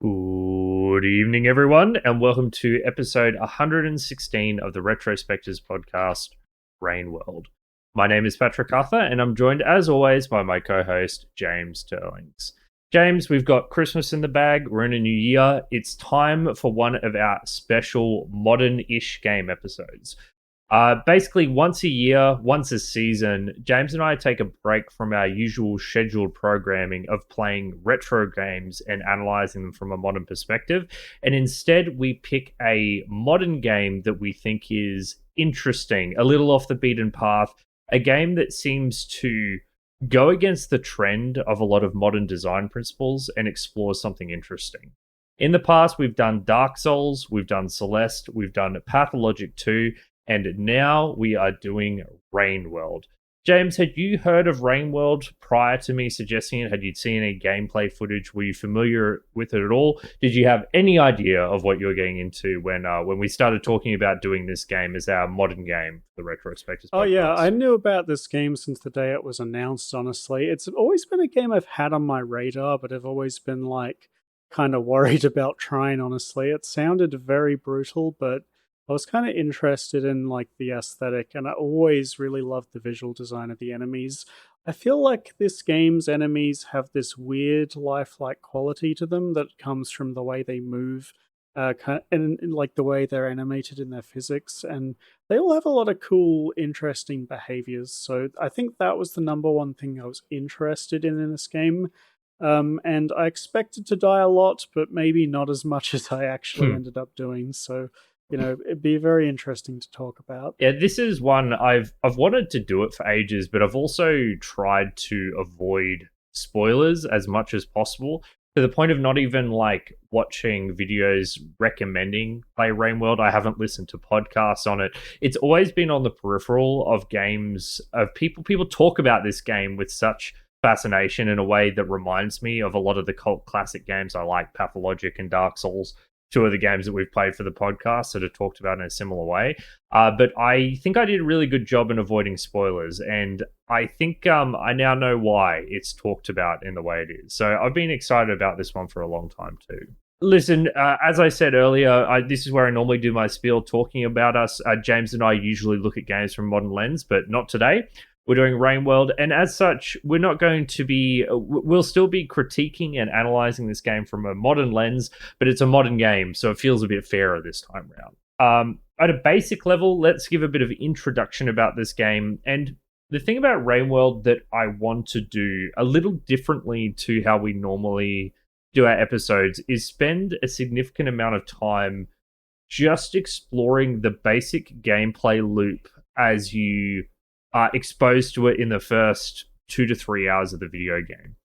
Good evening, everyone, and welcome to episode 116 of the Retrospectives podcast, Rainworld. My name is Patrick Arthur, and I'm joined, as always, by my co-host, James Turlings. James, we've got Christmas in the bag. We're in a new year. It's time for one of our special modern-ish game episodes. Basically, once a year, once a season, James and I take a break from our usual scheduled programming of playing retro games and analyzing them from a modern perspective. And instead, we pick a modern game that we think is interesting, a little off the beaten path, a game that seems to go against the trend of a lot of modern design principles and explore something interesting. In the past, we've done Dark Souls, we've done Celeste, we've done Pathologic 2, and now we are doing Rainworld. James, had you heard of Rainworld prior to me suggesting it? Had you seen any gameplay footage? Were you familiar with it at all? Did you have any idea of what you were getting into when we started talking about doing this game as our modern game, the Retrospectives podcast? Oh yeah, I knew about this game since the day it was announced, honestly. It's always been a game I've had on my radar, but I've always been kind of worried about trying, honestly. It sounded very brutal, but I was kind of interested in the aesthetic, and I always really loved the visual design of the enemies. I feel like this game's enemies have this weird lifelike quality to them that comes from the way they move, and the way they're animated in their physics, and they all have a lot of cool, interesting behaviors. So I think that was the number one thing I was interested in this game. And I expected to die a lot, but maybe not as much as I actually ended up doing. So it'd be very interesting to talk about. Yeah, this is one I've wanted to do it for ages, but I've also tried to avoid spoilers as much as possible, to the point of not even watching videos recommending play Rainworld. I haven't listened to podcasts on it. It's always been on the peripheral of games, of people talk about this game with such fascination in a way that reminds me of a lot of the cult classic games I like, Pathologic and Dark Souls, two of the games that we've played for the podcast that are talked about in a similar way. But I think I did a really good job in avoiding spoilers, and I think I now know why it's talked about in the way it is. So I've been excited about this one for a long time too. Listen, as I said earlier, this is where I normally do my spiel talking about us. James and I usually look at games from a modern lens, but not today. We're doing Rainworld, and as such, we're not going to be... We'll still be critiquing and analysing this game from a modern lens, but it's a modern game, so it feels a bit fairer this time around. At a basic level, let's give a bit of introduction about this game. And the thing about Rainworld that I want to do a little differently to how we normally do our episodes is spend a significant amount of time just exploring the basic gameplay loop as you are exposed to it in the first 2 to 3 hours of the video game.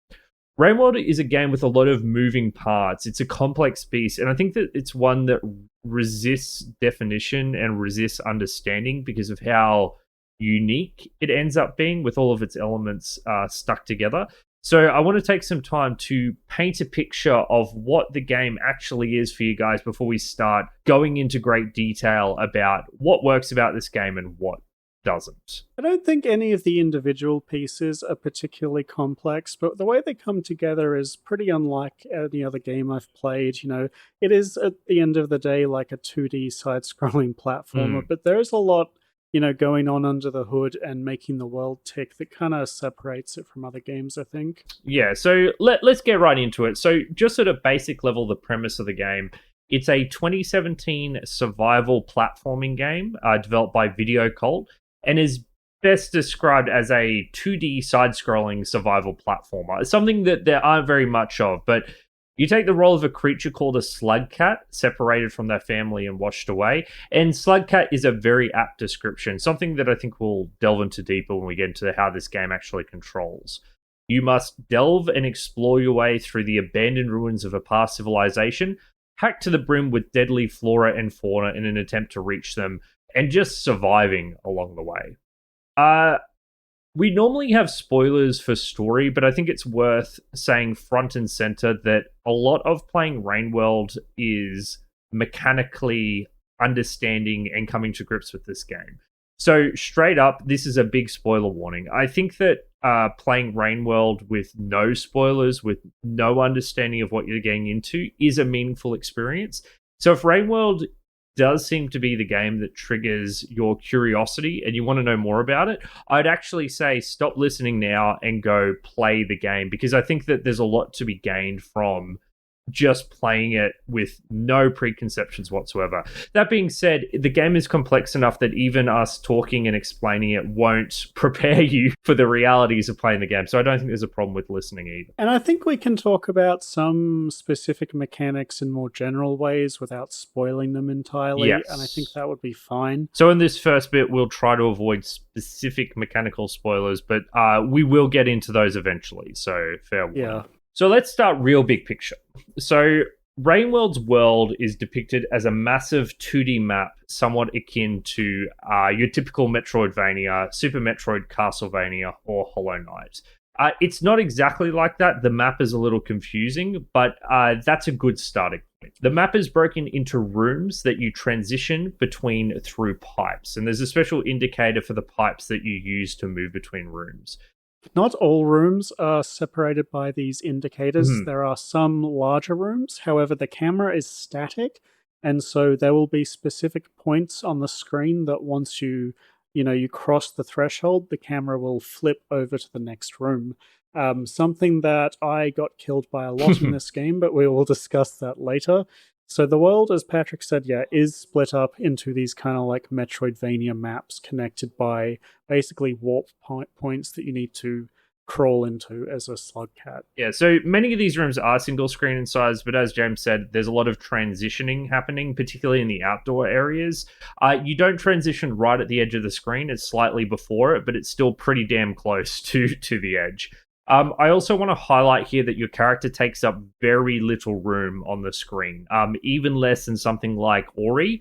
Rainworld is a game with a lot of moving parts. It's a complex beast, and I think that it's one that resists definition and resists understanding because of how unique it ends up being with all of its elements stuck together. So I want to take some time to paint a picture of what the game actually is for you guys before we start going into great detail about what works about this game and what doesn't. I don't think any of the individual pieces are particularly complex, but the way they come together is pretty unlike any other game I've played. It is at the end of the day like a 2D side-scrolling platformer, but there is a lot, going on under the hood and making the world tick that kind of separates it from other games, I think. Yeah, so let's get right into it. So just at a basic level, the premise of the game: it's a 2017 survival platforming game developed by Video Cult, and is best described as a 2D side-scrolling survival platformer. It's something that there aren't very much of, but you take the role of a creature called a slug cat, separated from their family and washed away. And slug cat is a very apt description, something that I think we'll delve into deeper when we get into how this game actually controls. You must delve and explore your way through the abandoned ruins of a past civilization, packed to the brim with deadly flora and fauna in an attempt to reach them, and just surviving along the way. We normally have spoilers for story, but I think it's worth saying front and center that a lot of playing Rainworld is mechanically understanding and coming to grips with this game. So straight up, this is a big spoiler warning. I think that playing Rainworld with no spoilers, with no understanding of what you're getting into, is a meaningful experience. So if Rainworld does seem to be the game that triggers your curiosity and you want to know more about it, I'd actually say stop listening now and go play the game, because I think that there's a lot to be gained from just playing it with no preconceptions whatsoever. That being said, the game is complex enough that even us talking and explaining it won't prepare you for the realities of playing the game. So I don't think there's a problem with listening either. And I think we can talk about some specific mechanics in more general ways without spoiling them entirely. Yes. And I think that would be fine. So in this first bit, we'll try to avoid specific mechanical spoilers, but we will get into those eventually. So fair warning. Yeah. So let's start real big picture. So Rainworld's world is depicted as a massive 2D map, somewhat akin to your typical Metroidvania, Super Metroid, Castlevania, or Hollow Knight. It's not exactly like that. The map is a little confusing, but that's a good starting point. The map is broken into rooms that you transition between through pipes, and there's a special indicator for the pipes that you use to move between rooms. Not all rooms are separated by these indicators. There are some larger rooms. However, the camera is static, and so there will be specific points on the screen that once you cross the threshold, the camera will flip over to the next room. Something that I got killed by a lot in this game, but we will discuss that later. So the world, as Patrick said, is split up into these kind of like Metroidvania maps connected by basically warp points that you need to crawl into as a slug cat. Yeah, so many of these rooms are single screen in size, but as James said, there's a lot of transitioning happening, particularly in the outdoor areas. You don't transition right at the edge of the screen, it's slightly before it, but it's still pretty damn close to the edge. I also want to highlight here that your character takes up very little room on the screen, even less than something like Ori,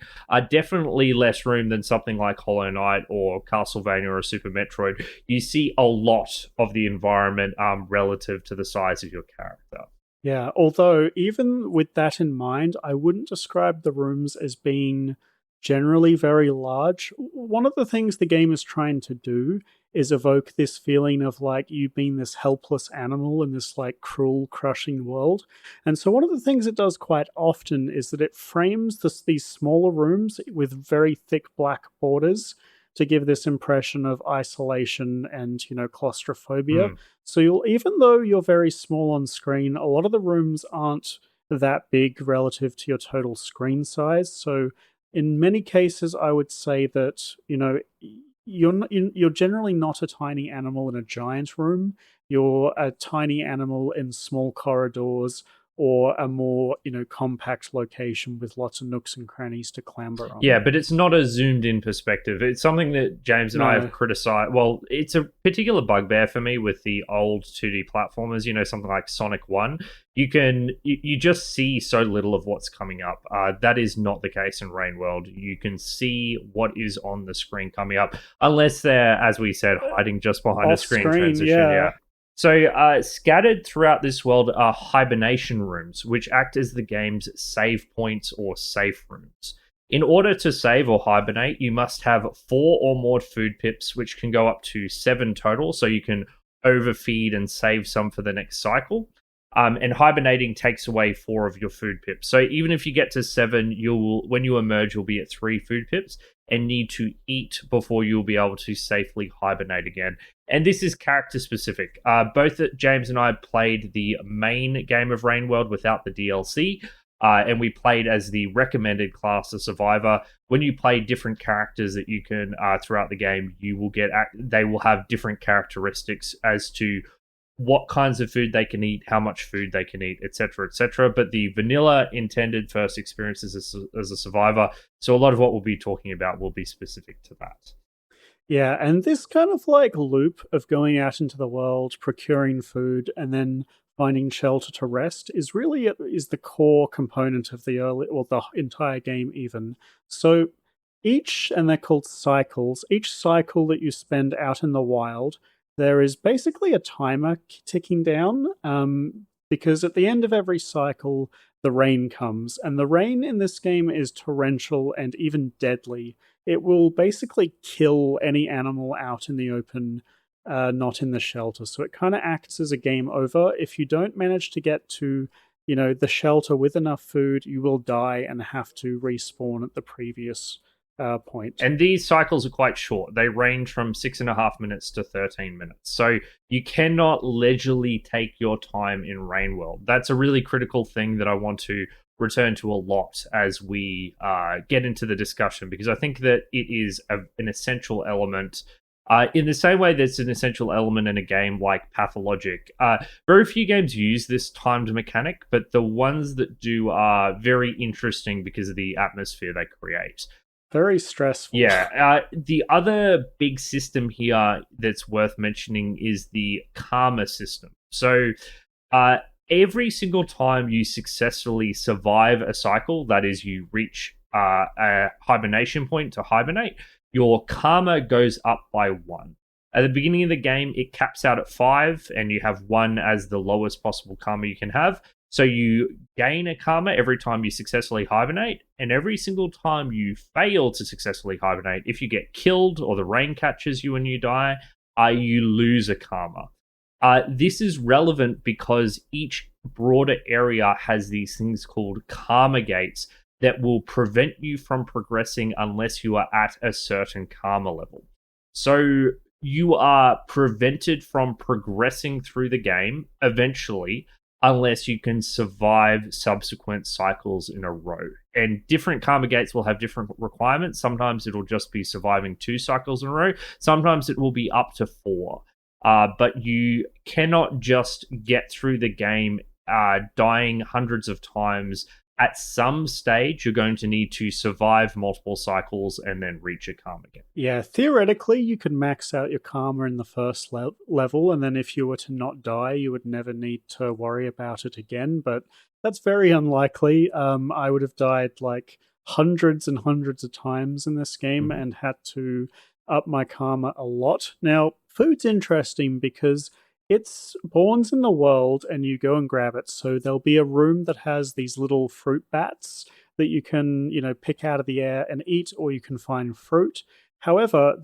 definitely less room than something like Hollow Knight or Castlevania or Super Metroid. You see a lot of the environment relative to the size of your character. Yeah, although even with that in mind, I wouldn't describe the rooms as being generally very large. One of the things the game is trying to do is evoke this feeling of like you being this helpless animal in this like cruel, crushing world. And so one of the things it does quite often is that it frames these smaller rooms with very thick black borders to give this impression of isolation and, claustrophobia. So even though you're very small on screen, a lot of the rooms aren't that big relative to your total screen size. So in many cases, I would say that, you're generally not a tiny animal in a giant room. You're a tiny animal in small corridors or a more, compact location with lots of nooks and crannies to clamber on. Yeah, but it's not a zoomed in perspective. It's something that James and I have criticized. Well, it's a particular bugbear for me with the old 2D platformers, something like Sonic 1. You just see so little of what's coming up. That is not the case in Rainworld. You can see what is on the screen coming up, unless they're, as we said, hiding just behind a screen transition. Yeah. So scattered throughout this world are hibernation rooms, which act as the game's save points or safe rooms. In order to save or hibernate, you must have 4 or more food pips, which can go up to 7 total, so you can overfeed and save some for the next cycle. And hibernating takes away 4 of your food pips. So even if you get to 7, when you emerge, you'll be at 3 food pips and need to eat before you'll be able to safely hibernate again. And this is character specific. Both James and I played the main game of Rainworld without the DLC, and we played as the recommended class, the Survivor. When you play different characters that you can throughout the game, they will have different characteristics as to what kinds of food they can eat, how much food they can eat, etc., etc. But the vanilla intended first experience as a survivor. So a lot of what we'll be talking about will be specific to that. Yeah, and this kind of like loop of going out into the world, procuring food, and then finding shelter to rest is the core component of the entire game even. So and they're called cycles, each cycle that you spend out in the wild, there is basically a timer ticking down, because at the end of every cycle, the rain comes. And the rain in this game is torrential and even deadly. It will basically kill any animal out in the open not in the shelter. So it kind of acts as a game over. If you don't manage to get to, the shelter with enough food, you will die and have to respawn at the previous point. And these cycles are quite short. They range from 6.5 minutes to 13 minutes. So you cannot leisurely take your time in Rainworld. That's a really critical thing that I want to return to a lot as we get into the discussion, because I think that it is an essential element. In the same way that's an essential element in a game like Pathologic. Very few games use this timed mechanic, but the ones that do are very interesting because of the atmosphere they create. Very stressful. Yeah. The other big system here that's worth mentioning is the karma system. So every single time you successfully survive a cycle, that is, you reach a hibernation point to hibernate, your karma goes up by 1. At the beginning of the game, it caps out at 5, and you have 1 as the lowest possible karma you can have. So you gain a karma every time you successfully hibernate, and every single time you fail to successfully hibernate, if you get killed or the rain catches you and you die, you lose a karma. This is relevant because each broader area has these things called karma gates that will prevent you from progressing unless you are at a certain karma level. So you are prevented from progressing through the game eventually unless you can survive subsequent cycles in a row. And different karma gates will have different requirements. Sometimes it'll just be surviving 2 cycles in a row. Sometimes it will be up to 4. But you cannot just get through the game dying hundreds of times. At some stage, you're going to need to survive multiple cycles and then reach a karma gate. Yeah, theoretically, you could max out your karma in the first level, and then if you were to not die, you would never need to worry about it again. But that's very unlikely. I would have died like hundreds and hundreds of times in this game and had to up my karma a lot. Now, food's interesting because it spawns in the world and you go and grab it. So there'll be a room that has these little fruit bats that you can, pick out of the air and eat, or you can find fruit. However,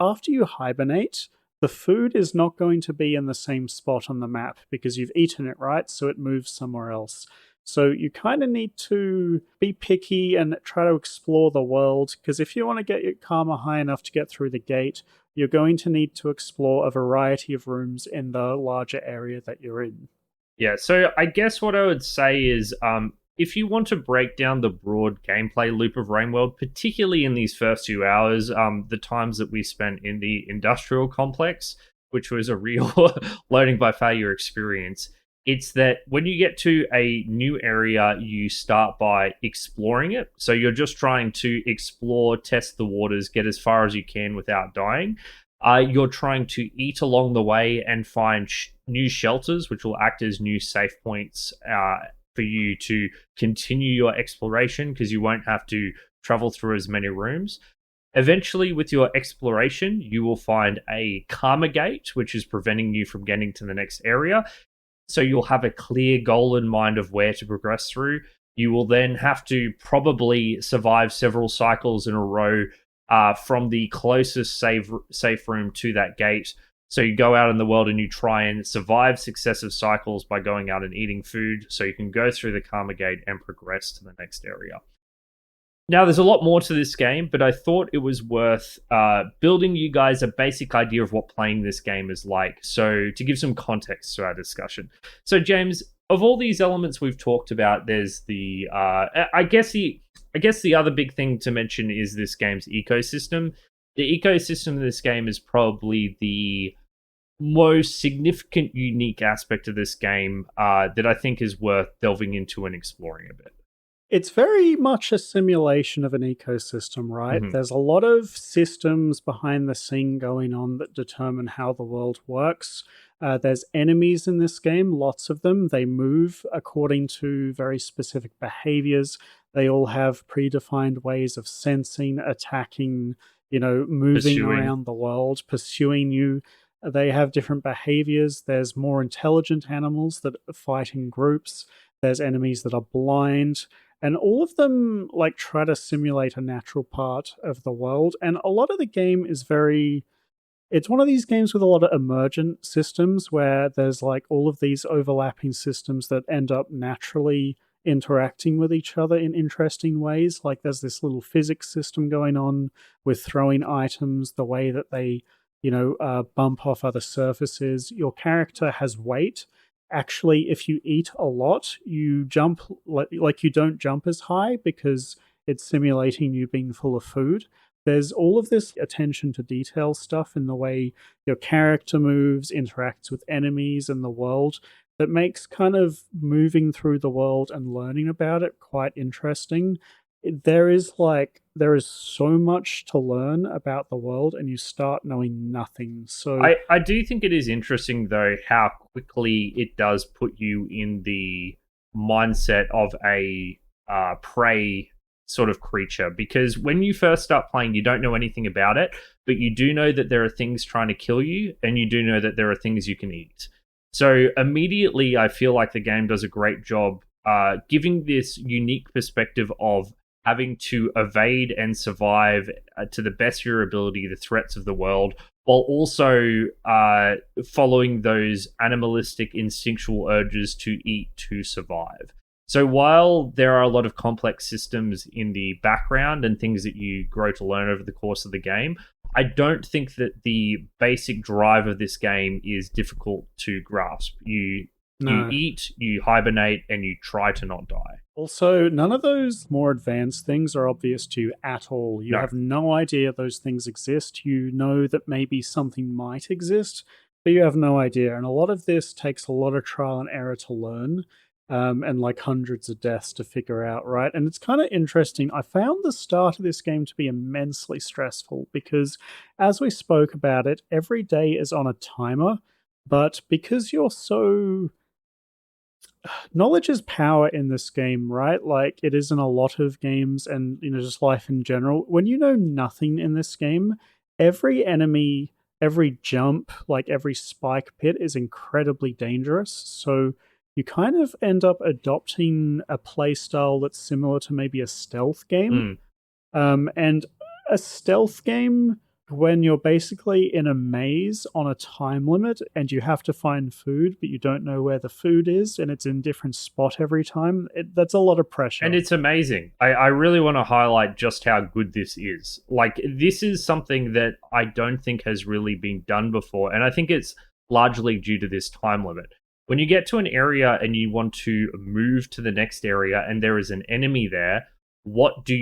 after you hibernate, the food is not going to be in the same spot on the map because you've eaten it, right? So it moves somewhere else. So you kind of need to be picky and try to explore the world, because if you want to get your karma high enough to get through the gate, you're going to need to explore a variety of rooms in the larger area that you're in. Yeah, so I guess what I would say is if you want to break down the broad gameplay loop of Rainworld, particularly in these first few hours, the times that we spent in the industrial complex, which was a real learning by failure experience, it's that when you get to a new area, you start by exploring it. So you're just trying to explore, test the waters, get as far as you can without dying. You're trying to eat along the way and find new shelters, which will act as new safe points for you to continue your exploration, because you won't have to travel through as many rooms. Eventually, with your exploration, you will find a karma gate, which is preventing you from getting to the next area. So you'll have a clear goal in mind of where to progress through. You will then have to probably survive several cycles in a row from the closest safe room to that gate. So you go out in the world and you try and survive successive cycles by going out and eating food, so you can go through the karma gate and progress to the next area. Now, there's a lot more to this game, but I thought it was worth building you guys a basic idea of what playing this game is like. So to give some context to our discussion. So James, of all these elements we've talked about, there's the I guess the other big thing to mention is this game's ecosystem. The ecosystem of this game is probably the most significant, unique aspect of this game that I think is worth delving into and exploring a bit. It's very much a simulation of an ecosystem, right? Mm-hmm. There's a lot of systems behind the scene going on that determine how the world works. There's enemies in this game, lots of them. They move according to very specific behaviors. They all have predefined ways of sensing, attacking, moving around the world, pursuing you. They have different behaviors. There's more intelligent animals that fight in groups. There's enemies that are blind. And all of them try to simulate a natural part of the world. And a lot of the game is very it's one of these games with a lot of emergent systems where there's like all of these overlapping systems that end up naturally interacting with each other in interesting ways. Like there's this little physics system going on with throwing items, the way that they, bump off other surfaces. Your character has weight. Actually, if you eat a lot, you jump like you don't jump as high because it's simulating you being full of food. There's all of this attention to detail stuff in the way your character moves, interacts with enemies and the world, that makes kind of moving through the world and learning about it quite interesting. There is so much to learn about the world, and you start knowing nothing. So I do think it is interesting, though, how quickly it does put you in the mindset of a prey sort of creature, because when you first start playing, you don't know anything about it, but you do know that there are things trying to kill you, and you do know that there are things you can eat. So immediately, I feel like the game does a great job giving this unique perspective of having to evade and survive to the best of your ability the threats of the world, while also following those animalistic instinctual urges to eat to survive. So while there are a lot of complex systems in the background and things that you grow to learn over the course of the game, I don't think that the basic drive of this game is difficult to grasp. You eat, you hibernate, and you try to not die. Also, none of those more advanced things are obvious to you at all. You have no idea those things exist. You know that maybe something might exist, but you have no idea. And a lot of this takes a lot of trial and error to learn, and like hundreds of deaths to figure out, right? And it's kind of interesting. I found the start of this game to be immensely stressful because, as we spoke about it, every day is on a timer. But because you're so... knowledge is power in this game, right? Like it is in a lot of games and, just life in general. When you know nothing in this game, every enemy, every jump, like every spike pit is incredibly dangerous. So you kind of end up adopting a play style that's similar to maybe a stealth game. And a stealth game, when you're basically in a maze on a time limit and you have to find food, but you don't know where the food is and it's in a different spot every time, that's a lot of pressure. And it's amazing. I really want to highlight just how good this is. Like, this is something that I don't think has really been done before, and I think it's largely due to this time limit. When you get to an area and you want to move to the next area and there is an enemy there, what do?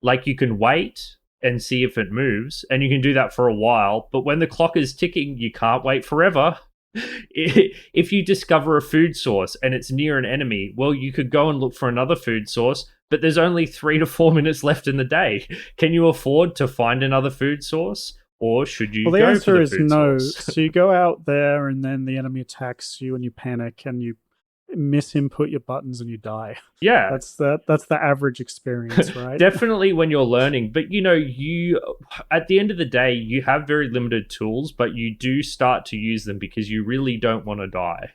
Like, you can wait and see if it moves, and you can do that for a while, but when the clock is ticking, you can't wait forever. If you discover a food source and it's near an enemy, well, you could go and look for another food source, but there's only 3 to 4 minutes left in the day. Can you afford to find another food source? Or should you the go answer for the is food no. source? So you go out there and then the enemy attacks you and you panic and you misinput your buttons and you die. Yeah. That's the average experience, right? Definitely when you're learning. But you at the end of the day, you have very limited tools, but you do start to use them because you really don't want to die.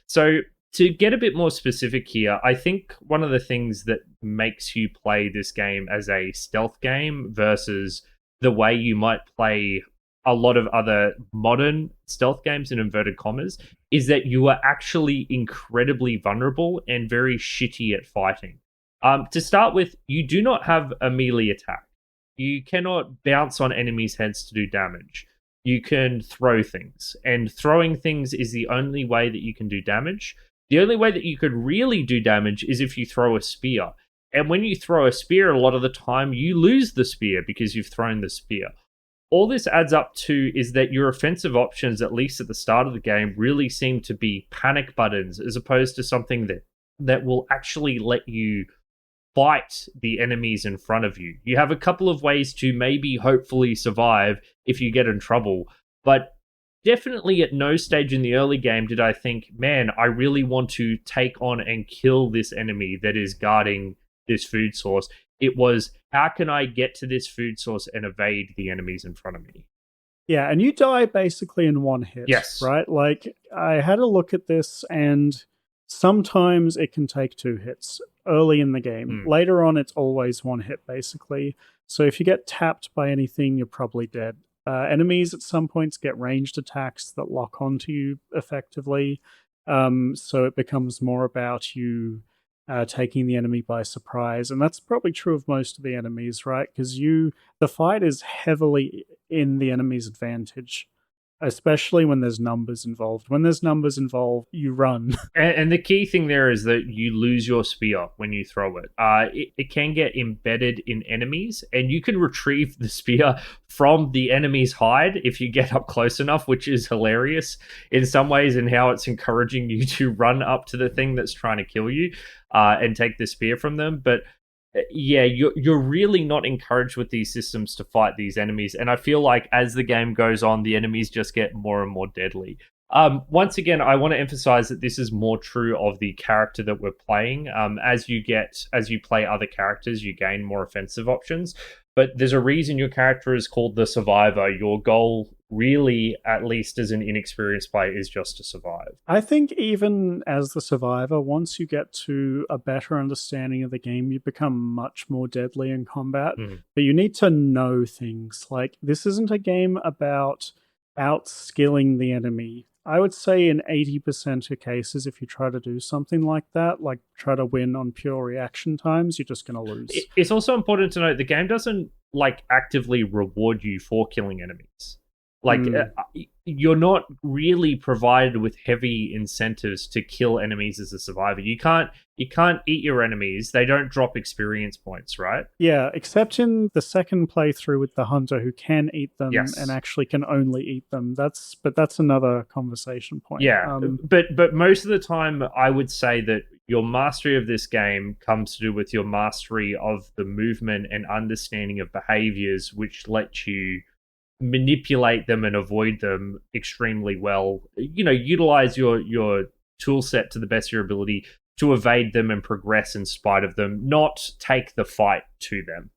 So to get a bit more specific here, I think one of the things that makes you play this game as a stealth game versus the way you might play a lot of other modern stealth games in inverted commas is that you are actually incredibly vulnerable and very shitty at fighting. To start with, you do not have a melee attack. You cannot bounce on enemies' heads to do damage. You can throw things, and throwing things is the only way that you can do damage. The only way that you could really do damage is if you throw a spear. And when you throw a spear, a lot of the time you lose the spear because you've thrown the spear. All this adds up to is that your offensive options, at least at the start of the game, really seem to be panic buttons as opposed to something that will actually let you fight the enemies in front of you. You have a couple of ways to maybe hopefully survive if you get in trouble, but definitely at no stage in the early game did I think, man, I really want to take on and kill this enemy that is guarding this food source. It was, how can I get to this food source and evade the enemies in front of me? Yeah, and you die basically in one hit. Yes. Right? Like, I had a look at this, and sometimes it can take 2 hits early in the game. Later on, it's always 1 hit, basically. So if you get tapped by anything, you're probably dead. Enemies at some points get ranged attacks that lock onto you effectively. So it becomes more about you taking the enemy by surprise. And that's probably true of most of the enemies, right? Because the fight is heavily in the enemy's advantage, especially when there's numbers involved. When there's numbers involved, you run. And the key thing there is that you lose your spear when you throw it. It can get embedded in enemies, and you can retrieve the spear from the enemy's hide if you get up close enough, which is hilarious in some ways, in how it's encouraging you to run up to the thing that's trying to kill you and take the spear from them. But yeah, you're really not encouraged with these systems to fight these enemies, and I feel like as the game goes on, the enemies just get more and more deadly. Once again, I want to emphasize that this is more true of the character that we're playing. As you play other characters, you gain more offensive options. But there's a reason your character is called the survivor. Your goal, really, at least as an inexperienced player, is just to survive. I think even as the survivor, once you get to a better understanding of the game, you become much more deadly in combat. But you need to know things. Like, this isn't a game about outskilling the enemy. I would say in 80% of cases, if you try to do something like that, like try to win on pure reaction times, you're just going to lose. It's also important to note the game doesn't like actively reward you for killing enemies. Like, you're not really provided with heavy incentives to kill enemies as a survivor. You can't eat your enemies. They don't drop experience points, right? Yeah, except in the second playthrough with the hunter who can eat them and actually can only eat them. That's another conversation point. Yeah, but most of the time, I would say that your mastery of this game comes to do with your mastery of the movement and understanding of behaviors, which let you manipulate them and avoid them extremely well. You know, utilize your tool set to the best of your ability to evade them and progress in spite of them, not take the fight to them.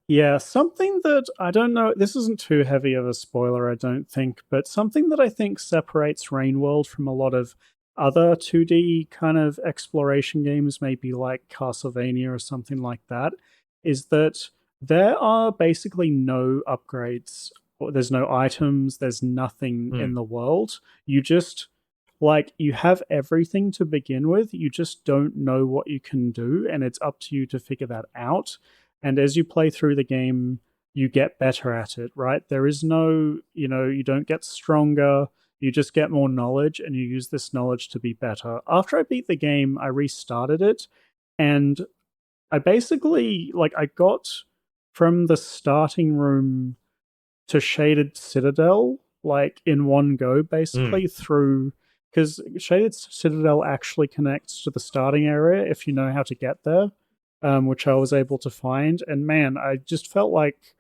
Yeah, something that I don't know, this isn't too heavy of a spoiler, I don't think, but something that I think separates Rainworld from a lot of other 2D kind of exploration games, maybe like Castlevania or something like that, is that there are basically no upgrades. There's no items. There's nothing in the world. You just, like, you have everything to begin with. You just don't know what you can do, and it's up to you to figure that out. And as you play through the game, you get better at it, right? There is no, you don't get stronger. You just get more knowledge, and you use this knowledge to be better. After I beat the game, I restarted it, and I basically, I got from the starting room to Shaded Citadel, in one go, basically, through... Because Shaded Citadel actually connects to the starting area if you know how to get there, which I was able to find. And man, I just felt like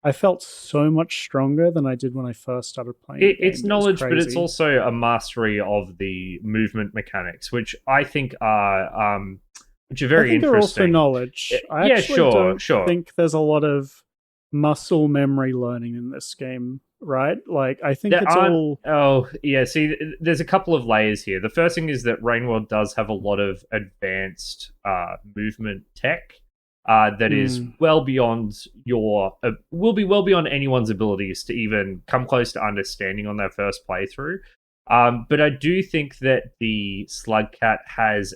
I felt so much stronger than I did when I first started playing. It's knowledge, but it's also a mastery of the movement mechanics, which I think are... which are very interesting. They're also knowledge. I actually don't think there's a lot of muscle memory learning in this game, right? I think it's all... Oh, yeah, see, there's a couple of layers here. The first thing is that Rainworld does have a lot of advanced movement tech that is well beyond will be well beyond anyone's abilities to even come close to understanding on their first playthrough. But I do think that the Slugcat has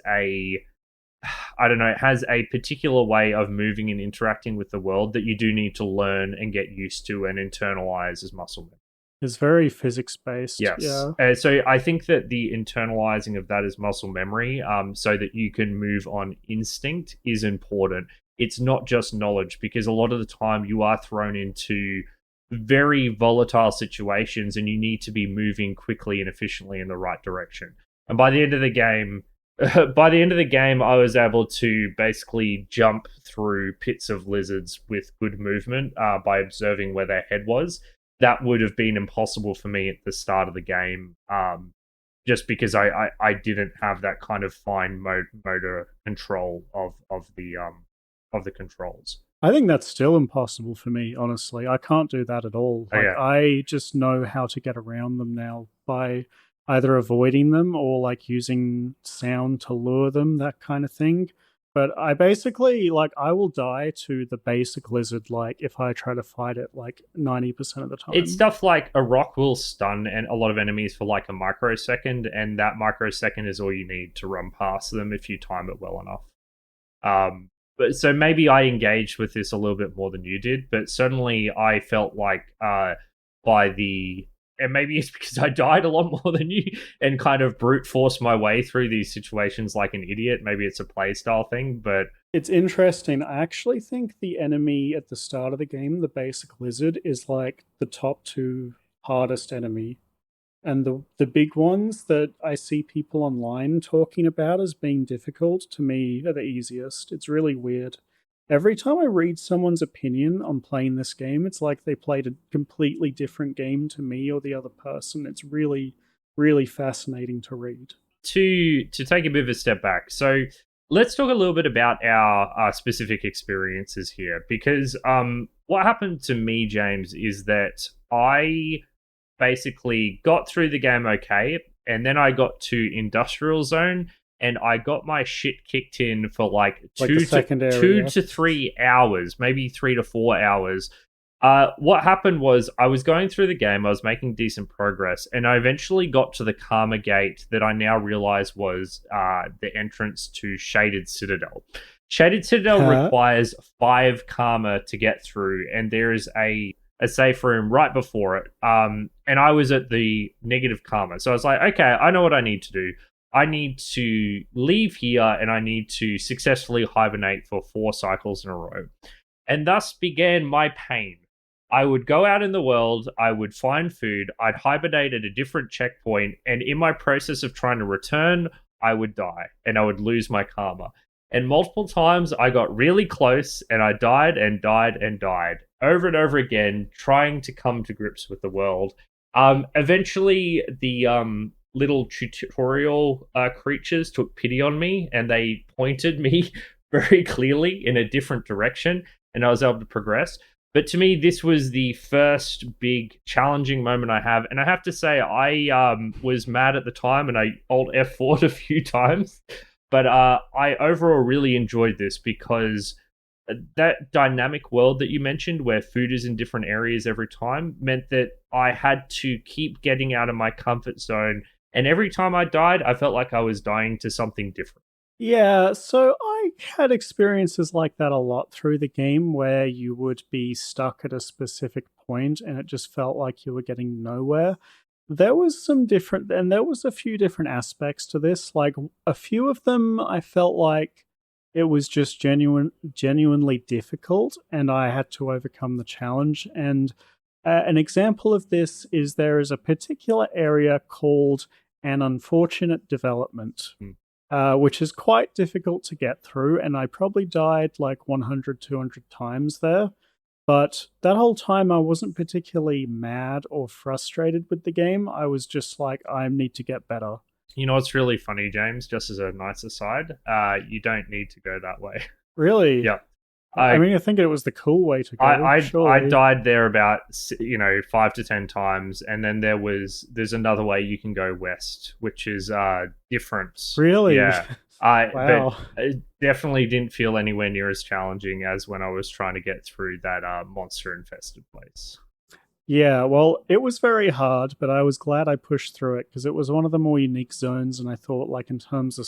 it has a particular way of moving and interacting with the world that you do need to learn and get used to and internalize as muscle memory. It's very physics-based. Yes. Yeah. So I think that the internalizing of that as muscle memory, so that you can move on instinct, is important. It's not just knowledge, because a lot of the time you are thrown into very volatile situations and you need to be moving quickly and efficiently in the right direction. And by the end of the game, I was able to basically jump through pits of lizards with good movement by observing where their head was. That would have been impossible for me at the start of the game, just because I didn't have that kind of fine motor control of the controls. I think that's still impossible for me, honestly. I can't do that at all. I just know how to get around them now by either avoiding them or using sound to lure them, that kind of thing. But I basically like I will die to the basic lizard like if I try to fight it like 90% of the It's time. stuff like a rock will stun and a lot of enemies for like a microsecond, and that microsecond is all you need to run past them if you time it well enough. But so maybe I engaged with this a little bit more than you did, but certainly I felt like by the and maybe it's because I died a lot more than you and kind of brute forced my way through these situations like an idiot. Maybe it's a play style thing, but It's interesting. I actually think the enemy at the start of the game, the basic lizard, is like the top two hardest enemy. And the big ones that I see people online talking about as being difficult, to me, are the easiest. It's really weird. Every time I read someone's opinion on playing this game, it's like they played a completely different game to me or the other person. It's really, really fascinating to read. to take a bit of a step back, so let's talk a little bit about our specific experiences here, because what happened to me, James, is that I basically got through the game okay, and then I got to industrial zone, and I got my shit kicked in for like Like the secondary, two yeah. to 3 hours, maybe 3 to 4 hours. What happened was I was going through the game, I was making decent progress, and I eventually got to the Karma Gate that I now realize was the entrance to Shaded Citadel. Shaded Citadel Huh? requires 5 Karma to get through, and there is a safe room right before it. And I was at the negative Karma. So I was like, okay, I know what I need to do. I need to leave here and I need to successfully hibernate for 4 cycles in a row. And thus began my pain. I would go out in the world, I would find food, I'd hibernate at a different checkpoint, and in my process of trying to return, I would die and I would lose my karma. And multiple times I got really close and I died and died and died over and over again, trying to come to grips with the world. Eventually, the little tutorial creatures took pity on me and they pointed me very clearly in a different direction, and I was able to progress. But to me, this was the first big challenging moment I have. And I have to say, I was mad at the time and I Alt F4'd a few times. But I overall really enjoyed this because that dynamic world that you mentioned, where food is in different areas every time, meant that I had to keep getting out of my comfort zone. And every time I died, I felt like I was dying to something different. Yeah, so I had experiences like that a lot through the game where you would be stuck at a specific point and it just felt like you were getting nowhere. There was some different, and there was a few different aspects to this. Like a few of them, I felt like it was just genuinely difficult, and I had to overcome the challenge. And an example of this is there is a particular area called an unfortunate development, Mm. which is quite difficult to get through. And I probably died like 100, 200 times there. But that whole time, I wasn't particularly mad or frustrated with the game. I was just like, I need to get better. You know what's really funny, James? Just as a nice aside, you don't need to go that way. Really? Yeah, I I mean, I think it was the cool way to go, I surely. died there about 5 to 10 times, and then there's another way you can go west, which is different. Really? Yeah, I but Wow. it definitely didn't feel anywhere near as challenging as when I was trying to get through that monster infested place. Yeah, well, it was very hard, but I was glad I pushed through it because it was one of the more unique zones. And I thought, like, in terms of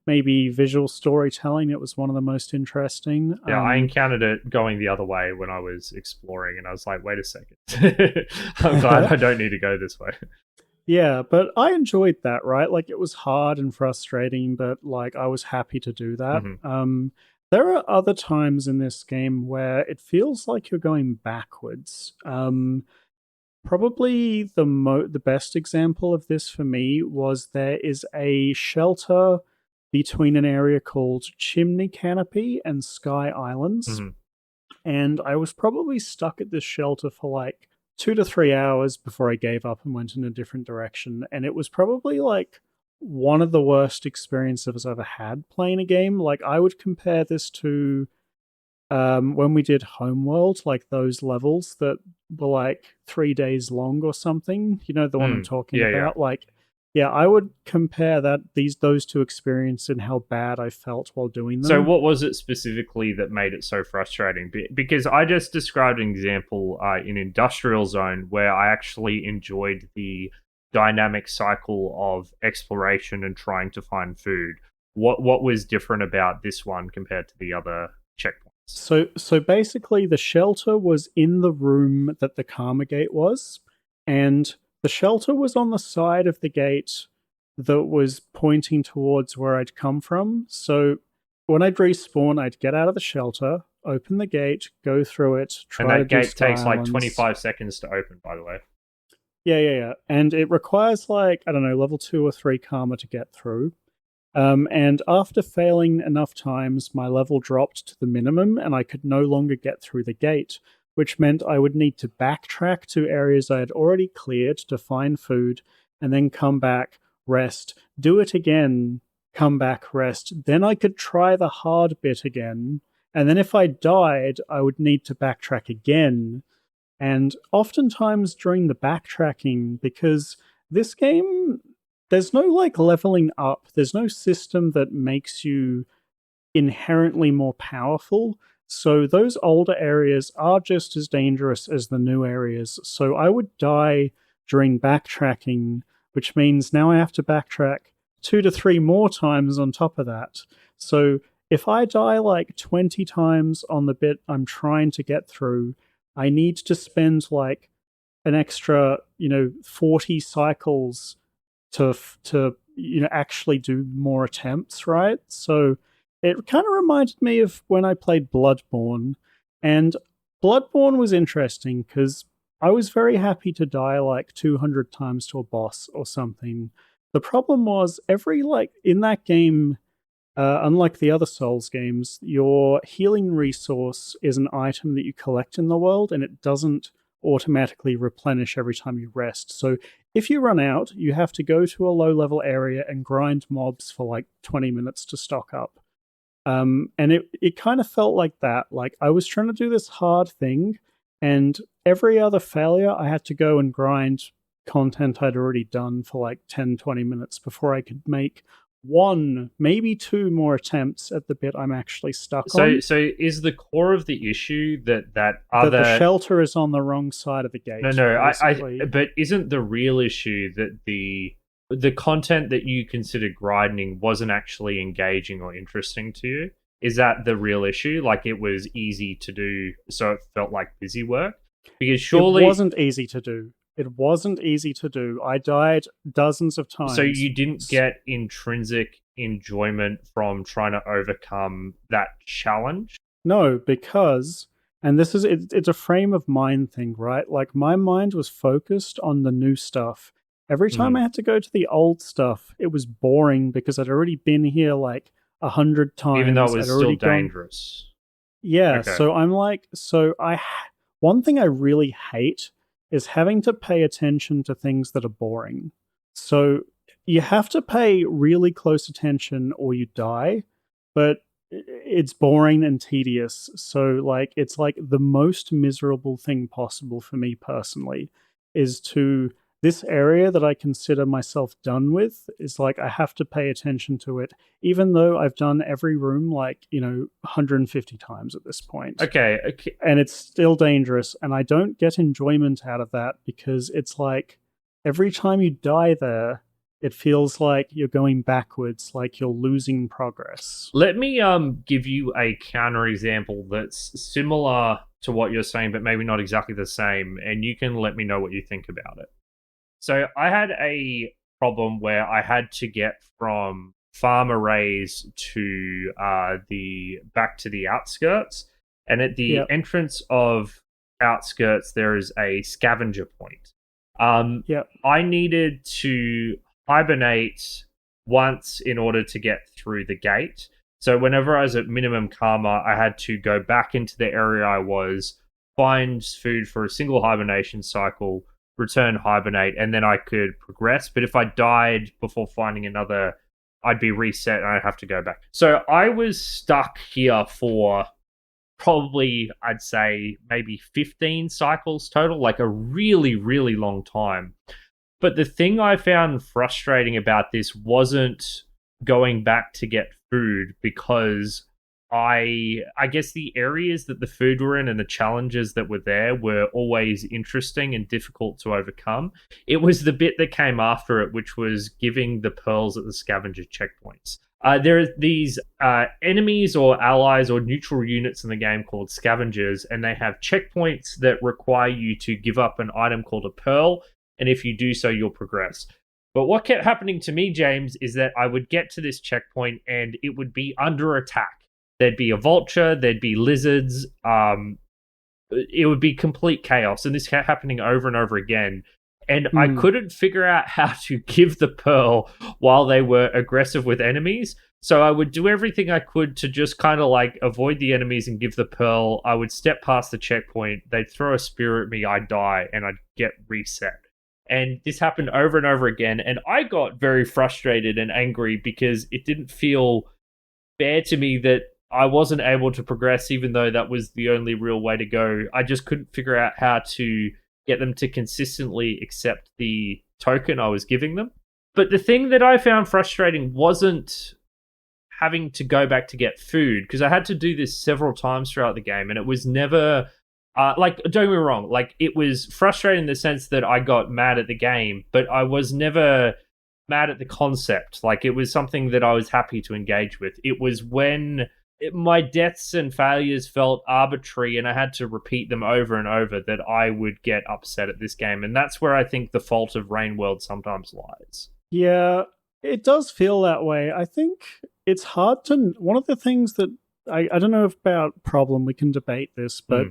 maybe visual storytelling, it was one of the most interesting. Yeah, I encountered it going the other way when I was exploring, and I was like, wait a second. I'm glad I don't need to go this way. Yeah, but I enjoyed that, right? Like it was hard and frustrating, but like I was happy to do that. Hmm. There are other times in this game where it feels like you're going backwards. Probably the best example of this for me was there is a shelter between an area called Chimney Canopy and Sky Islands, Hmm. and I was probably stuck at this shelter for like 2 to 3 hours before I gave up and went in a different direction. And it was probably like one of the worst experiences I've ever had playing a game. Like I would compare this to when we did Homeworld, like those levels that were like 3 days long or something. You know the one I'm talking Yeah, yeah. about. Like Yeah, I would compare those two experiences and how bad I felt while doing So, them. what was it specifically that made it so frustrating? Because I just described an example in Industrial Zone where I actually enjoyed the dynamic cycle of exploration and trying to find food. What was different about this one compared to the other checkpoints? So basically, the shelter was in the room that the Karma Gate was, and the shelter was on the side of the gate that was pointing towards where I'd come from. So when I'd respawn, I'd get out of the shelter, open the gate, go through it, And try to that do gate Sky takes like Islands. 25 seconds to open, by the way. Yeah. And it requires like, I don't know, level 2 or 3 karma to get through. And after failing enough times, my level dropped to the minimum and I could no longer get through the gate, which meant I would need to backtrack to areas I had already cleared to find food and then come back, rest, do it again, come back, rest. Then I could try the hard bit again. And then if I died, I would need to backtrack again. And oftentimes during the backtracking, because this game, there's no like leveling up, there's no system that makes you inherently more powerful. So those older areas are just as dangerous as the new areas. So I would die during backtracking, which means now I have to backtrack 2 to 3 more times on top of that. So if I die like 20 times on the bit I'm trying to get through, I need to spend like an extra, 40 cycles to actually do more attempts, right? So it kind of reminded me of when I played Bloodborne, and Bloodborne was interesting because I was very happy to die like 200 times to a boss or something. The problem was every like in that game, unlike the other Souls games, your healing resource is an item that you collect in the world and it doesn't automatically replenish every time you rest. So if you run out, you have to go to a low level area and grind mobs for like 20 minutes to stock up. And it kind of felt like that. Like I was trying to do this hard thing, and every other failure, I had to go and grind content I'd already done for like 10, 20 minutes before I could make one, maybe two more attempts at the bit I'm actually stuck So, on. so is the core of the issue that That the other shelter is on the wrong side of the no, gate, no, basically. but isn't the real issue that the content that you consider grinding wasn't actually engaging or interesting to you? Is that the real issue? Like it was easy to do, so it felt like busy work? Because It surely, wasn't easy to do. It wasn't easy to do. I died dozens of so times. you didn't get intrinsic enjoyment from trying to overcome that challenge? No, because, and this is it's a frame of mind thing, right? Like my mind was focused on the new stuff. Every time Mm. I had to go to the old stuff, it was boring because I'd already been here like 100 Even though it times. I'd was still already gone. dangerous. Yeah, Okay. so I'm like, one thing I really hate is having to pay attention to things that are boring. So you have to pay really close attention or you die, but it's boring and tedious. So like it's like the most miserable thing possible for me personally is to this area that I consider myself done with is like I have to pay attention to it even though I've done every room like, 150 times at this point. Okay. Okay. And it's still dangerous. And I don't get enjoyment out of that because it's like every time you die there, it feels like you're going backwards, like you're losing progress. Let me give you a counter example that's similar to what you're saying, but maybe not exactly the same, and you can let me know what you think about it. So I had a problem where I had to get from farm arrays to the back to the outskirts, and at the Yep, entrance of outskirts there is a scavenger point. yep. I needed to hibernate once in order to get through the gate. So whenever I was at minimum karma, I had to go back into the area I was, find food for a single hibernation cycle, return hibernate, and then I could progress. But if I died before finding another, I'd be reset and I'd have to go back. So I was stuck here for probably, I'd say, maybe 15 cycles total, like a really, really long time. But the thing I found frustrating about this wasn't going back to get food, because I guess the areas that the food were in and the challenges that were there were always interesting and difficult to overcome. It was the bit that came after it, which was giving the pearls at the scavenger checkpoints. There are these enemies or allies or neutral units in the game called scavengers, and they have checkpoints that require you to give up an item called a pearl, and if you do so, you'll progress. But what kept happening to me, James, is that I would get to this checkpoint and it would be under attack. There'd be a vulture, there'd be lizards. It would be complete chaos, and this kept happening over and over again. And I couldn't figure out how to give the pearl while they were aggressive with enemies. So I would do everything I could to just kind of like avoid the enemies and give the pearl. I would step past the checkpoint. They'd throw a spear at me. I'd die, and I'd get reset. And this happened over and over again. And I got very frustrated and angry because it didn't feel fair to me that I wasn't able to progress, even though that was the only real way to go. I just couldn't figure out how to get them to consistently accept the token I was giving them. But the thing that I found frustrating wasn't having to go back to get food, because I had to do this several times throughout the game, and it was never like, don't get me wrong, like, it was frustrating in the sense that I got mad at the game, but I was never mad at the concept. Like, it was something that I was happy to engage with. It was when my deaths and failures felt arbitrary and I had to repeat them over and over that I would get upset at this game. And that's where I think the fault of Rainworld sometimes lies. Yeah, it does feel that way. I think it's hard to... One of the things that... I don't know about problem, we can debate this, but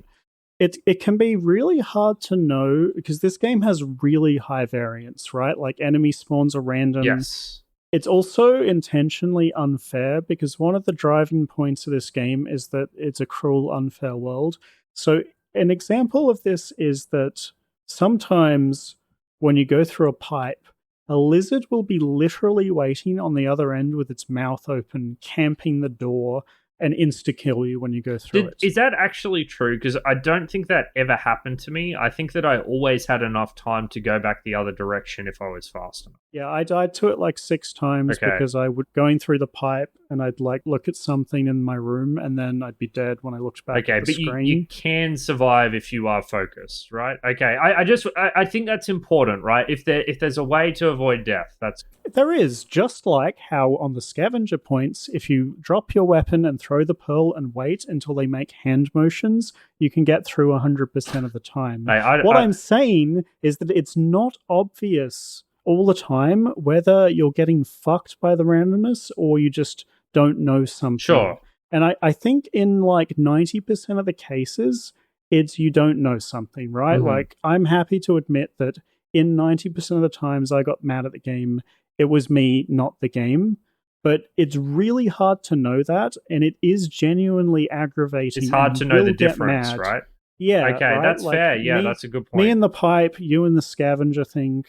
it can be really hard to know, because this game has really high variance, right? Like, enemy spawns are random. Yes. It's also intentionally unfair, because one of the driving points of this game is that it's a cruel, unfair world. So an example of this is that sometimes when you go through a pipe, a lizard will be literally waiting on the other end with its mouth open, camping the door, and insta-kill you when you go through it. Is that actually true? Because I don't think that ever happened to me. I think that I always had enough time to go back the other direction if I was fast enough. Yeah, I died to it like 6 times because I would going through the pipe and I'd like look at something in my room and then I'd be dead when I looked back at the screen. But you can survive if you are focused, right? Okay, I think that's important, right? If there's a way to avoid death, that's... There is, just like how on the scavenger points, if you drop your weapon and throw the pearl and wait until they make hand motions, you can get through 100% of the time. What I'm saying is that it's not obvious all the time whether you're getting fucked by the randomness or you just don't know something. Sure. And I think in like 90% of the cases, it's you don't know something, right? Like, I'm happy to admit that in 90% of the times I got mad at the game, it was me, not the game. But it's really hard to know that, and it is genuinely aggravating. It's hard to know the difference, right? Yeah. Okay, right? that's like fair. Yeah, that's a good point. Me and the pipe, you and the scavenger thing.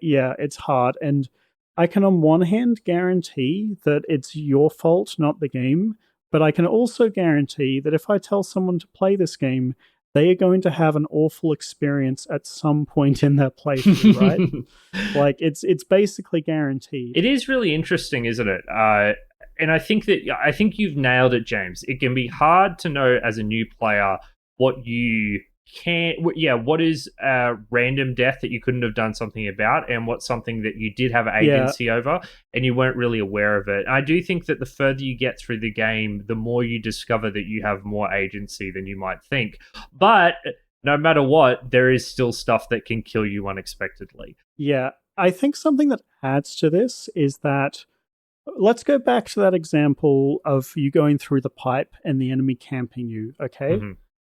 Yeah, it's hard. And I can on one hand guarantee that it's your fault, not the game. But I can also guarantee that if I tell someone to play this game, they are going to have an awful experience at some point in their playthrough, right? Like, it's basically guaranteed. It is really interesting, isn't it? And I think you've nailed it, James. It can be hard to know as a new player what you what is a random death that you couldn't have done something about, and what's something that you did have agency over and you weren't really aware of it. And I do think that the further you get through the game, the more you discover that you have more agency than you might think. But no matter what, there is still stuff that can kill you unexpectedly. Yeah, I think something that adds to this is that, let's go back to that example of you going through the pipe and the enemy camping you, okay?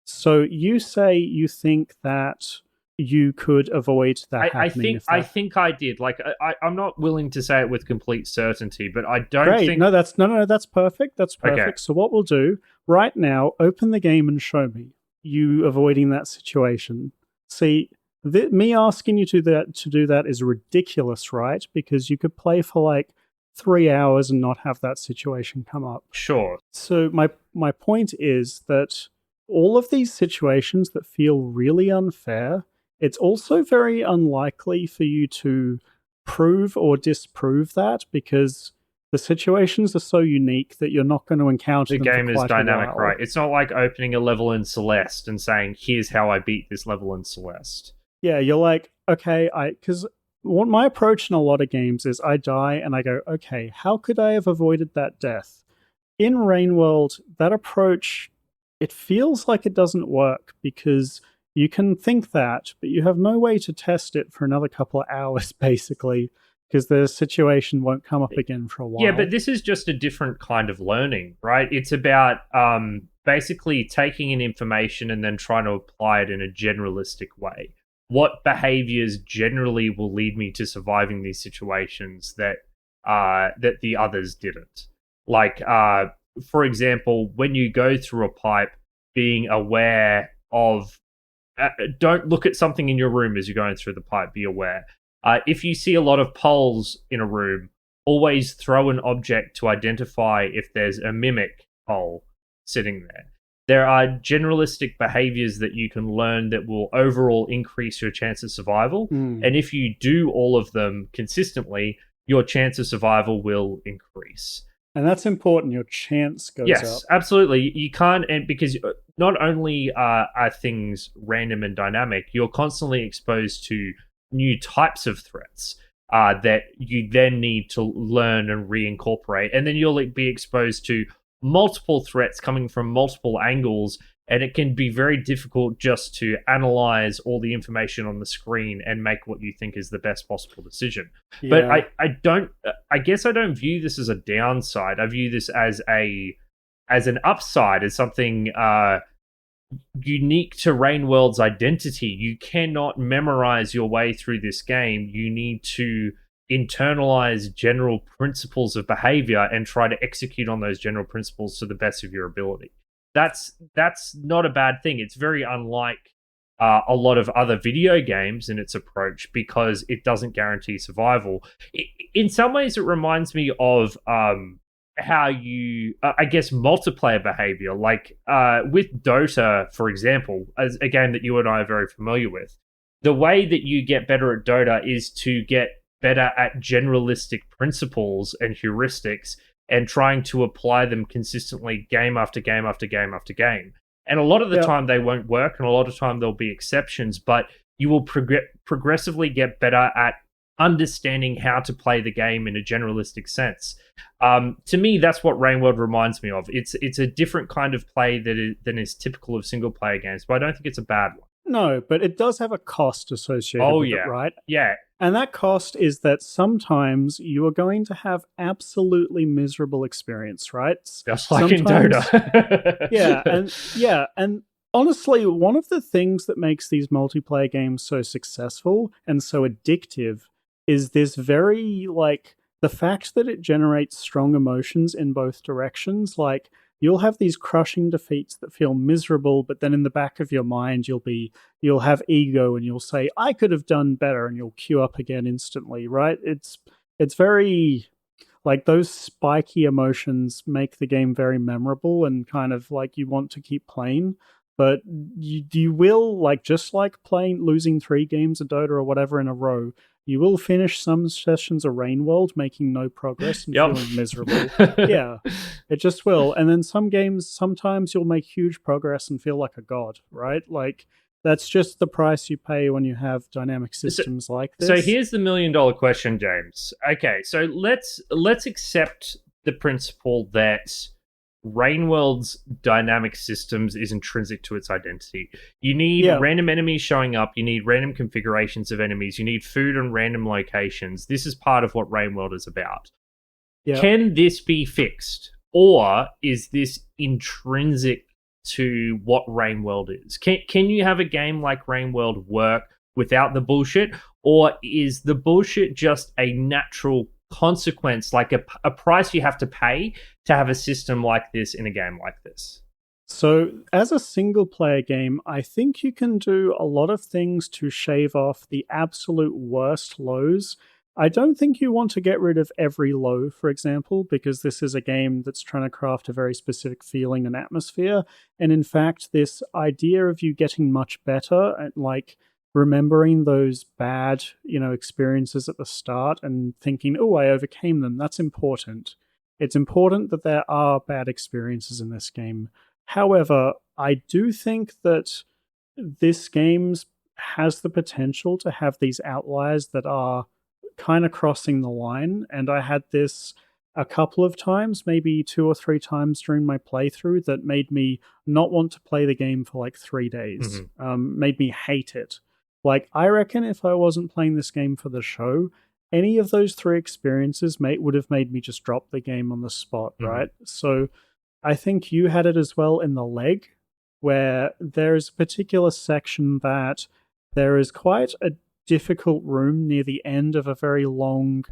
So you say you think that you could avoid that happening. I think I did. Like, I'm not willing to say it with complete certainty, but I don't think... No, that's perfect. That's perfect. Okay. So what we'll do right now, open the game and show me you avoiding that situation. See, me asking you to do that is ridiculous, right? Because you could play for like 3 hours and not have that situation come up. Sure. So my point is that all of these situations that feel really unfair, it's also very unlikely for you to prove or disprove that, because the situations are so unique that you're not going to encounter The them for game is quite dynamic, a while. right? It's not like opening a level in Celeste and saying, here's how I beat this level in Celeste. Yeah, you're like, okay, because what my approach in a lot of games is I die and I go, okay, how could I have avoided that death? In Rainworld, that approach, it feels like it doesn't work, because you can think that, but you have no way to test it for another couple of hours, basically, because the situation won't come up again for a while. Yeah, but this is just a different kind of learning, right? It's about basically taking in information and then trying to apply it in a generalistic way. What behaviors generally will lead me to surviving these situations that that the others didn't? Like, for example, when you go through a pipe, being aware of don't look at something in your room as you're going through the pipe. Be aware. If you see a lot of poles in a room, always throw an object to identify if there's a mimic pole sitting there. There are generalistic behaviors that you can learn that will overall increase your chance of survival. And if you do all of them consistently, your chance of survival will increase. And that's important. Your chance goes up. Yes, absolutely. You can't, and because not only are things random and dynamic, you're constantly exposed to new types of threats that you then need to learn and reincorporate. And then you'll be exposed to multiple threats coming from multiple angles, and it can be very difficult just to analyze all the information on the screen and make what you think is the best possible decision. Yeah. But I guess I don't view this as a downside. I view this as an upside, as something unique to Rainworld's identity. You cannot memorize your way through this game. You need to internalize general principles of behavior and try to execute on those general principles to the best of your ability. That's not a bad thing. It's very unlike a lot of other video games in its approach, because it doesn't guarantee survival. In some ways, it reminds me of how you, I guess, multiplayer behavior. Like with Dota, for example, as a game that you and I are very familiar with, the way that you get better at Dota is to get better at generalistic principles and heuristics and trying to apply them consistently game after game after game after game. And a lot of the time they won't work, and a lot of time there'll be exceptions, but you will progressively get better at understanding how to play the game in a generalistic sense. To me, that's what Rainworld reminds me of. It's a different kind of play than is typical of single player games, but I don't think it's a bad one. No, but it does have a cost associated with it, right? Yeah. And that cost is that sometimes you are going to have absolutely miserable experience, right? Just like in Dota. And honestly, one of the things that makes these multiplayer games so successful and so addictive is this very, the fact that it generates strong emotions in both directions. Like, you'll have these crushing defeats that feel miserable, but then in the back of your mind, you'll have ego and you'll say, I could have done better, and you'll queue up again instantly, right? It's very, those spiky emotions make the game very memorable and kind of you want to keep playing. But you will, just like losing 3 games of Dota or whatever in a row, you will finish some sessions of Rainworld making no progress and feeling miserable. Yeah, it just will. And then some games, sometimes you'll make huge progress and feel like a god, right? That's just the price you pay when you have dynamic systems like this. So here's the $1 million question, James. Okay, so let's accept the principle that Rainworld's dynamic systems is intrinsic to its identity. You need random enemies showing up. You need random configurations of enemies. You need food in random locations. This is part of what Rainworld is about. Yeah. Can this be fixed? Or is this intrinsic to what Rainworld is? Can you have a game like Rainworld work without the bullshit? Or is the bullshit just a natural consequence, like a price you have to pay to have a system like this in a game like this? So as a single player game, I think you can do a lot of things to shave off the absolute worst lows. I don't think you want to get rid of every low, for example, because this is a game that's trying to craft a very specific feeling and atmosphere. And in fact, this idea of you getting much better at remembering those bad, experiences at the start and thinking, oh, I overcame them. That's important. It's important that there are bad experiences in this game. However, I do think that this game has the potential to have these outliers that are kind of crossing the line. And I had this a couple of times, maybe 2 or 3 times during my playthrough, that made me not want to play the game for like 3 days, made me hate it. Like, I reckon if I wasn't playing this game for the show, any of those 3 experiences would have made me just drop the game on the spot, right? So I think you had it as well in the leg, where there is a particular section that there is quite a difficult room near the end of a very long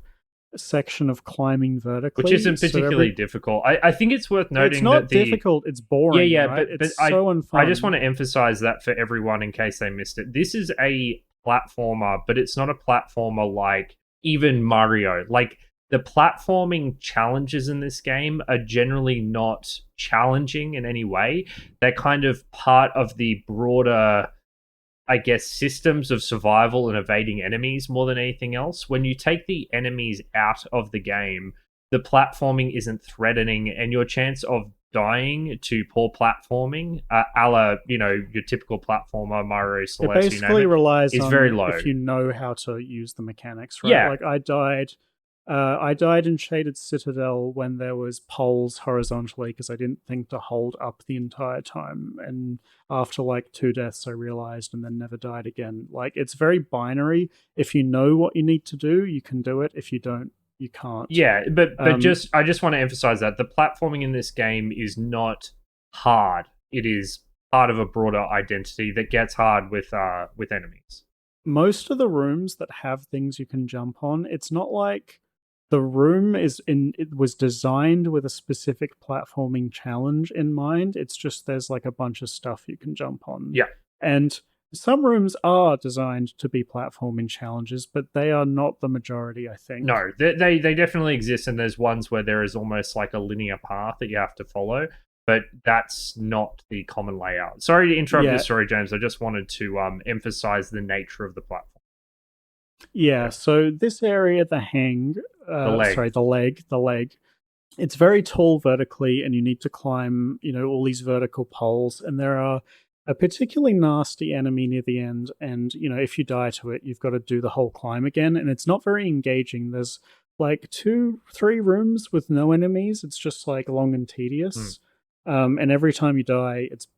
section of climbing vertically. Which isn't particularly difficult. I think it's worth noting it's not that difficult, it's boring, right? but It's so unfun. I just want to emphasize that for everyone in case they missed it. This is a platformer, but it's not a platformer like even Mario. Like, the platforming challenges in this game are generally not challenging in any way. They're kind of part of the broader, I guess, systems of survival and evading enemies more than anything else. When you take the enemies out of the game, the platforming isn't threatening, and your chance of dying to poor platforming, a la, your typical platformer, Mario, Celeste, it basically relies is on very low. If you know how to use the mechanics, right? Yeah. Like, I died in Shaded Citadel when there was poles horizontally because I didn't think to hold up the entire time. And after like 2 deaths, I realized, and then never died again. Like, it's very binary. If you know what you need to do, you can do it. If you don't, you can't. Yeah, but I just want to emphasize that the platforming in this game is not hard. It is part of a broader identity that gets hard with enemies. Most of the rooms that have things you can jump on, it's not like the room it was designed with a specific platforming challenge in mind. It's just there's like a bunch of stuff you can jump on. Yeah. And some rooms are designed to be platforming challenges, but they are not the majority, I think. No, they definitely exist, and there's ones where there is almost like a linear path that you have to follow, but that's not the common layout. Sorry to interrupt your story, James. I just wanted to emphasize the nature of the platform. Yeah, so this area, the leg, it's very tall vertically, and you need to climb, all these vertical poles, and there are a particularly nasty enemy near the end, and, if you die to it, you've got to do the whole climb again, and it's not very engaging. There's like 2-3 rooms with no enemies. It's just like long and tedious. And every time you die, it's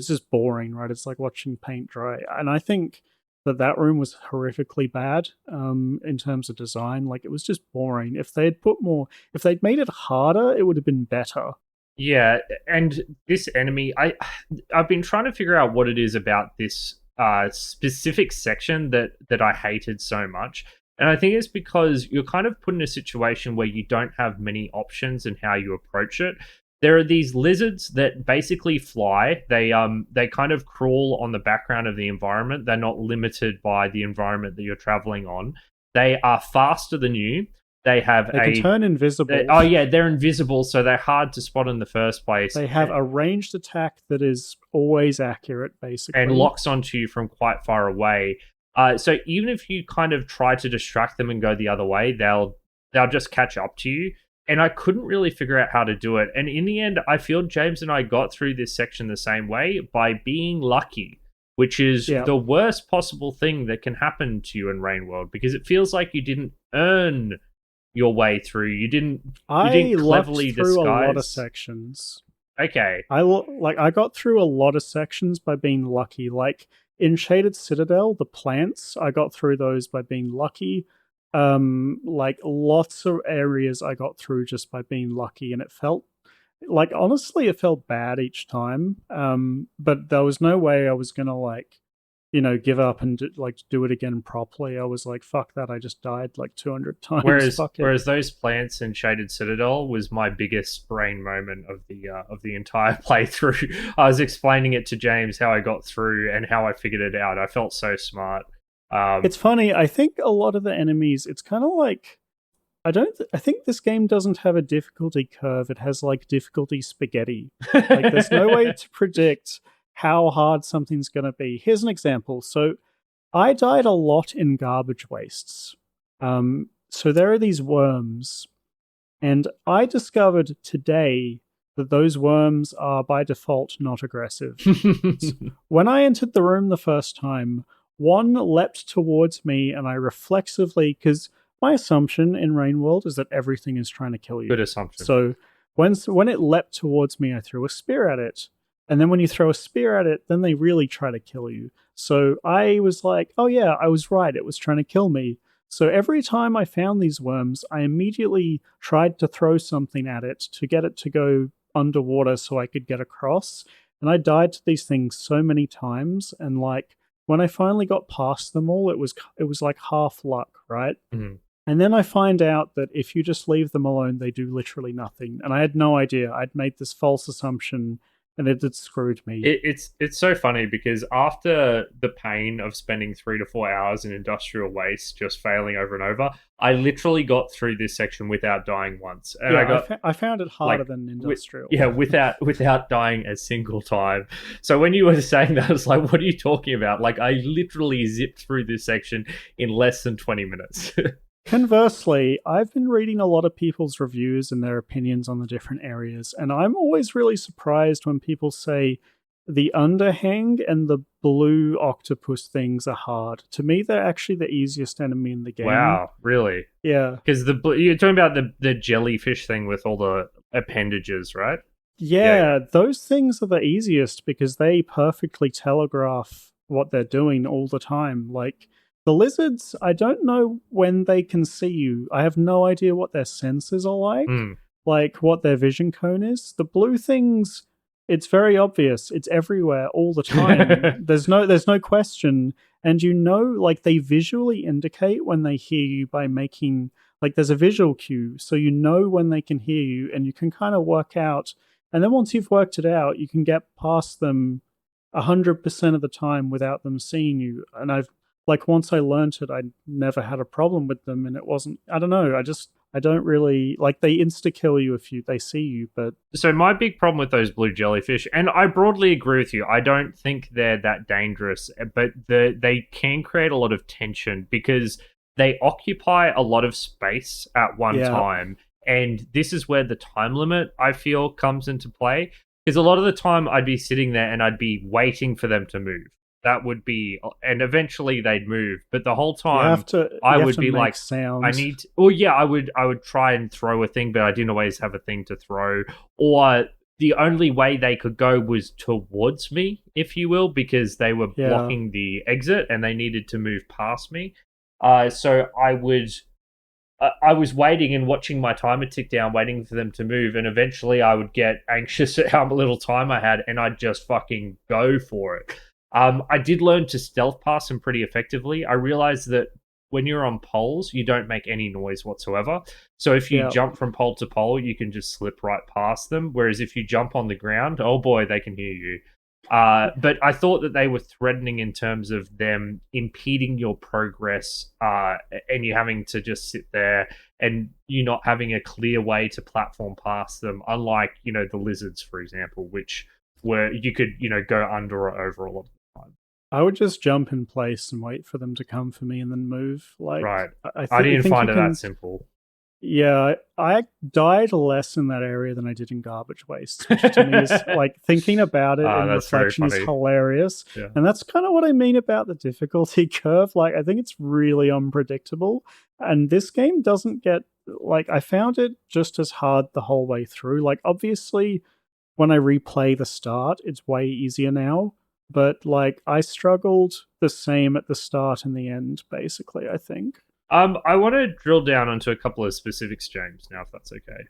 just boring, right? It's like watching paint dry. And I think that room was horrifically bad in terms of design. Like, it was just boring. If they'd made it harder, it would have been better. Yeah, and this enemy, I've been trying to figure out what it is about this specific section that I hated so much. And I think it's because you're kind of put in a situation where you don't have many options in how you approach it. There are these lizards that basically fly. They kind of crawl on the background of the environment. They're not limited by the environment that you're traveling on. They are faster than you. They can turn invisible. They're invisible, so they're hard to spot in the first place. They have a ranged attack that is always accurate, basically, and locks onto you from quite far away. So even if you kind of try to distract them and go the other way, they'll just catch up to you. And I couldn't really figure out how to do it. And in the end, I feel James and I got through this section the same way, by being lucky, which is the worst possible thing that can happen to you in Rainworld, because it feels like you didn't earn your way through. You didn't cleverly disguise. A lot of sections. Okay. I got through a lot of sections by being lucky. Like, in Shaded Citadel, the plants, I got through those by being lucky. Like, lots of areas I got through just by being lucky, and it felt like, honestly, it felt bad each time. But there was no way I was gonna give up and do it again properly. I was like, fuck that, I just died like 200 times. Whereas those plants in Shaded Citadel was my biggest brain moment of the entire playthrough. I was explaining it to James how I got through and how I figured it out. I felt so smart. It's funny, I think a lot of the enemies, it's kind of like, I think this game doesn't have a difficulty curve. It has like difficulty spaghetti. Like, there's no way to predict how hard something's going to be. Here's an example. So I died a lot in garbage wastes. So there are these worms, and I discovered today that those worms are by default not aggressive. When I entered the room the first time, one leapt towards me, and I reflexively, because my assumption in Rainworld is that everything is trying to kill you. Good assumption. So when it leapt towards me, I threw a spear at it. And then when you throw a spear at it, then they really try to kill you. So I was like, oh yeah, I was right. It was trying to kill me. So every time I found these worms, I immediately tried to throw something at it to get it to go underwater so I could get across. And I died to these things so many times, and like when I finally got past them all, it was like half luck, right? Mm-hmm. And then I find out that if you just leave them alone, they do literally nothing. And I had no idea. I'd made this false assumption, and it had screwed me. It's so funny because after the pain of spending 3 to 4 hours in industrial waste, just failing over and over, I literally got through this section without dying once, and I found it harder than industrial. Without dying a single time. So when you were saying that, I was like, "What are you talking about?" Like I literally zipped through this section in less than 20 minutes. Conversely, I've been reading a lot of people's reviews and their opinions on the different areas, and I'm always really surprised when people say the underhang and the blue octopus things are hard. To me, they're actually the easiest enemy in the game. Wow, really? Yeah. Because you're talking about the jellyfish thing with all the appendages, right? Yeah, those things are the easiest because they perfectly telegraph what they're doing all the time. Like, the lizards, I don't know when they can see you. I have no idea what their senses are like what their vision cone is. The blue things, it's very obvious. It's everywhere all the time. There's no question. And like they visually indicate when they hear you by making, like there's a visual cue. So you know when they can hear you, and you can kind of work out. And then once you've worked it out, you can get past them 100% of the time without them seeing you. And once I learned it, I never had a problem with them, and it wasn't, I don't know, I don't really, like, they insta-kill you if they see you, but... So my big problem with those blue jellyfish, and I broadly agree with you, I don't think they're that dangerous, but they can create a lot of tension because they occupy a lot of space at one time, and this is where the time limit, I feel, comes into play, because a lot of the time I'd be sitting there and I'd be waiting for them to move. That would be, and eventually they'd move, but the whole time I would be like, sounds. I need to, well, yeah, I would try and throw a thing, but I didn't always have a thing to throw, or the only way they could go was towards me, if you will, because they were blocking the exit and they needed to move past me. So I was waiting and watching my timer tick down, waiting for them to move, and eventually I would get anxious at how little time I had, and I'd just fucking go for it. I did learn to stealth pass them pretty effectively. I realized that when you're on poles, you don't make any noise whatsoever. So if you jump from pole to pole, you can just slip right past them. Whereas if you jump on the ground, oh boy, they can hear you. But I thought that they were threatening in terms of them impeding your progress, and you having to just sit there and you not having a clear way to platform past them, unlike, the lizards, for example, which where you could, go under or over a lot of the time. I would just jump in place and wait for them to come for me and then move. Like, right. I didn't find it that simple. Yeah, I died less in that area than I did in garbage waste, which to me is, like, thinking about it in reflection is hilarious. Yeah. And that's kind of what I mean about the difficulty curve. Like, I think it's really unpredictable. And this game doesn't get, like, I found it just as hard the whole way through. Like, obviously, when I replay the start, it's way easier now. But, like, I struggled the same at the start and the end, basically, I think. I want to drill down onto a couple of specifics, James, now, if that's okay.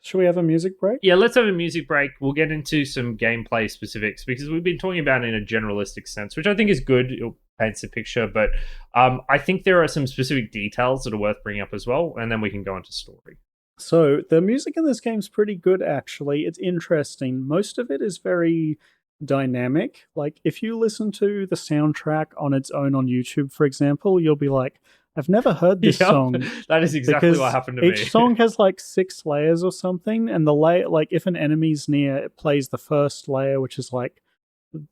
Should we have a music break? Yeah, let's have a music break. We'll get into some gameplay specifics, because we've been talking about it in a generalistic sense, which I think is good. It paints a picture, but I think there are some specific details that are worth bringing up as well, and then we can go into story. So, the music in this game's pretty good, actually. It's interesting. Most of it is very dynamic. Like, if you listen to the soundtrack on its own on YouTube, for example, you'll be like, I've never heard this song. That is exactly what happened to me. Each song has like 6 layers or something, and the layer, like if an enemy's near, it plays the first layer, which is like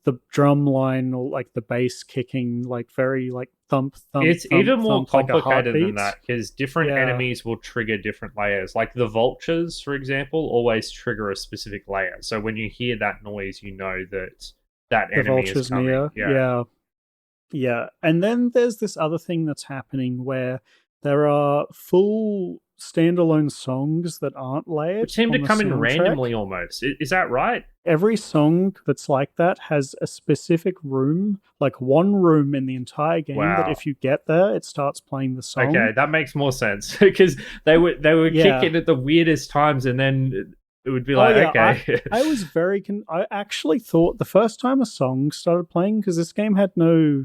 the drum line or like the bass kicking like very like thump thump It's thump even more thump like a complicated than heartbeat. that because different Yeah, enemies will trigger different layers. Like the vultures, for example, always trigger a specific layer. So when you hear that noise, you know that that the enemy is vulture's coming. near. Yeah. Yeah, yeah. And then there's this other thing that's happening where there are full standalone songs that aren't Which layered seem to on the come in soundtrack. randomly almost. Is that right? Every song that's like that has a specific room, like one room in the entire game that Wow. if you get there, it starts playing the Okay, song. that makes more sense because they were Yeah. kicking at the weirdest times, and then it would be Oh like, yeah, okay. I was very I actually thought the first time a song started playing, because this game had no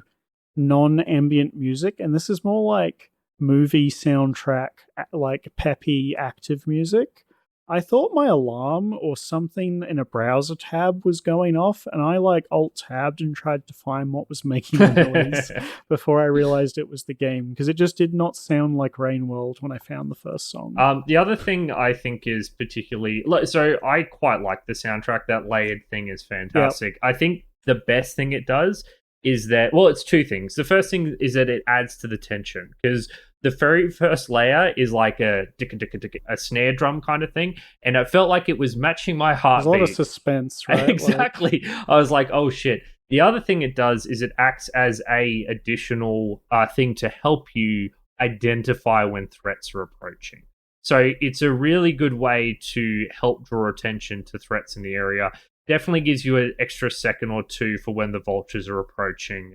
non-ambient music, and this is more like movie soundtrack, like peppy active music. I thought my alarm or something in a browser tab was going off, and I like alt tabbed and tried to find what was making the noise before I realized it was the game, because it just did not sound like Rainworld when I found the first song. The other thing I think is particularly so I quite like the soundtrack. That layered thing is Yeah, fantastic. I think the best thing it does is that, well, it's two things. The first thing is that it adds to the tension because the very first layer is like a snare drum kind of thing, and it felt like it was matching my there's a lot of heartbeat. suspense, right? Like, Exactly. I was like, oh shit. The other thing it does is it acts as a additional thing to help you identify when threats are approaching. So it's a really good way to help draw attention to threats in the area. Definitely gives you an extra second or two for when the vultures are approaching.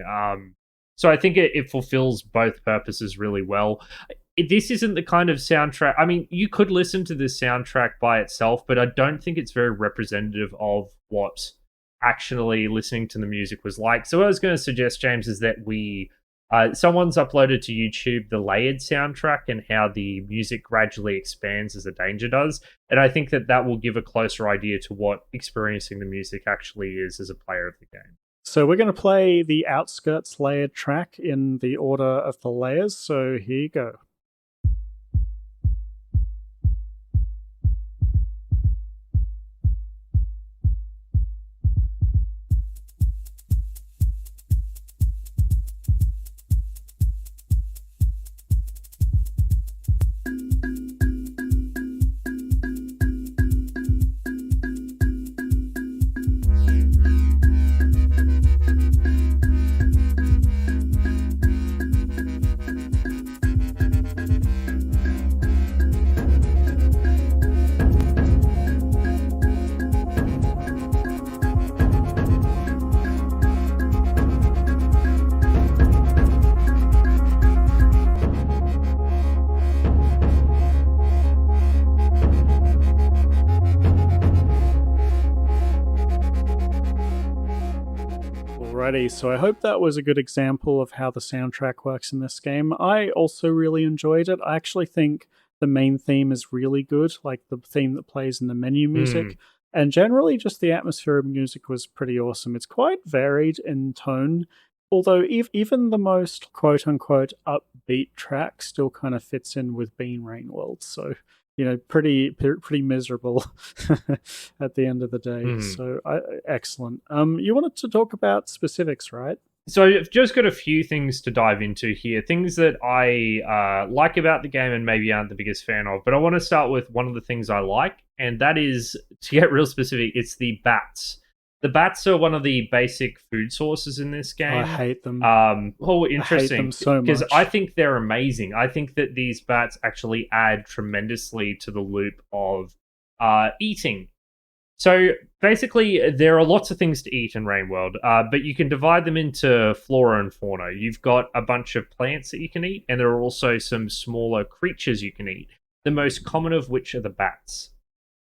So I think it fulfills both purposes really well. This isn't the kind of soundtrack. I mean, you could listen to this soundtrack by itself, but I don't think it's very representative of what actually listening to the music was like. So what I was going to suggest, James, is that we someone's uploaded to YouTube the layered soundtrack and how the music gradually expands as the danger does. And I think that that will give a closer idea to what experiencing the music actually is as a player of the game. so we're going to play the Outskirts layered track in the order of the layers. So here you go. Alrighty, so I hope that was a good example of how the soundtrack works in this game. I also really enjoyed it. I actually think the main theme is really good, like the theme that plays in the menu music. And generally, just the atmosphere of music was pretty awesome. It's quite varied in tone, although even the most quote unquote upbeat track still kind of fits in with being Rainworld. So, pretty miserable at the end of the day. So excellent. You wanted to talk about specifics, right? So I've just got a few things to dive into here, things that I like about the game and maybe aren't the biggest fan of. But I want to start with one of the things I like, and that is, to get real specific, it's the bats. The bats are one of the basic food sources in this game. I hate them. Interesting. I hate them so much. Because I think they're amazing. I think that these bats actually add tremendously to the loop of eating. So basically, there are lots of things to eat in Rainworld, but you can divide them into flora and fauna. You've got a bunch of plants that you can eat, and there are also some smaller creatures you can eat, the most common of which are the bats.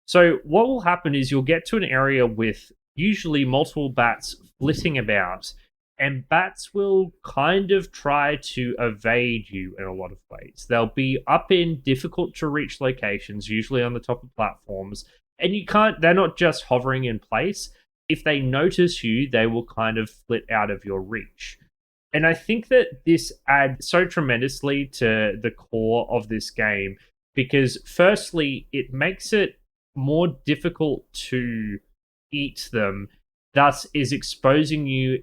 So what will happen is you'll get to an area with usually multiple bats flitting about, and bats will kind of try to evade you in a lot of ways. They'll be up in difficult to reach locations, usually on the top of platforms, and they're not just hovering in place. If they notice you, they will kind of flit out of your reach. And I think that this adds so tremendously to the core of this game because, firstly, it makes it more difficult to eat them thus is exposing you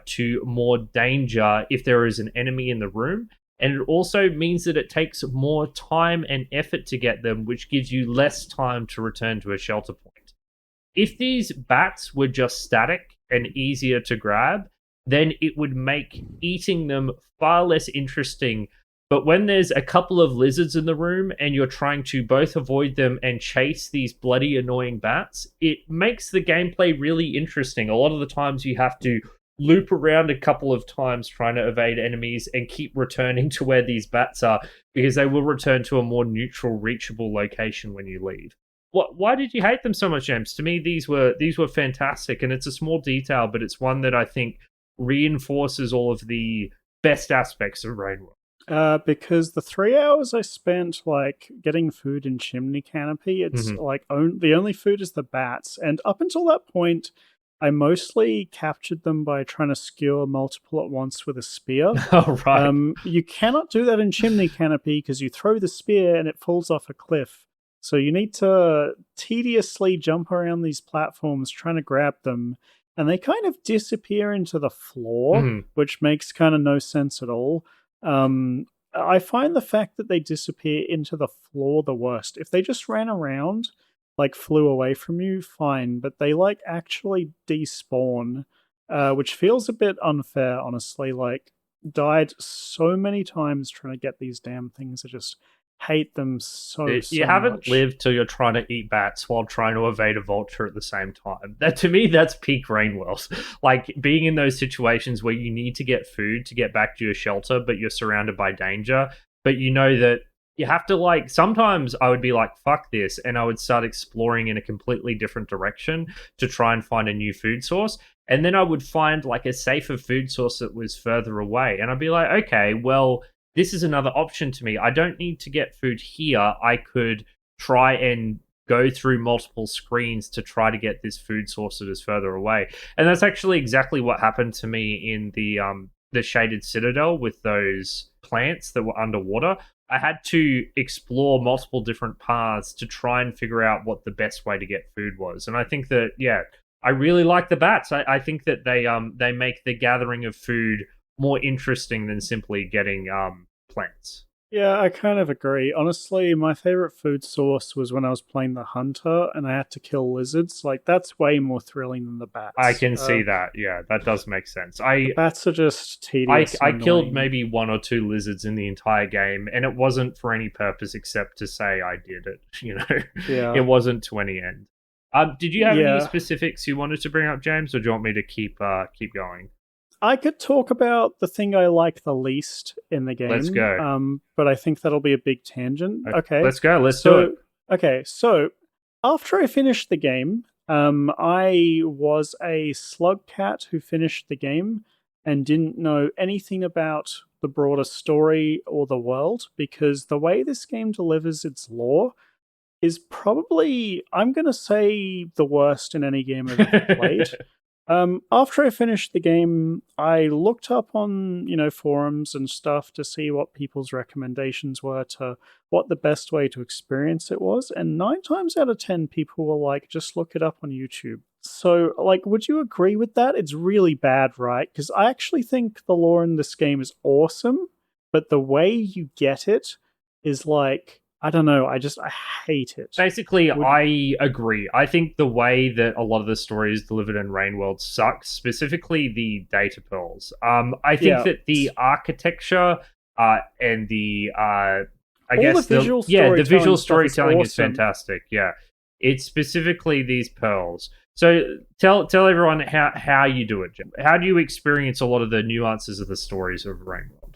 to more danger if there is an enemy in the room. And it also means that it takes more time and effort to get them, which gives you less time to return to a shelter point. If these bats were just static and easier to grab, then it would make eating them far less interesting. But when there's a couple of lizards in the room and you're trying to both avoid them and chase these bloody annoying bats, it makes the gameplay really interesting. A lot of the times you have to loop around a couple of times trying to evade enemies and keep returning to where these bats are, because they will return to a more neutral, reachable location when you leave. Why did you hate them so much, James? To me, these were fantastic, and it's a small detail, but it's one that I think reinforces all of the best aspects of Rainworld. Because the 3 hours I spent like getting food in Chimney Canopy, it's like the only food is the bats, and up until that point, I mostly captured them by trying to skewer multiple at once with a spear. Oh, right. You cannot do that in Chimney Canopy because you throw the spear and it falls off a cliff. So you need to tediously jump around these platforms trying to grab them, and they kind of disappear into the floor, which makes kind of no sense at all. I find the fact that they disappear into the floor the worst. If they just ran around, like flew away from you, fine, but they like actually despawn, which feels a bit unfair, honestly. Like, died so many times trying to get these damn things. I just hate them so You haven't much. lived till you're trying to eat bats while trying to evade a vulture at the same time. That, to me, that's peak Rainworld. Like, being in those situations where you need to get food to get back to your shelter, but you're surrounded by danger, but you know that you have to, like, sometimes I would be like, fuck this, and I would start exploring in a completely different direction to try and find a new food source. And then I would find like a safer food source that was further away. And I'd be like, okay, well, this is another option to me. I don't need to get food here. I could try and go through multiple screens to try to get this food source that is further away. And that's actually exactly what happened to me in the shaded citadel with those plants that were underwater. I had to explore multiple different paths to try and figure out what the best way to get food was. And I think that, yeah, I really like the bats. I think that they make the gathering of food more interesting than simply getting plants. Yeah, I kind of agree. Honestly, my favorite food source was when I was playing the hunter and I had to kill lizards. Like, that's way more thrilling than the bats. I can see that. Yeah, that does make sense. The bats are just tedious. I killed maybe 1 or 2 lizards in the entire game, and it wasn't for any purpose except to say I did it. You know, yeah. It wasn't to any end. Did you have any specifics you wanted to bring up, James, or do you want me to keep going? I could talk about the thing I like the least in the game. Let's go. But I think that'll be a big tangent. Okay. Let's go. Let's do it. Okay, so after I finished the game, I was a slug cat who finished the game and didn't know anything about the broader story or the world, because the way this game delivers its lore is probably, I'm going to say, the worst in any game I've ever played. After I finished the game, I looked up on, forums and stuff to see what people's recommendations were to what the best way to experience it was. And 9 times out of 10, people were like, just look it up on YouTube. So, like, would you agree with that? It's really bad, right? Because I actually think the lore in this game is awesome, but the way you get it is like, I don't know. I hate it. Basically, I agree. I think the way that a lot of the story is delivered in Rainworld sucks, specifically the data pearls. I think that the architecture and the the visual storytelling is fantastic. Yeah, it's specifically these pearls. So tell everyone how you do it, Jim. How do you experience a lot of the nuances of the stories of Rainworld?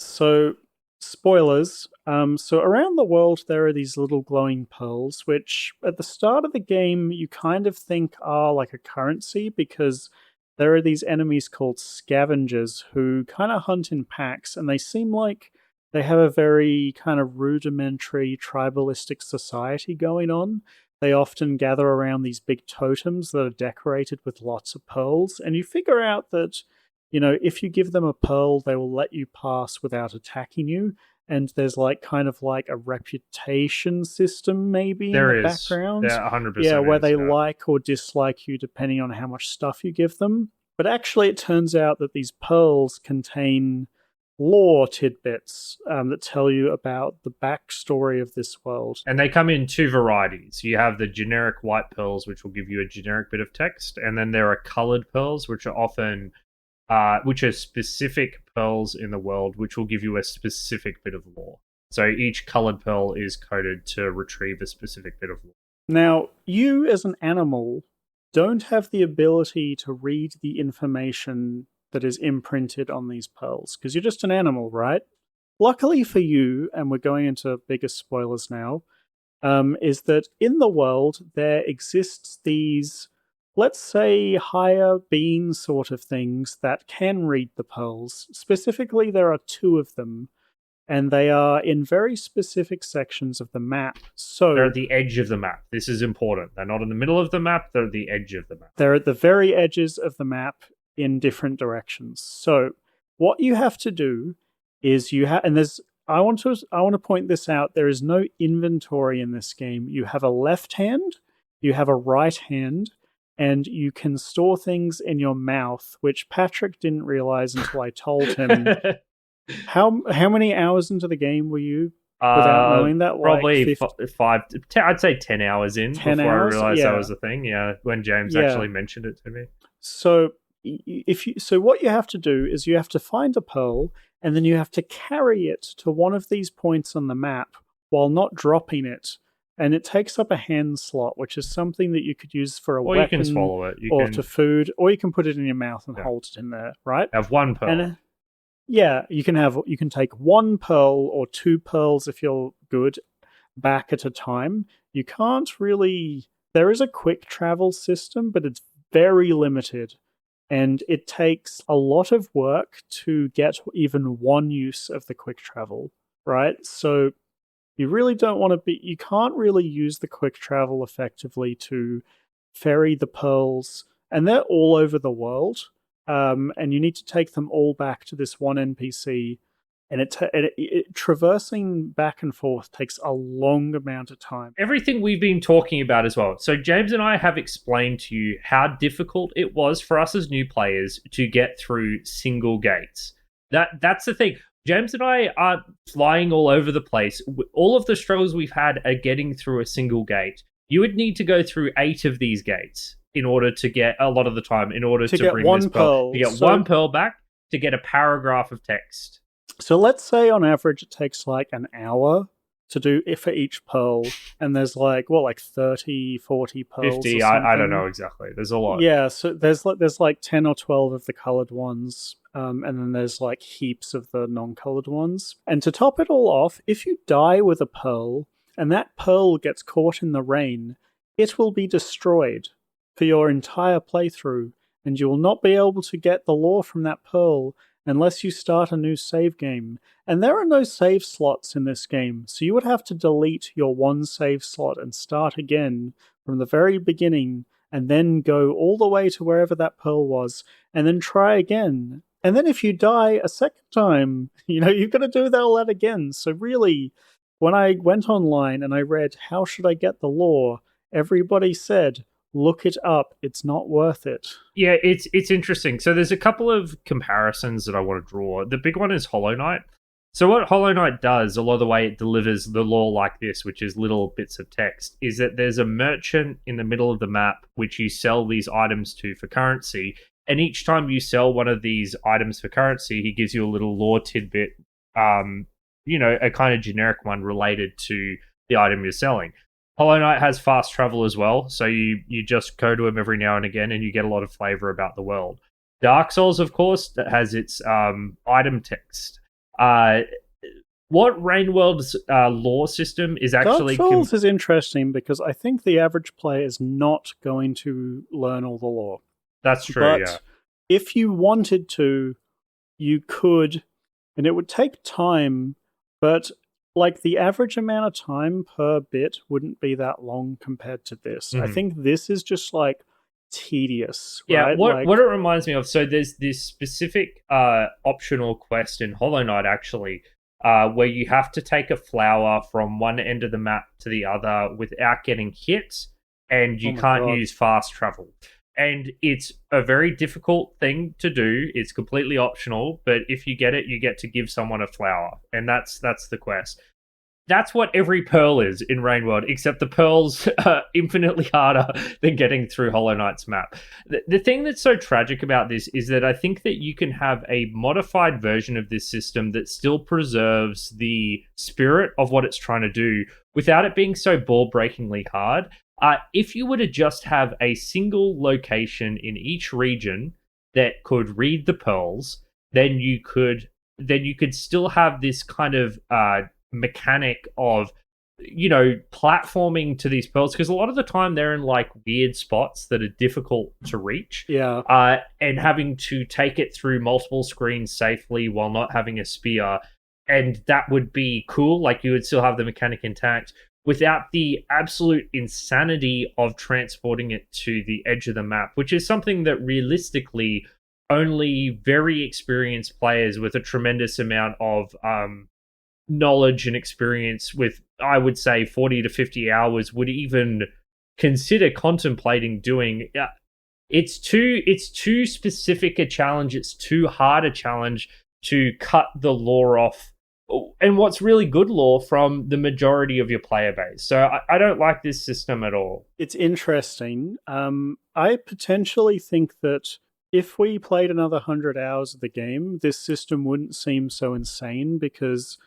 So, spoilers. So around the world, there are these little glowing pearls, which at the start of the game, you kind of think are like a currency, because there are these enemies called scavengers who kind of hunt in packs, and they seem like they have a very kind of rudimentary tribalistic society going on. They often gather around these big totems that are decorated with lots of pearls, and you figure out that, if you give them a pearl, they will let you pass without attacking you. and there's like kind of like a reputation system maybe in the There is. background. There Yeah, 100% where is. they Yeah. like or dislike you depending on how much stuff you give them. But actually, it turns out that these pearls contain lore tidbits that tell you about the backstory of this world. And they come in two varieties. You have the generic white pearls, which will give you a generic bit of text, and then there are colored pearls, which are often which are specific pearls in the world, which will give you a specific bit of lore. So each colored pearl is coded to retrieve a specific bit of lore. Now, you as an animal don't have the ability to read the information that is imprinted on these pearls because you're just an animal, right? Luckily for you, and we're going into bigger spoilers now, is that in the world there exists these, let's say, higher being sort of things that can read the pearls. Specifically, there are two of them, and they are in very specific sections of the map. So they're at the edge of the map. This is important. They're not in the middle of the map, they're at the edge of the map. They're at the very edges of the map in different directions. So what you have to do is and there's I want to point this out. There is no inventory in this game. You have a left hand, you have a right hand, and you can store things in your mouth, which Patrick didn't realize until I told him. How many hours into the game were you without knowing that? Probably 5. I'd say 10 hours in 10 before hours? I realized Yeah. that was a thing. Yeah, when James Yeah. actually mentioned it to me. So what you have to do is you have to find a pearl, and then you have to carry it to one of these points on the map while not dropping it. And it takes up a hand slot, which is something that you could use for a Or weapon, you can swallow it. to food, or you can put it in your mouth and hold it in there, right? Have one pearl. And you can take one pearl or two pearls if you're good back at a time. You can't really. There is a quick travel system, but it's very limited. And it takes a lot of work to get even one use of the quick travel, right? So you really don't want to you can't really use the quick travel effectively to ferry the pearls, and they're all over the world. And you need to take them all back to this one NPC, and traversing back and forth takes a long amount of time. Everything we've been talking about as well. So James and I have explained to you how difficult it was for us as new players to get through single gates. That's the thing. James and I are flying all over the place. All of the struggles we've had are getting through a single gate. You would need to go through 8 of these gates in order to get a lot of the time, in order to bring one this pearl. pearl. To get one pearl back, to get a paragraph of text. So let's say on average it takes like an hour to do it for each pearl, and there's like 30, 40 pearls. 50, I don't know exactly. There's a lot. Yeah, so there's like 10 or 12 of the colored ones, and then there's like heaps of the non-colored ones. And to top it all off, if you die with a pearl and that pearl gets caught in the rain, it will be destroyed for your entire playthrough, and you will not be able to get the lore from that pearl unless you start a new save game. And there are no save slots in this game, so you would have to delete your one save slot and start again from the very beginning, and then go all the way to wherever that pearl was, and then try again. And then if you die a second time, you've got to do all that again. So really, when I went online and I read, how should I get the lore? Everybody said, look it up. It's not worth it. Yeah, it's interesting. So there's a couple of comparisons that I want to draw. The big one is Hollow Knight. So what Hollow Knight does, a lot of the way it delivers the lore like this, which is little bits of text, is that there's a merchant in the middle of the map which you sell these items to for currency. And each time you sell one of these items for currency, he gives you a little lore tidbit, a kind of generic one related to the item you're selling. Hollow Knight has fast travel as well, so you just go to him every now and again and you get a lot of flavor about the world. Dark Souls, of course, that has its item text. What Rainworld's lore system is actually... Dark Souls is interesting because I think the average player is not going to learn all the lore. That's true, but yeah. If you wanted to, you could, and it would take time, but like the average amount of time per bit wouldn't be that long compared to this. I think this is just like tedious. Yeah, right? What it reminds me of, so there's this specific optional quest in Hollow Knight actually, where you have to take a flower from one end of the map to the other without getting hit, and you can't use fast travel. And it's a very difficult thing to do. It's completely optional, but if you get it, you get to give someone a flower, and that's the quest. That's what every pearl is in Rainworld, except the pearls are infinitely harder than getting through Hollow Knight's map. The thing that's so tragic about this is that I think that you can have a modified version of this system that still preserves the spirit of what it's trying to do without it being so ball-breakingly hard. If you were to just have a single location in each region that could read the pearls, then you could still have this kind of mechanic of platforming to these pearls, because a lot of the time they're in like weird spots that are difficult to reach, and having to take it through multiple screens safely while not having a spear, and that would be cool. Like, you would still have the mechanic intact without the absolute insanity of transporting it to the edge of the map, which is something that realistically only very experienced players with a tremendous amount of knowledge and experience with, I would say, 40 to 50 hours would even consider contemplating doing. It's too specific a challenge. It's too hard a challenge to cut the lore off, and what's really good lore, from the majority of your player base. So I don't like this system at all. It's interesting. I potentially think that if we played another 100 hours of the game, this system wouldn't seem so insane, because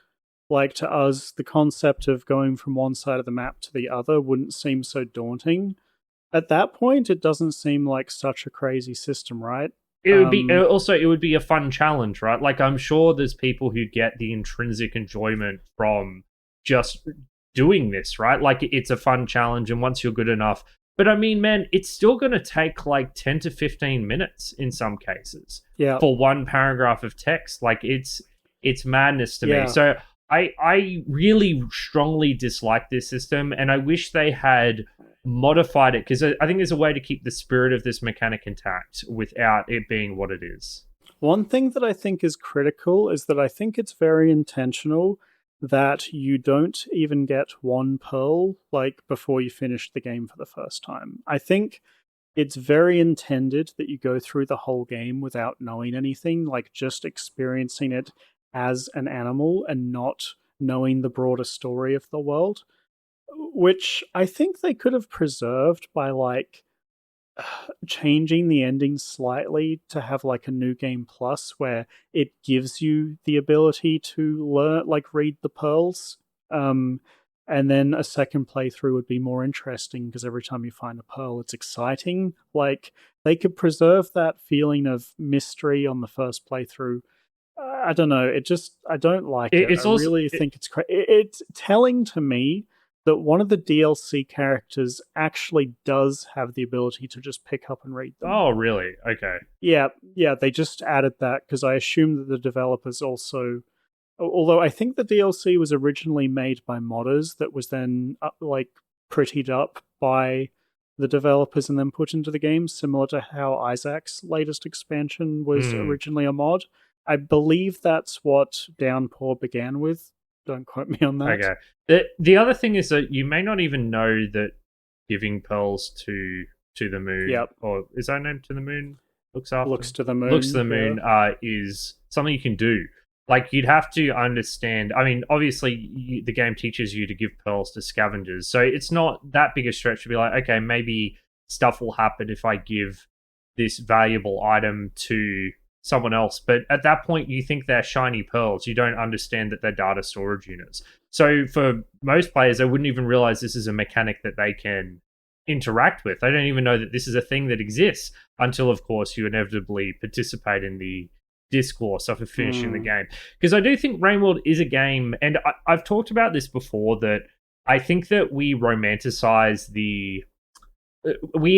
like, to us, the concept of going from one side of the map to the other wouldn't seem so daunting. At that point, it doesn't seem like such a crazy system, right? It would be it would be a fun challenge, right? Like, I'm sure there's people who get the intrinsic enjoyment from just doing this, right? Like, it's a fun challenge, and once you're good enough. But I mean, man, it's still going to take like 10 to 15 minutes in some cases for one paragraph of text. Like, it's madness to me. So I really strongly dislike this system, and I wish they had modified it, because I think there's a way to keep the spirit of this mechanic intact without it being what it is. One thing that I think is critical is that I think it's very intentional that you don't even get one pearl like before you finish the game for the first time. I think it's very intended that you go through the whole game without knowing anything, like just experiencing it as an animal and not knowing the broader story of the world, which I think they could have preserved by like changing the ending slightly to have like a new game plus where it gives you the ability to learn, like, read the pearls, and then a second playthrough would be more interesting because every time you find a pearl it's exciting. Like, they could preserve that feeling of mystery on the first playthrough. I don't know. I don't like it. I really think it's telling to me that one of the DLC characters actually does have the ability to just pick up and read them. Oh, really? Okay. Yeah, they just added that because I assume that the developers also... Although I think the DLC was originally made by modders that was then prettied up by the developers and then put into the game, similar to how Isaac's latest expansion was originally a mod. I believe that's what Downpour began with. Don't quote me on that. Okay. The other thing is that you may not even know that giving pearls to the moon, or is that named To the Moon? Looks to the Moon is something you can do. Like, you'd have to understand. I mean, obviously, the game teaches you to give pearls to scavengers, so it's not that big a stretch to be like, okay, maybe stuff will happen if I give this valuable item to someone else. But at that point, you think they're shiny pearls. You don't understand that they're data storage units. So for most players, they wouldn't even realize this is a mechanic that they can interact with. They don't even know that this is a thing that exists until, of course, you inevitably participate in the discourse after finishing the game. Because I do think Rainworld is a game, and I've talked about this before, that I think that we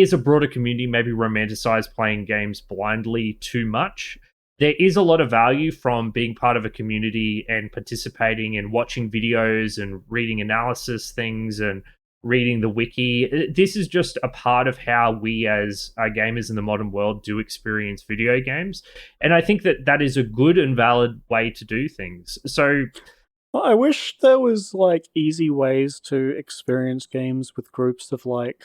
as a broader community maybe romanticize playing games blindly too much. There is a lot of value from being part of a community and participating and watching videos and reading analysis things and reading the wiki. This is just a part of how we as gamers in the modern world do experience video games. And I think that is a good and valid way to do things. So Well, I wish there was like easy ways to experience games with groups of like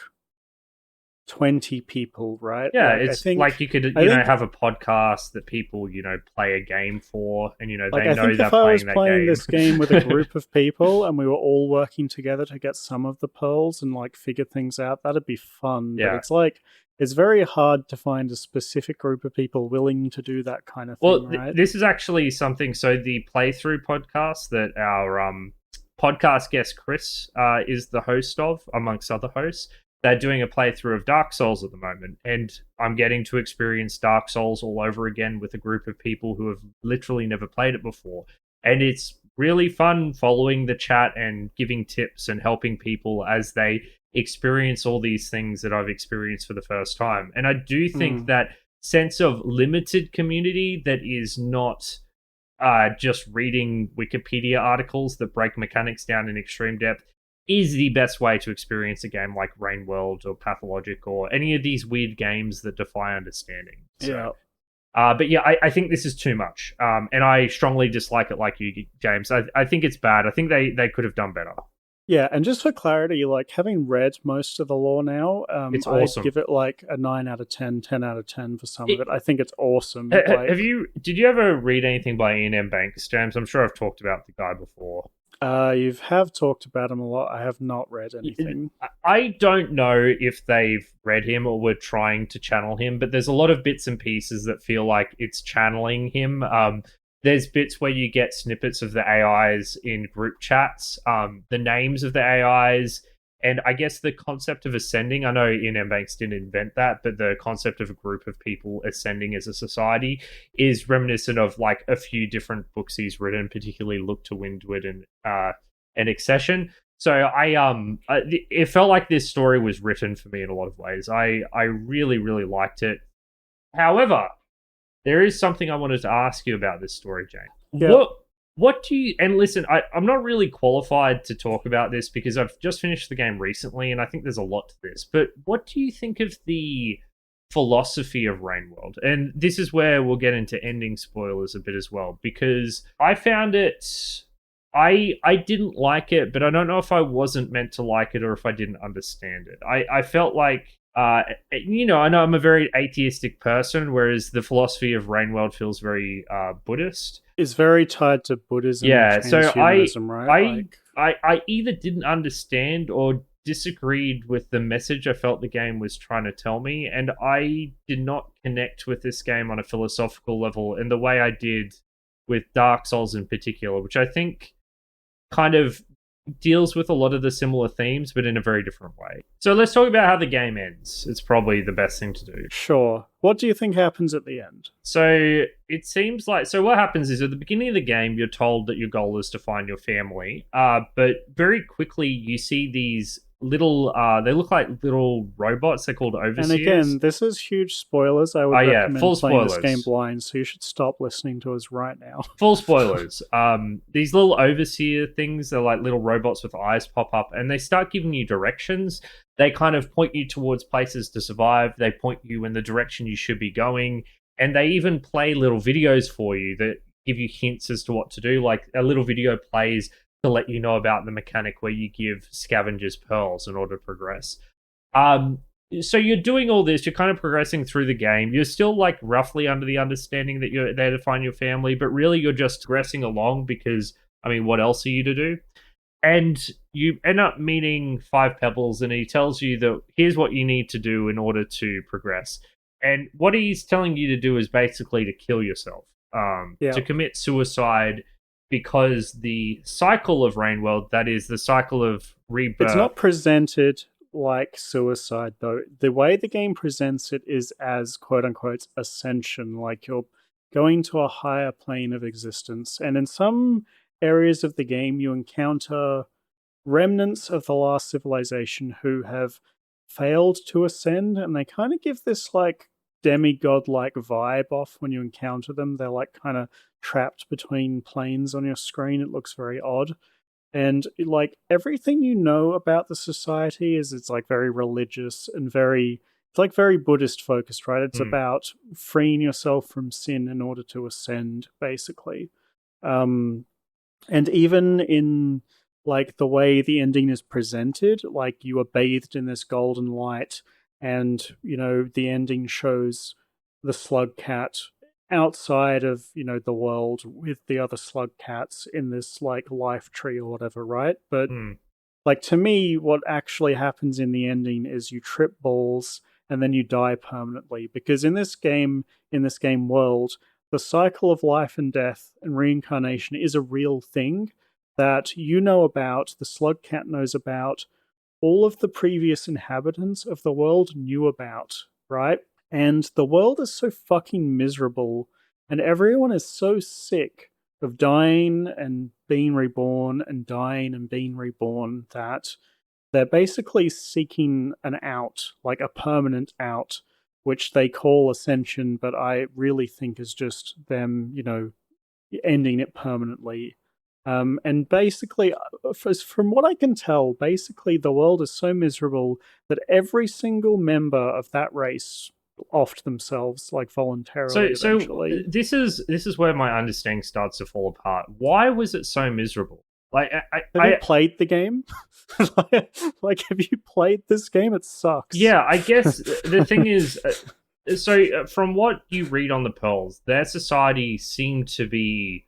20 people, right? Yeah, Like it's like you could, I think have a podcast that people, play a game for, and they I know think they're if I was playing that playing game. this game with a group of people and we were all working together to get some of the pearls and like figure things out, that'd be fun. But Yeah. it's like it's very hard to find a specific group of people willing to do that kind of thing, Well, right? this is actually something. So the playthrough podcast that our podcast guest Chris is the host of, amongst other hosts, they're doing a playthrough of Dark Souls at the moment, and I'm getting to experience Dark Souls all over again with a group of people who have literally never played it before, and it's really fun following the chat and giving tips and helping people as they experience all these things that I've experienced for the first time. And I do think that sense of limited community that is not just reading Wikipedia articles that break mechanics down in extreme depth is the best way to experience a game like Rainworld or Pathologic or any of these weird games that defy understanding. So, Yeah. but yeah, I think this is too much. And I strongly dislike it like you, James. I think it's bad. I think they could have done better. Yeah, and just for clarity, like having read most of the lore now, It's I'd awesome. give it like a 9 out of 10, 10 out of 10 for some of it. I think it's awesome. Did you ever read anything by Ian M. Banks, James? I'm sure I've talked about the guy before. You have talked about him a lot. I have not read anything. I don't know if they've read him or were trying to channel him, but there's a lot of bits and pieces that feel like it's channeling him. There's bits where you get snippets of the AIs in group chats, the names of the AIs, and I guess the concept of ascending. I know Ian M. Banks didn't invent that, but the concept of a group of people ascending as a society is reminiscent of like a few different books he's written, particularly Look to Windward and Accession. So it felt like this story was written for me in a lot of ways. I really, really liked it. However, there is something I wanted to ask you about this story, Jane. Yeah. What do you... And listen, I'm not really qualified to talk about this because I've just finished the game recently, and I think there's a lot to this. But what do you think of the philosophy of Rainworld? And this is where we'll get into ending spoilers a bit as well, because I found it... I didn't like it, but I don't know if I wasn't meant to like it or if I didn't understand it. I felt like... I know I'm a very atheistic person, whereas the philosophy of Rainworld feels very Buddhist. It's very tied to Buddhism and transhumanism, right? I either didn't understand or disagreed with the message I felt the game was trying to tell me, and I did not connect with this game on a philosophical level in the way I did with Dark Souls in particular, which I think kind of deals with a lot of the similar themes, but in a very different way. So let's talk about how the game ends. It's probably the best thing to do. Sure. What do you think happens at the end? So it seems like... So what happens is at the beginning of the game, you're told that your goal is to find your family. But very quickly, you see these little... they look like little robots. They're called overseers. And again, this is huge spoilers. I would recommend full playing spoilers. this game blind, so you should stop listening to us right now. Full spoilers. These little overseer things, they're like little robots with eyes pop up, and they start giving you directions. They kind of point you towards places to survive. They point you in the direction you should be going. And they even play little videos for you that give you hints as to what to do. Like a little video plays to let you know about the mechanic where you give scavengers pearls in order to progress. So you're doing all this, you're kind of progressing through the game. You're still like roughly under the understanding that you're there to find your family, but really you're just progressing along because, I mean, what else are you to do? And you end up meeting Five Pebbles, and he tells you that here's what you need to do in order to progress. And what he's telling you to do is basically to kill yourself, to commit suicide, because the cycle of Rainworld, that is the cycle of rebirth... It's not presented like suicide, though. The way the game presents it is as, quote-unquote, ascension, like you're going to a higher plane of existence. And in some areas of the game, you encounter remnants of the last civilization who have failed to ascend, and they kind of give this like demigod-like vibe off when you encounter them. They're like kind of trapped between planes on your screen. It looks very odd. And like everything you know about the society is it's like very religious and it's like very Buddhist focused, right? It's about freeing yourself from sin in order to ascend, basically. And even in like the way the ending is presented, like you are bathed in this golden light, and the ending shows the slug cat outside of the world with the other slug cats in this like life tree or whatever, right? But Mm. like to me, what actually happens in the ending is you trip balls and then you die permanently. Because in this game world, the cycle of life and death and reincarnation is a real thing that you know about, the slug cat knows about, all of the previous inhabitants of the world knew about, right? And the world is so fucking miserable, and everyone is so sick of dying and being reborn and dying and being reborn that they're basically seeking an out, like a permanent out, which they call ascension, but I really think is just them, ending it permanently. And basically, from what I can tell, basically the world is so miserable that every single member of that race offed themselves like voluntarily So eventually. this is where my understanding starts to fall apart. Why was it so miserable? Like Have you played the game? Like, have you played this game? It sucks. yeah, I guess the thing is, from what you read on the Pearls, their society seemed to be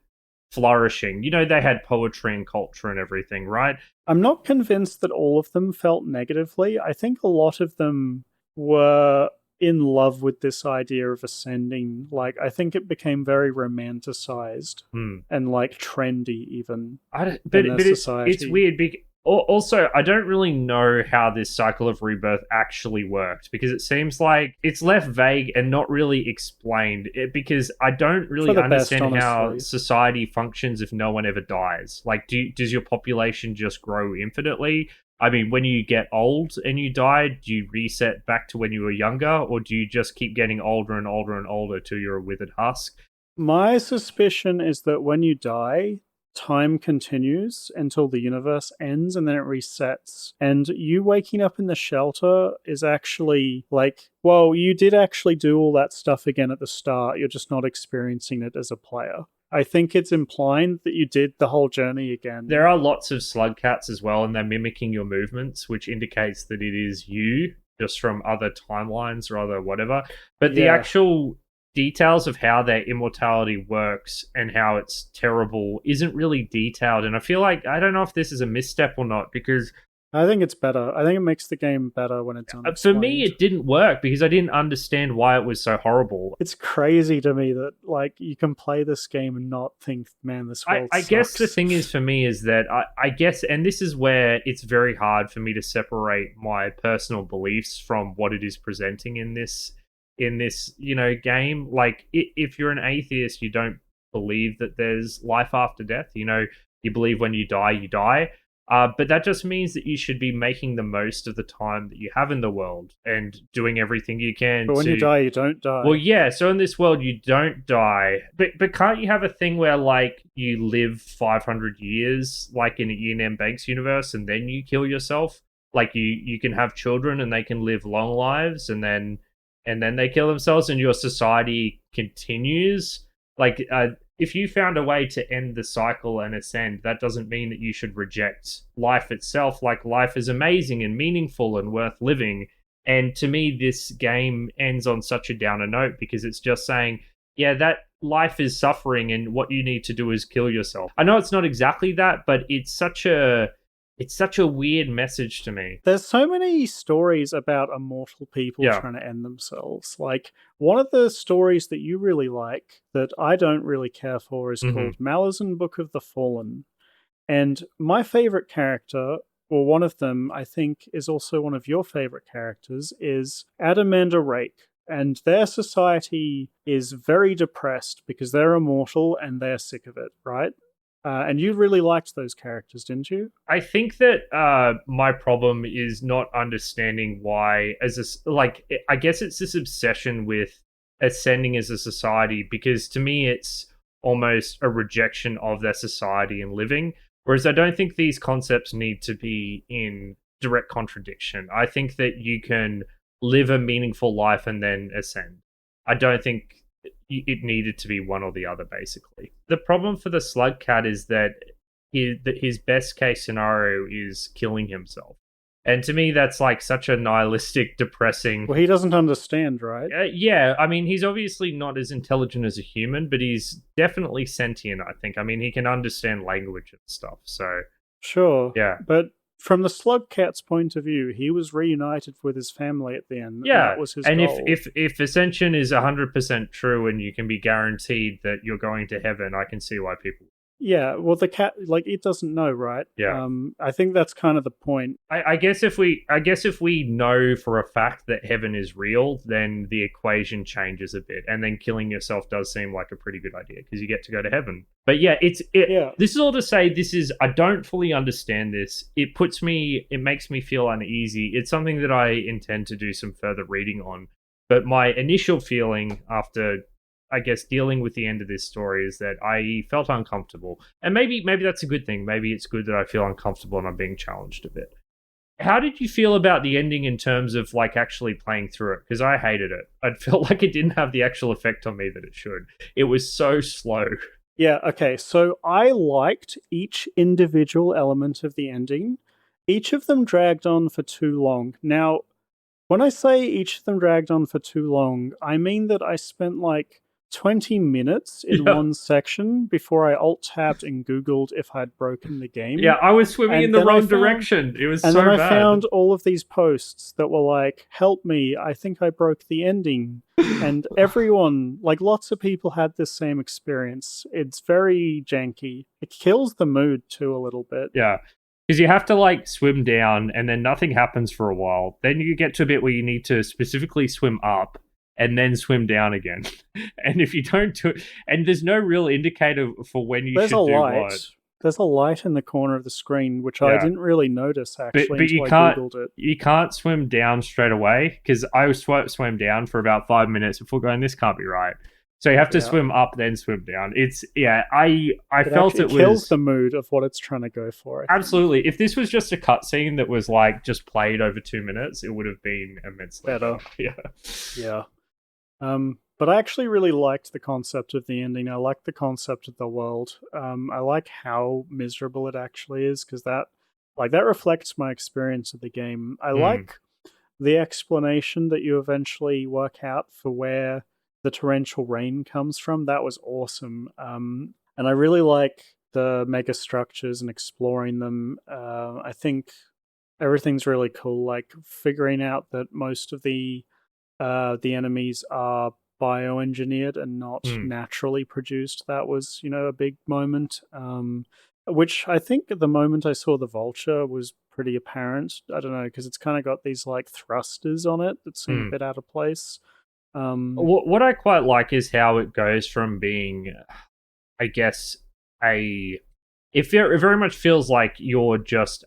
flourishing. They had poetry and culture and everything, right? I'm not convinced that all of them felt negatively. I think a lot of them were in love with this idea of ascending. Like, I think it became very romanticized Hmm. and like trendy, even But in their it's society. weird. Also, I don't really know how this cycle of rebirth actually worked because it seems like it's left vague and not really explained. Because I don't For really the best, understand how honestly. society functions if no one ever dies. Like, does your population just grow infinitely? I mean, when you get old and you die, do you reset back to when you were younger, or do you just keep getting older and older and older till you're a withered husk? My suspicion is that when you die, time continues until the universe ends and then it resets. And you waking up in the shelter is actually like, well, you did actually do all that stuff again at the start. You're just not experiencing it as a player. I think it's implying that you did the whole journey again. There are lots of slug cats as well, and they're mimicking your movements, which indicates that it is you, just from other timelines or other whatever. But the Yeah, actual details of how their immortality works and how it's terrible isn't really detailed. And I feel like I don't know if this is a misstep or not, because I think it's better. I think it makes the game better when it's for me unexplained. it didn't work because I didn't understand why it was so horrible. It's crazy to me that like you can play this game and not think, man, this world I guess the sucks. thing is for me is that I guess, and this is where it's very hard for me to separate my personal beliefs from what it is presenting in this game. Like if you're an atheist, you don't believe that there's life after death. You believe when you die, you die. But that just means that you should be making the most of the time that you have in the world and doing everything you can But when you to. die, you don't Well, die. yeah. So in this world, you don't die, but can't you have a thing where like you live 500 years, like in Ian M. Banks universe, and then you kill yourself? Like you can have children and they can live long lives, and then they kill themselves, and your society continues. Like if you found a way to end the cycle and ascend, that doesn't mean that you should reject life itself. Like life is amazing and meaningful and worth living, and to me, this game ends on such a downer note because it's just saying, yeah, that life is suffering and what you need to do is kill yourself. I know it's not exactly that, but it's such a weird message to me. There's so many stories about immortal people Yeah. trying to end themselves. Like, one of the stories that you really like that I don't really care for is Hmm. called Malazan Book of the Fallen. And my favorite character, or one of them, I think, is also one of your favorite characters, is Adamanda Rake. And their society is very depressed because they're immortal and they're sick of it, right? And you really liked those characters, didn't you? I think that my problem is not understanding why, like, I guess it's this obsession with ascending as a society because to me it's almost a rejection of their society and living. Whereas I don't think these concepts need to be in direct contradiction. I think that you can live a meaningful life and then ascend. I don't think it needed to be one or the other, basically. The problem for the slug cat is that his best case scenario is killing himself. And to me, that's like such a nihilistic, depressing. Well, he doesn't understand, right? Yeah, I mean, he's obviously not as intelligent as a human, but he's definitely sentient, I think. I mean, he can understand language and stuff. So, sure. yeah. But from the slug cat's point of view, he was reunited with his family at the end. Yeah. That was his and goal. if ascension is 100% true and you can be guaranteed that you're going to heaven, I can see why people. Yeah, well, the cat, like, it doesn't know, right? Yeah. I think that's kind of the point. I guess if we know for a fact that heaven is real, then the equation changes a bit, and then killing yourself does seem like a pretty good idea because you get to go to heaven. But yeah, Yeah. This is all to say, I don't fully understand this. It makes me feel uneasy. It's something that I intend to do some further reading on. But my initial feeling after, I guess, dealing with the end of this story is that I felt uncomfortable. And maybe that's a good thing. Maybe it's good that I feel uncomfortable and I'm being challenged a bit. How did you feel about the ending in terms of like actually playing through it? Because I hated it. I felt like it didn't have the actual effect on me that it should. It was so slow. Yeah, okay. So I liked each individual element of the ending. Each of them dragged on for too long. Now, when I say each of them dragged on for too long, I mean that I spent like 20 minutes in one section before I alt-tabbed and Googled if I'd broken the game. Yeah, I was swimming in the wrong direction. It was so bad. And then I found all of these posts that were like, help me, I think I broke the ending. And everyone, like lots of people had this same experience. It's very janky. It kills the mood too a little bit. Yeah. Because you have to like swim down and then nothing happens for a while. Then you get to a bit where you need to specifically swim up and then swim down again. And if you don't do it, and there's no real indicator for when you should do what. There's a light in the corner of the screen, which I didn't really notice actually but until I Googled it. You can't swim down straight away because I swam down for about 5 minutes before going, this can't be right. So you have to swim up, then swim down. I felt it kills the mood of what it's trying to go for. Absolutely. If this was just a cutscene that was like just played over 2 minutes, it would have been immensely better. Yeah. But I actually really liked the concept of the ending. I like the concept of the world. I like how miserable it actually is because that reflects my experience of the game. I like the explanation that you eventually work out for where the torrential rain comes from. That was awesome. And I really like the mega structures and exploring them. I think everything's really cool. Like figuring out that most of the enemies are bioengineered and not naturally produced. That was, a big moment. Which I think at the moment I saw the vulture was pretty apparent. I don't know, because it's kind of got these like thrusters on it that seem a bit out of place. What I quite like is how it goes from being, I guess, it very much feels like you're just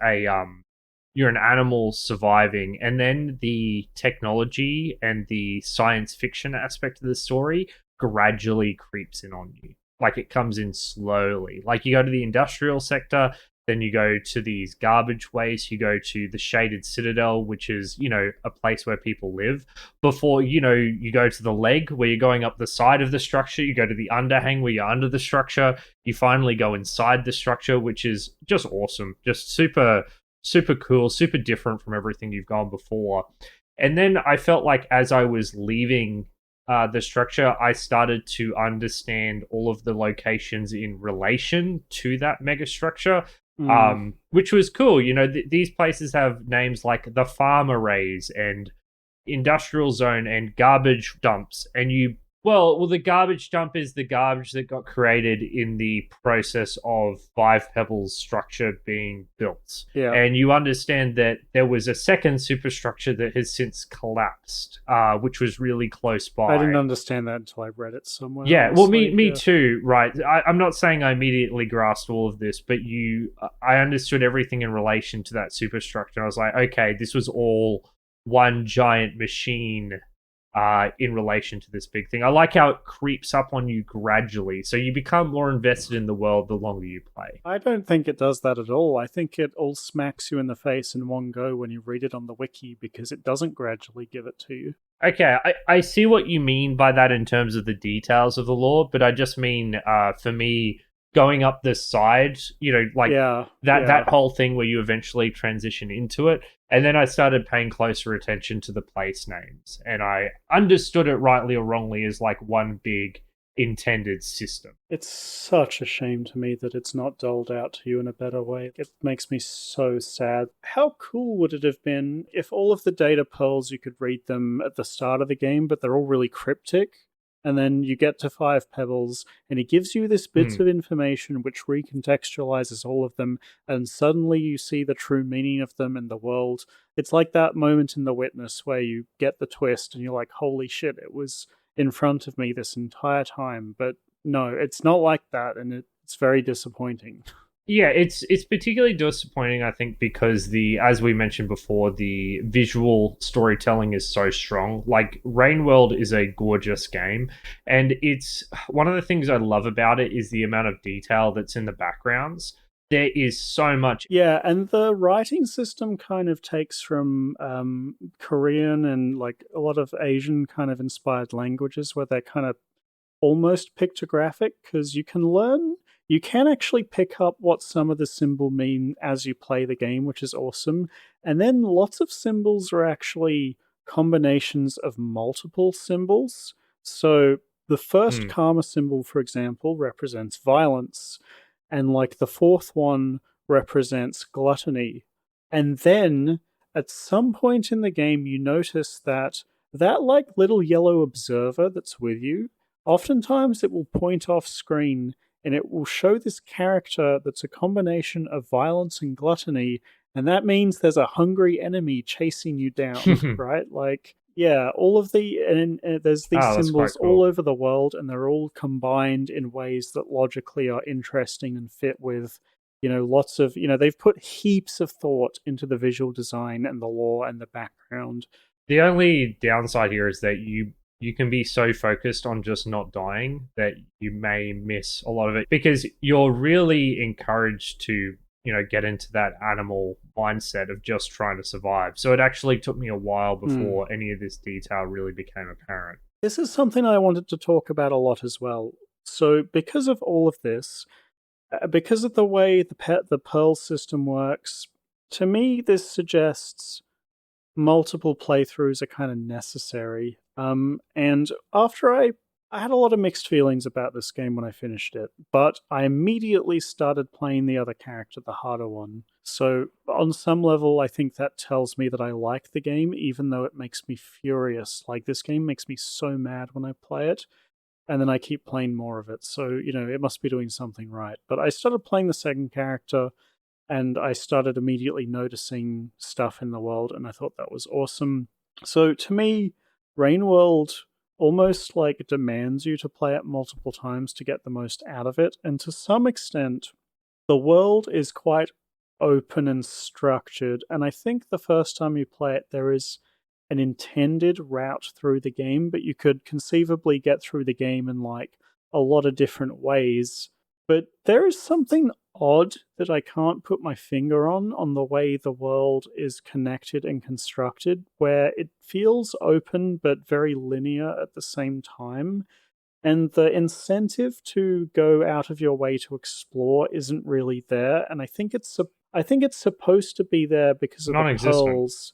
you're an animal surviving, and then the technology and the science fiction aspect of the story gradually creeps in on you. Like it comes in slowly. Like you go to the industrial sector, then you go to these garbage wastes, you go to the shaded citadel, which is, a place where people live. Before, you go to the leg where you're going up the side of the structure, you go to the underhang where you're under the structure, you finally go inside the structure, which is just awesome. Just super, super cool, super different from everything you've gone before. And then I felt like as I was leaving the structure, I started to understand all of the locations in relation to that mega structure. Which was cool. These places have names like the farm arrays and industrial zone and garbage dumps. And the garbage dump is the garbage that got created in the process of Five Pebbles structure being built. Yeah. And you understand that there was a second superstructure that has since collapsed, which was really close by. I didn't understand that until I read it somewhere. Yeah, well, me too, right? I'm not saying I immediately grasped all of this, but I understood everything in relation to that superstructure. I was like, okay, this was all one giant machine in relation to this big thing. I like how it creeps up on you gradually, so you become more invested in the world the longer you play. I don't think it does that at all. I think it all smacks you in the face in one go when you read it on the wiki, because it doesn't gradually give it to you. Okay, I see what you mean by that in terms of the details of the lore, but I just mean, for me, going up the side, like Yeah, that yeah. whole thing where you eventually transition into it. And then I started paying closer attention to the place names, and I understood it rightly or wrongly as like one big intended system. It's such a shame to me that it's not doled out to you in a better way. It makes me so sad. How cool would it have been if all of the data pearls you could read them at the start of the game, but they're all really cryptic? And then you get to Five Pebbles, and he gives you this bits of information which recontextualizes all of them, and suddenly you see the true meaning of them in the world. It's like that moment in The Witness where you get the twist and you're like, holy shit, it was in front of me this entire time. But no, it's not like that, and it's very disappointing. Yeah, it's particularly disappointing, I think, because as we mentioned before, the visual storytelling is so strong. Like Rainworld is a gorgeous game, and it's one of the things I love about it is the amount of detail that's in the backgrounds. There is so much. Yeah, and the writing system kind of takes from Korean and like a lot of Asian kind of inspired languages where they're kind of almost pictographic, because you can actually pick up what some of the symbol mean as you play the game, which is awesome. And then lots of symbols are actually combinations of multiple symbols. So the first karma symbol, for example, represents violence, and like the fourth one represents gluttony. And then at some point in the game, you notice that like little yellow observer that's with you, oftentimes it will point off screen and it will show this character that's a combination of violence and gluttony, and that means there's a hungry enemy chasing you down, right? Like, yeah, all of and there's these Oh, that's quite symbols all cool. over the world, and they're all combined in ways that logically are interesting and fit with, lots of, they've put heaps of thought into the visual design and the lore and the background. The only downside here is that you can be so focused on just not dying that you may miss a lot of it, because you're really encouraged to get into that animal mindset of just trying to survive. So it actually took me a while before any of this detail really became apparent. This is something I wanted to talk about a lot as well. So because of all of this, because of the way the Pearl system works, to me this suggests multiple playthroughs are kind of necessary. And after I had a lot of mixed feelings about this game when I finished it, but I immediately started playing the other character, the harder one. So on some level, I think that tells me that I like the game, even though it makes me furious. Like, this game makes me so mad when I play it, and then I keep playing more of it. So, it must be doing something right. But I started playing the second character, and I started immediately noticing stuff in the world, and I thought that was awesome. So to me, Rainworld almost like demands you to play it multiple times to get the most out of it, and to some extent, the world is quite open and structured, and I think the first time you play it, there is an intended route through the game, but you could conceivably get through the game in like a lot of different ways. But there is something odd that I can't put my finger on the way the world is connected and constructed, where it feels open but very linear at the same time. And the incentive to go out of your way to explore isn't really there. And I think it's supposed to be there because of the Non-existent. pearls,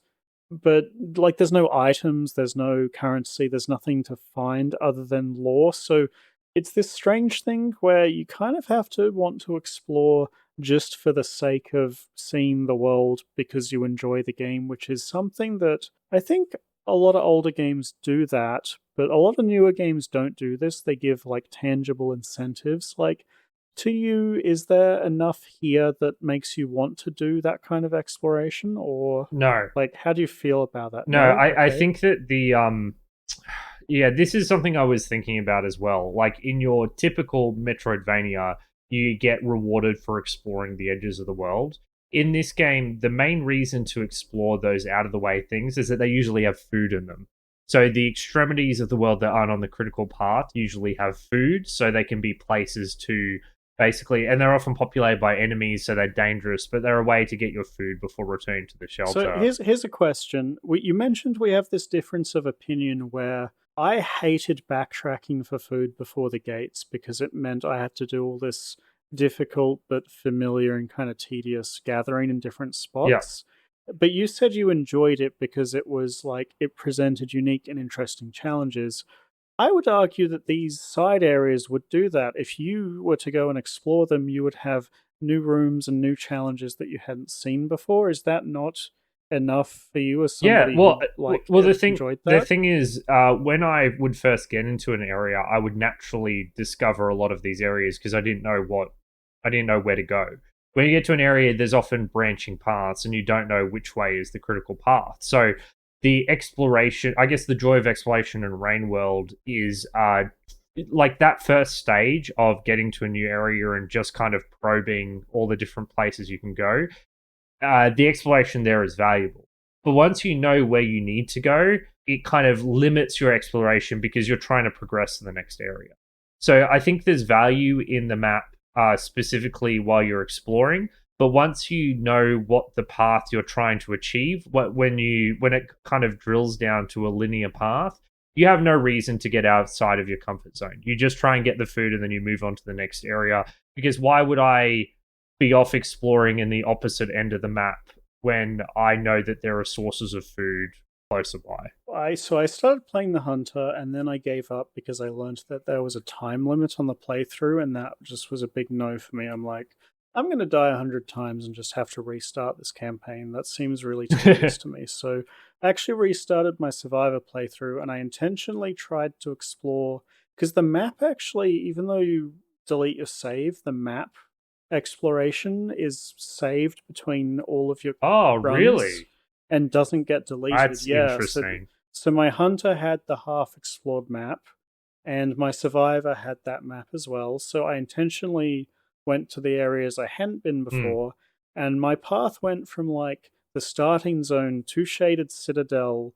but like there's no items, there's no currency, there's nothing to find other than lore. So it's this strange thing where you kind of have to want to explore just for the sake of seeing the world because you enjoy the game, which is something that I think a lot of older games do that, but a lot of newer games don't do this. They give like tangible incentives. Like, to you, is there enough here that makes you want to do that kind of exploration? Or No, like, how do you feel about that? no, No? I Okay. think that yeah, this is something I was thinking about as well. Like in your typical Metroidvania, you get rewarded for exploring the edges of the world. In this game, the main reason to explore those out of the way things is that they usually have food in them. So the extremities of the world that aren't on the critical path usually have food, so they can be places to basically, and they're often populated by enemies, so they're dangerous, but they're a way to get your food before returning to the So shelter. here's a question. You mentioned we have this difference of opinion where I hated backtracking for food before the gates because it meant I had to do all this difficult but familiar and kind of tedious gathering in different Yeah. spots. But you said you enjoyed it because it was like it presented unique and interesting challenges. I would argue that these side areas would do that. If you were to go and explore them, you would have new rooms and new challenges that you hadn't seen before. Is that not enough for you as Yeah, somebody well, who like well, enjoyed the that? thing is, when I would first get into an area, I would naturally discover a lot of these areas because I didn't know where to go. When you get to an area, there's often branching paths, and you don't know which way is the critical path. So, the exploration, I guess, the joy of exploration in Rainworld is, like that first stage of getting to a new area and just kind of probing all the different places you can go. The exploration there is valuable. But once you know where you need to go, it kind of limits your exploration because you're trying to progress to the next area. So I think there's value in the map specifically while you're exploring. But once you know what the path you're trying to achieve, when it kind of drills down to a linear path, you have no reason to get outside of your comfort zone. You just try and get the food and then you move on to the next area. Because why would I be off exploring in the opposite end of the map when I know that there are sources of food closer by? I started playing the hunter and then I gave up because I learned that there was a time limit on the playthrough and that just was a big no for me. I'm like, I'm going to die 100 times and just have to restart this campaign. That seems really tedious to me. So I actually restarted my survivor playthrough and I intentionally tried to explore because the map actually, even though you delete your save, the map exploration is saved between all of your Oh, runs really? and doesn't get deleted. That's Yeah, so interesting. so my hunter had the half explored map, and my survivor had that map as well. So I intentionally went to the areas I hadn't been Hmm. before, and my path went from like the starting zone to Shaded Citadel,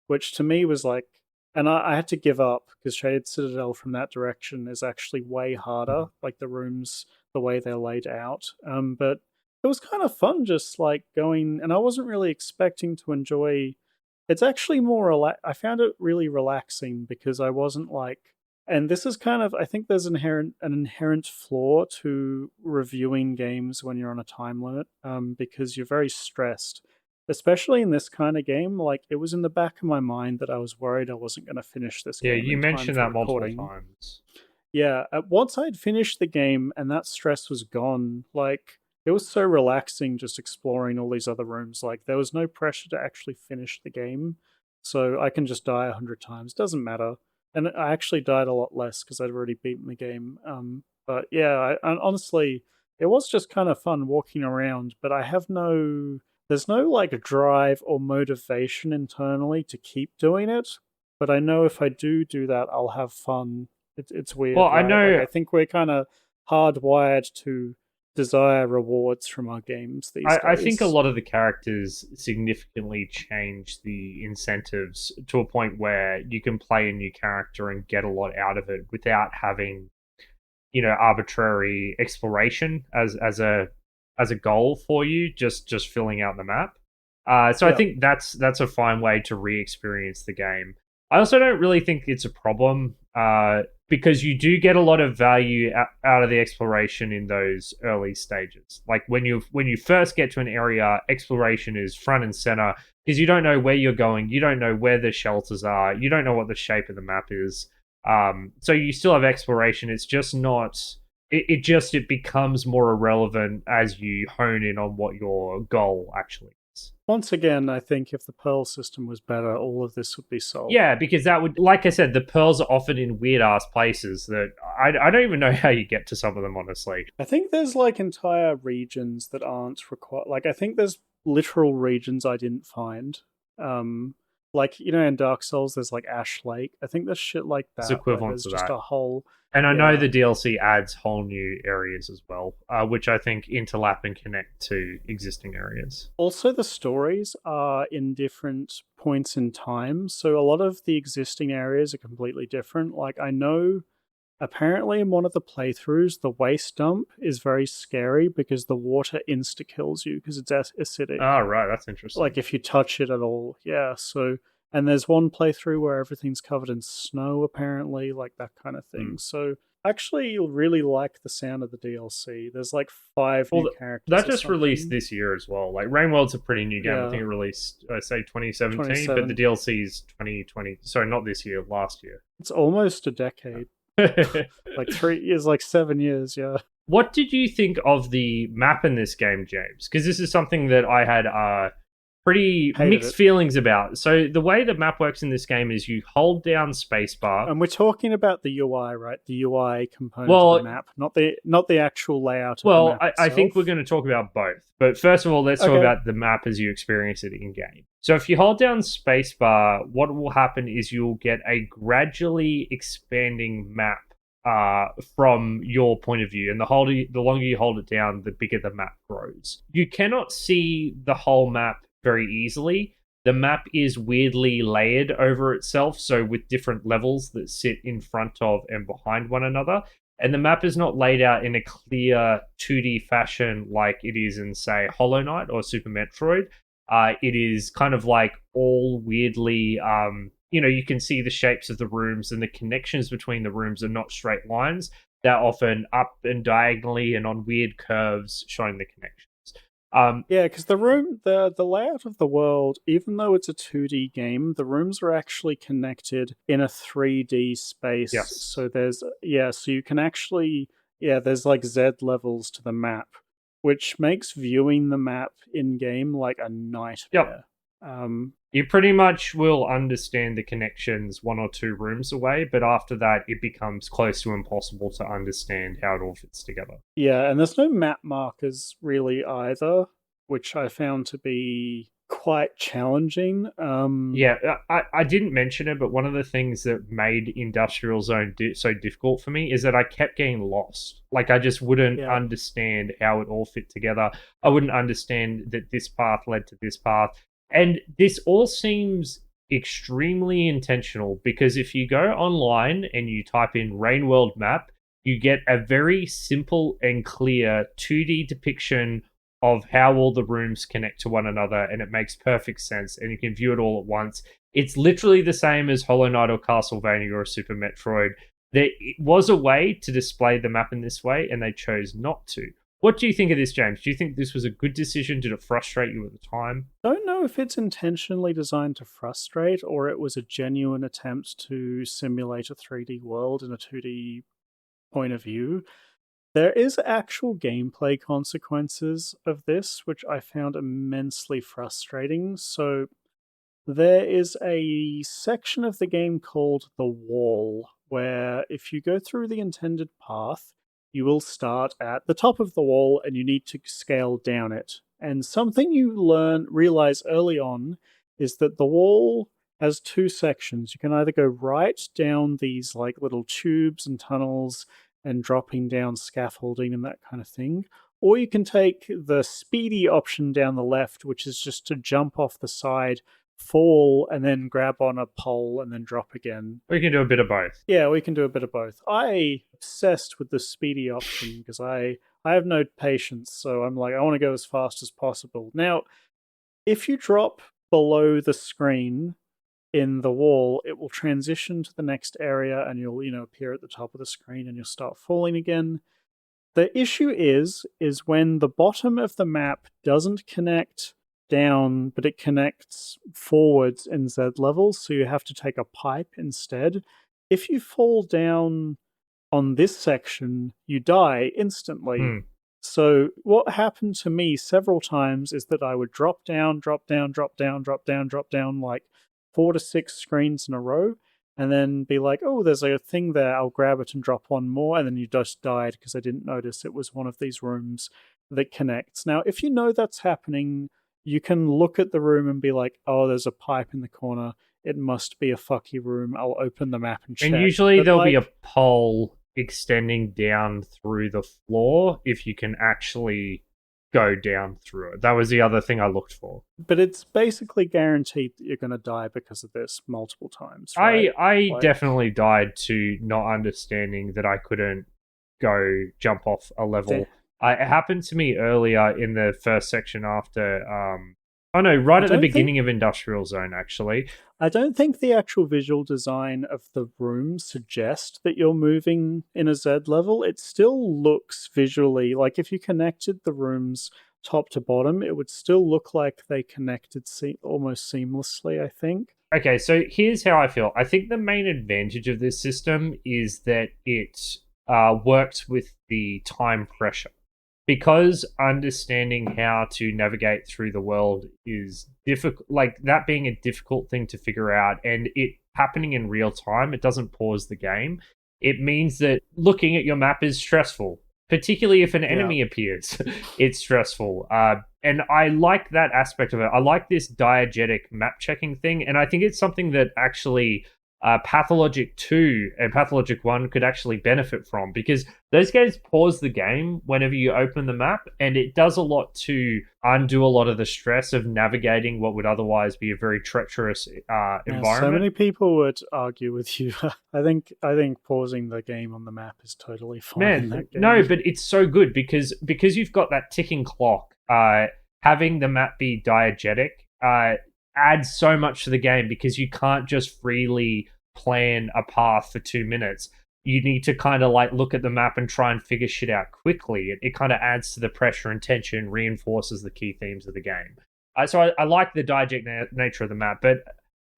which to me was like, and I had to give up because Shaded Citadel from that direction is actually way harder, like the rooms, the way they're laid out. But it was kind of fun just like going, and I wasn't really expecting to enjoy. It's actually more I found it really relaxing because I wasn't like, and this is kind of, I think there's an inherent flaw to reviewing games when you're on a time limit, because you're very stressed, especially in this kind of game. Like it was in the back of my mind that I was worried I wasn't going to finish this Yeah, game you in time mentioned for that multiple recording. times. Yeah, once I'd finished the game and that stress was gone, like it was so relaxing just exploring all these other rooms. Like there was no pressure to actually finish the game, so I can just die 100 times. Doesn't matter. And I actually died a lot less because I'd already beaten the game. But yeah, honestly, it was just kind of fun walking around. But I have no, there's no like drive or motivation internally to keep doing it. But I know if I do that, I'll have fun. It's Well, weird, I right? Like know I think we're kind of hardwired to desire rewards from our games these I think a days. lot of the characters significantly change the incentives to a point where you can play a new character and get a lot out of it without having, arbitrary exploration as a goal for you, just filling out the map. So I Yeah. think that's a fine way to re-experience the game. I also don't really think it's a problem because you do get a lot of value out of the exploration in those early stages. Like when you first get to an area, exploration is front and center because you don't know where you're going, you don't know where the shelters are, you don't know what the shape of the map is. So you still have exploration. It's just not. It becomes more irrelevant as you hone in on what your goal actually is. Once again, I think if the Pearl system was better, all of this would be solved. Yeah, because that would, like I said, the pearls are often in weird ass places that I don't even know how you get to some of them, honestly. I think there's like entire regions that aren't required. Like I think there's literal regions I didn't find. Um, like in Dark Souls, there's like Ash Lake. I think there's shit like It's that where equivalent there's to just that. a whole, And I know yeah. the DLC adds whole new areas as well, which I think interlap and connect to existing areas. Also, the stories are in different points in time, so a lot of the existing areas are completely different. Like I know apparently, in one of the playthroughs, the waste dump is very scary because the water insta kills you because it's acidic. Oh, right, that's interesting. Like if you touch it at all, yeah. So, and there's one playthrough where everything's covered in snow, apparently, like that kind of thing. Hmm. So, actually really like the sound of the DLC. There's like five Well, new characters that or just released something. this year as well. Like Rainworld's a pretty new game. I think Yeah, it released, say, 2017, but the 27. DLC is 2020. Sorry, not this year, last year. It's almost a decade. Like 3 years, like 7 years. Yeah, What did you think of the map in this game, James? Because this is something that I had pretty hated mixed it. feelings about. So the way the map works in this game is you hold down spacebar. And we're talking about the UI, right? The UI component of the Well, map, not the actual layout of the well, map I think we're itself. going to talk about both. But first of all, let's talk Okay. about the map as you experience it in game. So if you hold down spacebar, what will happen is you'll get a gradually expanding map from your point of view, and the longer you hold it down, the bigger the map grows. You cannot see the whole map very easily. The map is weirdly layered over itself, so with different levels that sit in front of and behind one another. And the map is not laid out in a clear 2D fashion like it is in, say, Hollow Knight or Super Metroid. It is kind of like all weirdly, you can see the shapes of the rooms, and the connections between the rooms are not straight lines. They're often up and diagonally and on weird curves showing the connections. Yeah, because the layout of the world, even though it's a 2D game, the rooms are actually connected in a 3D space. Yes. So so you can actually, there's like Z levels to the map, which makes viewing the map in game like a Yep. nightmare. Um, You pretty much will understand the connections one or two rooms away, but after that, it becomes close to impossible to understand how it all fits together. yeah, and there's no map markers really either, which I found to be quite challenging. Yeah, I didn't mention it, but one of the things that made Industrial Zone so difficult for me is that I kept getting lost. Like, I just wouldn't Yeah, understand how it all fit together. I wouldn't understand that this path led to this path. And this all seems extremely intentional, because if you go online and you type in Rainworld map, you get a very simple and clear 2D depiction of how all the rooms connect to one another, and it makes perfect sense, and you can view it all at once. It's literally the same as Hollow Knight or Castlevania or Super Metroid. There was a way to display the map in this way, and they chose not to. What do you think of this, James? Do you think this was a good decision? Did it frustrate you at the time? don't know if it's intentionally designed to frustrate or it was a genuine attempt to simulate a 3D world in a 2D point of view. There is actual gameplay consequences of this, which I found immensely frustrating. So there is a section of the game called the Wall, where if you go through the intended path, you will start at the top of the wall and you need to scale down it. And something you realize early on is that the wall has two sections. You can either go right down these like little tubes and tunnels and dropping down scaffolding and that kind of thing, or you can take the speedy option down the left, which is just to jump off the side, fall, and then grab on a pole and then drop again. We can do a bit of both. Yeah, we can do a bit of both. I obsessed with the speedy option because I have no patience, so I'm like I want to go as fast as possible. Now, if you drop below the screen in the wall, it will transition to the next area and you'll, appear at the top of the screen and you'll start falling again. The issue is when the bottom of the map doesn't connect down, but it connects forwards in Z levels, so you have to take a pipe instead. If you fall down on this section, you die instantly. Hmm. So what happened to me several times is that I would drop down, drop down, drop down, drop down, drop down like 4 to 6 screens in a row, and then be like, oh, there's a thing there, I'll grab it and drop one more, and then you just died because I didn't notice it was one of these rooms that connects. Now, if you know that's happening, you can look at the room and be like, oh, there's a pipe in the corner. It must be a fucky room. I'll open the map and And check. usually But there'll be like, a pole extending down through the floor if you can actually go down through it. That was the other thing I looked for. but it's basically guaranteed that you're going to die because of this multiple times, I right? I Like, definitely died to not understanding that I couldn't go jump off a level. It happened to me earlier in the first section after Oh no, right I at the don't think beginning of Industrial Zone, actually. I don't think the actual visual design of the room suggests that you're moving in a Z level. It still looks visually like if you connected the rooms top to bottom, it would still look like they connected almost seamlessly, I think. Okay, so here's how I feel. I think the main advantage of this system is that it works with the time pressure. Because understanding how to navigate through the world is difficult, like that being a difficult thing to figure out, and it happening in real time, it doesn't pause the game. It means that looking at your map is stressful, particularly if an Yeah. enemy appears. It's stressful. And I like that aspect of it. I like this diegetic map checking thing, and I think it's something that actually Pathologic 2 and Pathologic 1 could actually benefit from, because those games pause the game whenever you open the map, and it does a lot to undo a lot of the stress of navigating what would otherwise be a very treacherous environment. So many people would argue with you. I think pausing the game on the map is totally fine in that game. No, but it's so good because you've got that ticking clock. Having the map be diegetic adds so much to the game, because you can't just freely plan a path for 2 minutes. You need to kind of like look at the map and try and figure shit out quickly. It kind of adds to the pressure and tension, reinforces the key themes of the game. So I like the diegetic nature of the map, but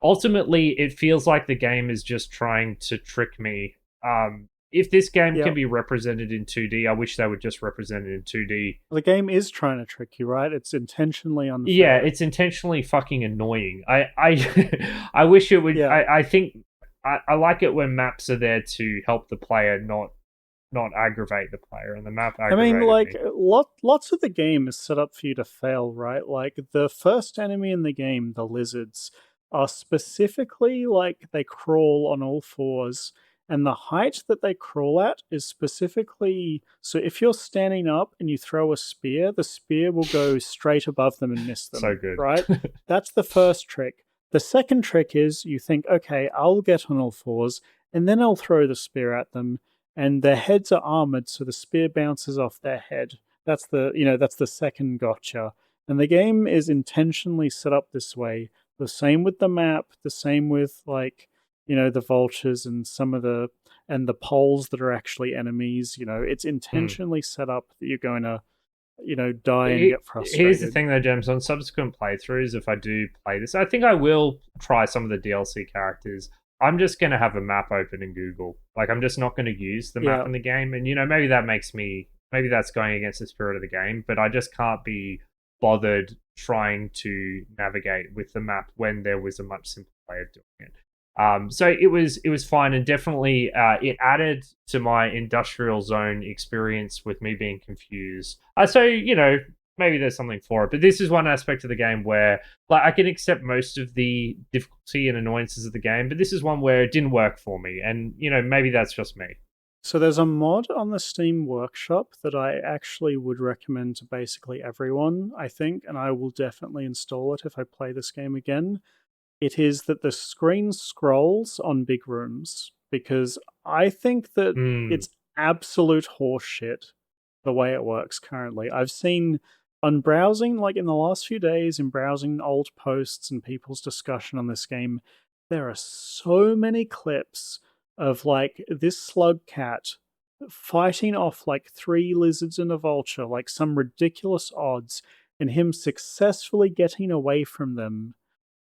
ultimately it feels like the game is just trying to trick me. If this game can be represented in 2D, I wish they would just represent it in 2D. The game is trying to trick you, right? It's intentionally unfair. Yeah, it's intentionally fucking annoying. I wish it would. Yeah. I think I like it when maps are there to help the player, not aggravate the player, and the map aggravated me. Lots of the game is set up for you to fail, right? Like, the first enemy in the game, the lizards, are specifically, like, they crawl on all fours, and the height that they crawl at is specifically... So if you're standing up and you throw a spear, the spear will go straight above them and miss them. So good. Right? That's the first trick. The second trick is you think, okay, I'll get on all fours, and then I'll throw the spear at them, and their heads are armored, so the spear bounces off their head. That's the second gotcha. And the game is intentionally set up this way. The same with the map, the same with, like, the vultures and the poles that are actually enemies. It's intentionally set up that you're going to, die and get frustrated. Here's the thing though, James, on subsequent playthroughs, if I do play this, I think I will try some of the DLC characters. I'm just going to have a map open in Google. Like, I'm just not going to use the map in the game. And, maybe that's going against the spirit of the game, but I just can't be bothered trying to navigate with the map when there was a much simpler way of doing it. So it was fine, and definitely it added to my Industrial Zone experience with me being confused. So maybe there's something for it, but this is one aspect of the game where, like, I can accept most of the difficulty and annoyances of the game, but this is one where it didn't work for me, and maybe that's just me. So there's a mod on the Steam Workshop that I actually would recommend to basically everyone, I think, and I will definitely install it if I play this game again. It is that the screen scrolls on big rooms, because I think that it's absolute horseshit the way it works currently. I've seen on browsing, like in the last few days, in browsing old posts and people's discussion on this game, there are so many clips of, like, this slug cat fighting off like 3 lizards and a vulture, like some ridiculous odds, and him successfully getting away from them,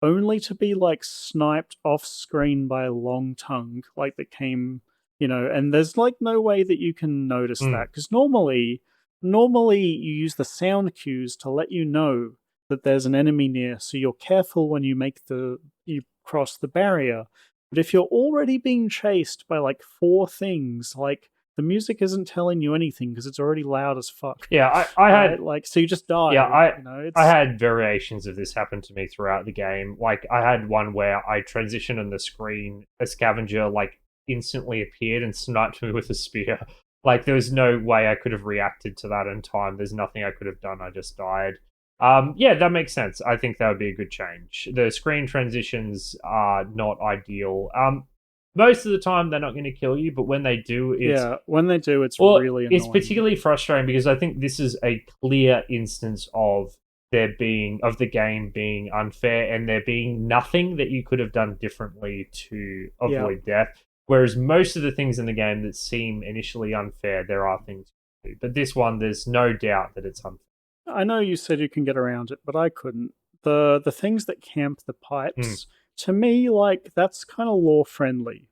only to be, like, sniped off screen by a long tongue, like, that came, and there's, like, no way that you can notice that, because normally you use the sound cues to let you know that there's an enemy near, so you're careful when you cross the barrier. But if you're already being chased by, like, 4 things, like, the music isn't telling you anything because it's already loud as fuck. Yeah, I had... Like, so you just die. Yeah, I had variations of this happen to me throughout the game. Like, I had one where I transitioned on the screen, a scavenger, like, instantly appeared and sniped me with a spear. Like, there was no way I could have reacted to that in time. There's nothing I could have done. I just died. Yeah, that makes sense. I think that would be a good change. The screen transitions are not ideal. Most of the time, they're not going to kill you, but when they do, it's really annoying. It's particularly frustrating because I think this is a clear instance of the game being unfair, and there being nothing that you could have done differently to Yeah. avoid death. Whereas most of the things in the game that seem initially unfair, there are things to do. But this one, there's no doubt that it's unfair. I know you said you can get around it, but I couldn't. The things that camp the pipes, to me, like that's kind of lore friendly.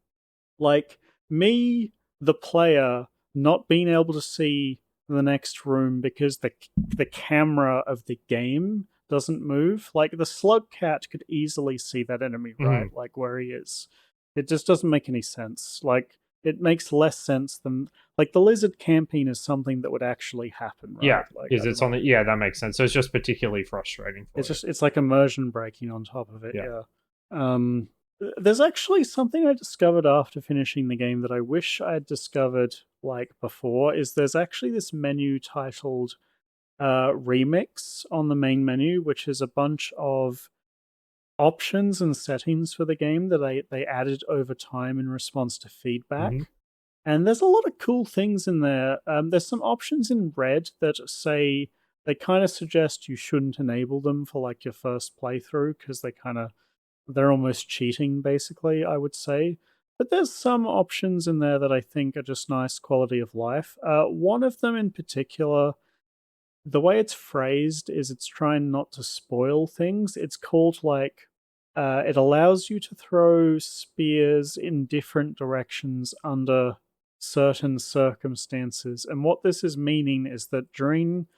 Like me, the player, not being able to see the next room because the camera of the game doesn't move. Like the slug cat could easily see that enemy, right? Like where he is. It just doesn't make any sense. Like it makes less sense than like the lizard camping is something that would actually happen, right? Yeah, Like because it's on the that makes sense. So it's just particularly frustrating for it's just it's like immersion breaking on top of it. Yeah. There's actually something I discovered after finishing the game that I wish I had discovered like before. Is there's actually this menu titled Remix on the main menu, which is a bunch of options and settings for the game that they added over time in response to feedback. And there's a lot of cool things in there. There's some options in red that say they kind of suggest you shouldn't enable them for like your first playthrough because they're almost cheating, basically, I would say. But there's some options in there that I think are just nice quality of life. One of them in particular, the way it's phrased is it's trying not to spoil things. It's called like, it allows you to throw spears in different directions under certain circumstances. And what this is meaning is that during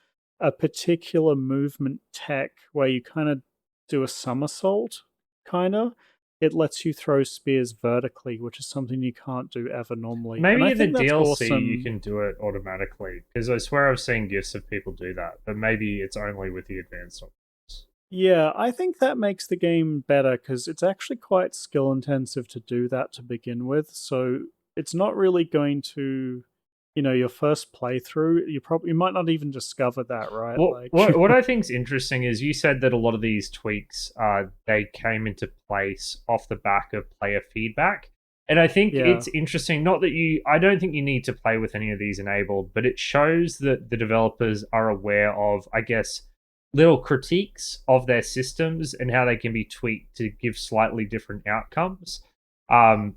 a particular movement tech where you kind of do a somersault, it lets you throw spears vertically, which is something you can't do ever normally. Maybe in the that's DLC awesome. you can do it automatically, because I swear I've seen gifs of people do that, but maybe it's only with the advanced options. Yeah, I think that makes the game better because it's actually quite skill intensive to do that to begin with. So it's not really going to, your first playthrough, you might not even discover that, right? What I think is interesting is you said that a lot of these tweaks they came into place off the back of player feedback. And I think it's interesting, not that I don't think you need to play with any of these enabled, but it shows that the developers are aware of, I guess, little critiques of their systems and how they can be tweaked to give slightly different outcomes.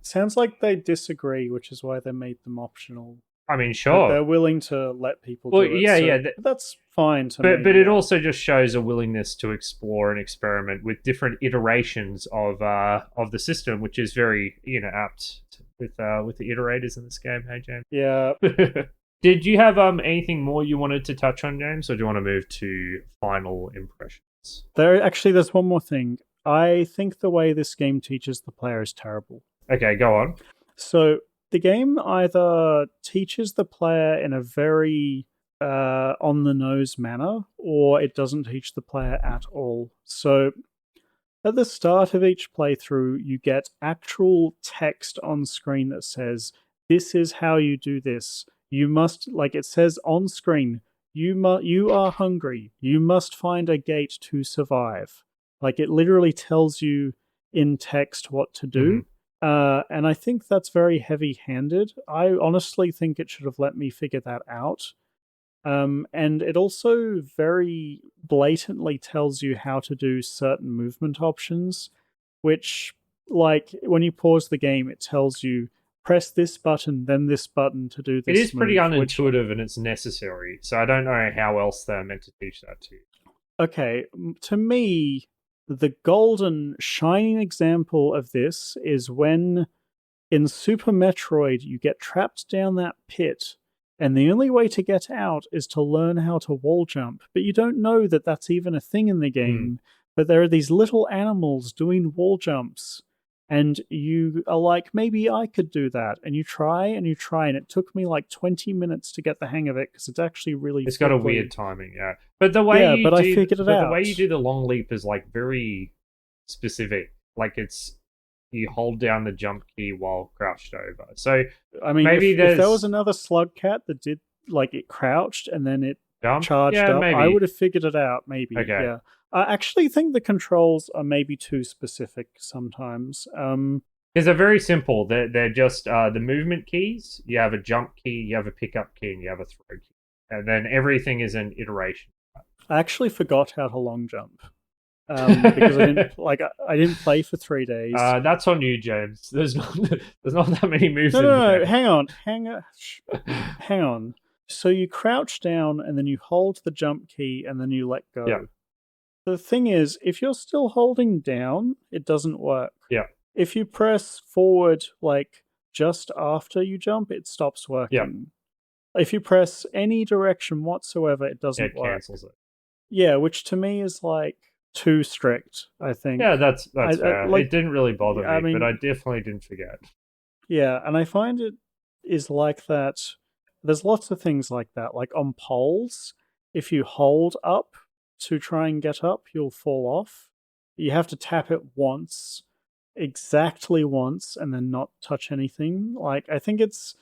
Sounds like they disagree, which is why they made them optional. I mean, sure. But they're willing to let people do it. Yeah. That's fine to me. But it also just shows a willingness to explore and experiment with different iterations of the system, which is very apt with the iterators in this game. Hey, James. Yeah. Did you have anything more you wanted to touch on, James, or do you want to move to final impressions? There's one more thing. I think the way this game teaches the player is terrible. Okay, go on. So the game either teaches the player in a very on the nose manner, or it doesn't teach the player at all. So at the start of each playthrough, you get actual text on screen that says, "This is how you do this. You must," like it says on screen, you are hungry. You must find a gate to survive. Like it literally tells you in text what to do. And I think that's very heavy-handed. I honestly think it should have let me figure that out. And it also very blatantly tells you how to do certain movement options, which, like, when you pause the game, it tells you, press this button, then this button to do this. It is pretty unintuitive and it's necessary, so I don't know how else they're meant to teach that to you. Okay, to me, the golden shining example of this is when in Super Metroid you get trapped down that pit and the only way to get out is to learn how to wall jump, but you don't know that that's even a thing in the game. But there are these little animals doing wall jumps and you are like, maybe I could do that, and you try and it took me like 20 minutes to get the hang of it because it's actually really it's got a weird timing. But the way I figured it out. The way you do the long leap is like very specific. Like it's you hold down the jump key while crouched over. So I mean, if there was another slug cat that did like it crouched and then it charged up, maybe. I would have figured it out. Maybe. Okay. Yeah. I actually think the controls are maybe too specific sometimes. Because they're very simple. They're just the movement keys. You have a jump key, you have a pickup key, and you have a throw key. And then everything is an iteration. I actually forgot how to long jump. Because I didn't play for 3 days. That's on you, James. There's not that many moves No, in the no, no. game. Hang on. So you crouch down and then you hold the jump key and then you let Yeah. go. The thing is, if you're still holding down, it doesn't work. Yeah. If you press forward, like just after you jump, it stops working. If you press any direction whatsoever, it doesn't It work. cancels it. Yeah, which to me is like too strict, I think. Yeah, that's fair. Like, It didn't really bother I me, but I mean, definitely didn't forget. yeah, and I find it is like that. There's lots of things like that. Like on poles, if you hold up to try and get up, you'll fall off. You have to tap it once, exactly once, and then not touch anything. Like I think it's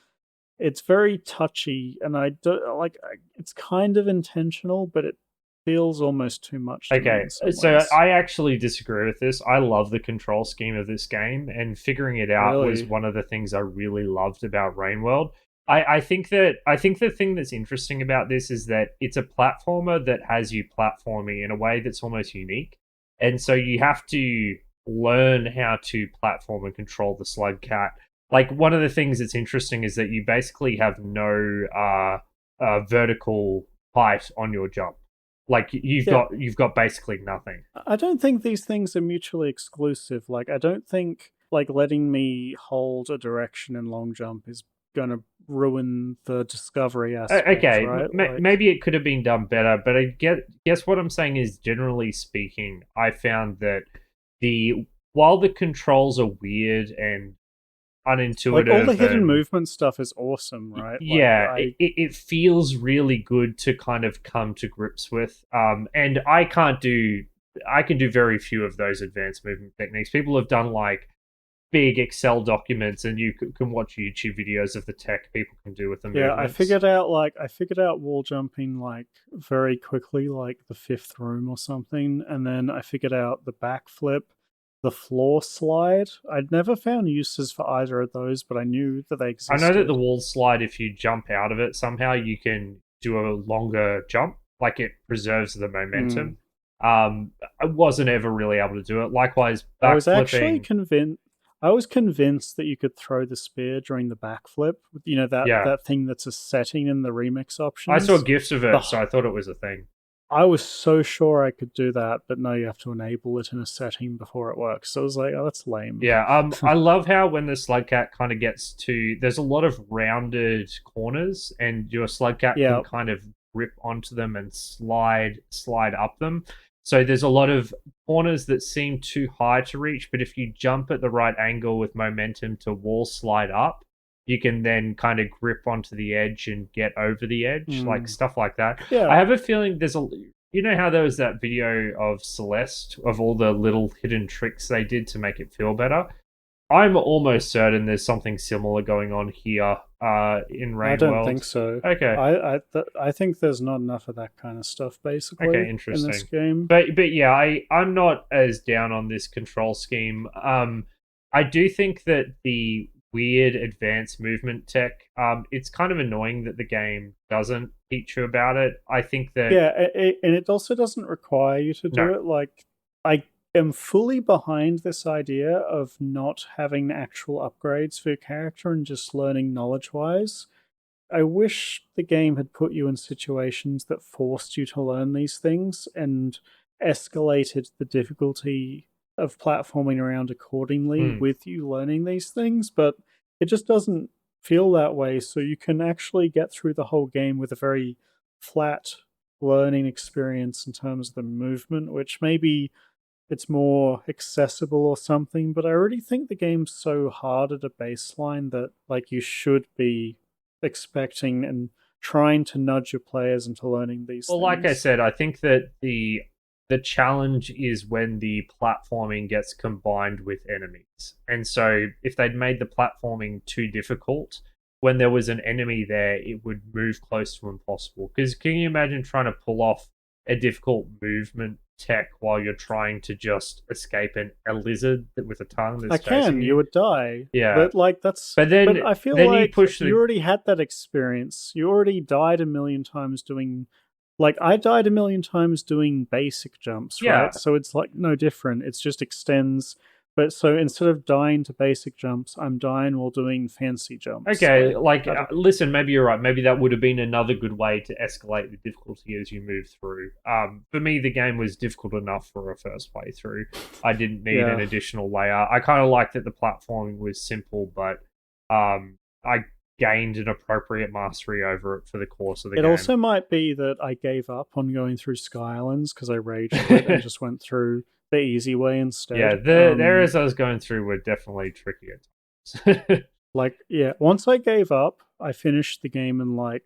very touchy, and I do like it's kind of intentional, but it feels almost too much to me Okay, in some so ways. I actually disagree with this. I love the control scheme of this game, and figuring it out was Really? one of the things I really loved about Rainworld. I think the thing that's interesting about this is that it's a platformer that has you platforming in a way that's almost unique. And so you have to learn how to platform and control the slug cat. Like one of the things that's interesting is that you basically have no vertical height on your jump. Like Yeah. you've got basically nothing. I don't think these things are mutually exclusive. Like, I don't think like letting me hold a direction in long jump is gonna ruin the discovery aspect, Okay, right? Like, maybe it could have been done better, but I guess what I'm saying is, generally speaking, I found that the while the controls are weird and all the unintuitive hidden and movement stuff is awesome, right? Like, yeah, it feels really good to kind of come to grips with. And I can do very few of those advanced movement techniques. People have done like big Excel documents, and you can watch YouTube videos of the tech people can do with the yeah, movements. I figured out wall jumping like very quickly, like the fifth room or something, and then I figured out the backflip, the floor slide. I'd never found uses for either of those, but I knew that they I know that the existed. wall slide, if you jump out of it somehow, you can do a longer jump, like it preserves the Mm. momentum. I wasn't ever really able to do it. Likewise, I was actually backflipping. convinced. I was convinced that you could throw the spear during the backflip. You know Yeah, that thing that's a setting in the remix I saw options. gifs of The it, so I thought it was a thing. I was so sure I could do that, but no, you have to enable it in a setting before it works. So I was like, oh, that's lame. Yeah, I love how when the slug cat kind of gets to, there's a lot of rounded corners, and your slug cat can Yeah, kind of grip onto them and slide up them. So there's a lot of corners that seem too high to reach, but if you jump at the right angle with momentum to wall slide up, you can then kind of grip onto the edge and get over the edge, like mm. stuff like that. I Yeah. have a feeling there's a, you know how there was that video of Celeste of all the little hidden tricks they did to make it feel better? I'm almost certain there's something similar going on here in I don't Rainworld. think so. Okay, I think there's not enough of that kind of stuff okay, basically in this interesting. game. But yeah, I'm not as down on this control scheme. I do think that the weird advanced movement tech, it's kind of annoying that the game doesn't teach you about it. I think that Yeah, and it also doesn't require you to no, do it. Like, I am fully behind this idea of not having actual upgrades for your character and just learning knowledge wise. I wish the game had put you in situations that forced you to learn these things and escalated the difficulty of platforming around accordingly mm, with you learning these things, but it just doesn't feel that way. So you can actually get through the whole game with a very flat learning experience in terms of the movement, which maybe it's more accessible or something, but I already think the game's so hard at a baseline that like you should be expecting and trying to nudge your players into learning these well, like I things. said, I think that the challenge is when the platforming gets combined with enemies. And so if they'd made the platforming too difficult, when there was an enemy there, it would move close to impossible. Because can you imagine trying to pull off a difficult movement tech while you're trying to just escape a lizard with a tongue I that's chasing can, you you? would die. Yeah. But like that's But but I feel then you like push you the already had that experience. You already died a million times doing like I died a million times doing basic jumps, Yeah, right? So it's like no different. It's just extends. But so instead of dying to basic jumps, I'm dying while doing fancy jumps. okay, Like like, I don't. listen, maybe you're right. Maybe that would have been another good way to escalate the difficulty as you move through. For me, the game was difficult enough for a first playthrough. I didn't need an Yeah. additional layer. I kind of liked that the platforming was simple, but I gained an appropriate mastery over it for the course of the It game. also might be that I gave up on going through Sky Islands because I rage quit and just went through the easy way Yeah, instead. the areas I was going through were definitely tricky at times. Like yeah, once I gave up, I finished the game in like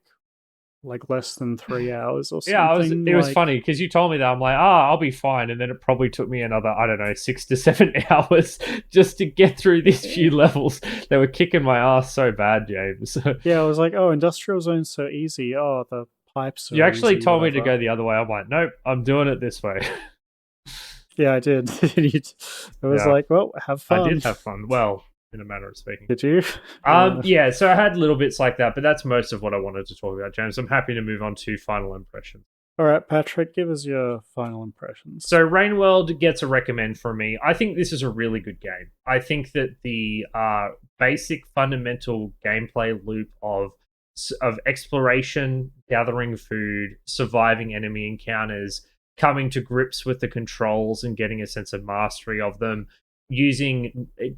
less than 3 hours or Yeah, I was. something. It was Like funny because you told me that. I'm like, I'll be fine, and then it probably took me another, I don't know, 6 to 7 hours just to get through these few levels. They were kicking my ass so bad, James. yeah, I was like, oh, industrial zone's so easy. Oh, the pipes You are actually easy, told me to whatever. go the other way. I'm like, nope, I'm doing it this way. Yeah, I did. It was Yeah, like, well, have I fun. did have fun. Well, in a manner of speaking. Did you? God. Yeah, so I had little bits like that, but that's most of what I wanted to talk about, James. I'm happy to move on to final impressions. All right, Patrick, give us your final impressions. So Rainworld gets a recommend from me. I think this is a really good game. I think that the basic fundamental gameplay loop of exploration, gathering food, surviving enemy encounters, coming to grips with the controls and getting a sense of mastery of them,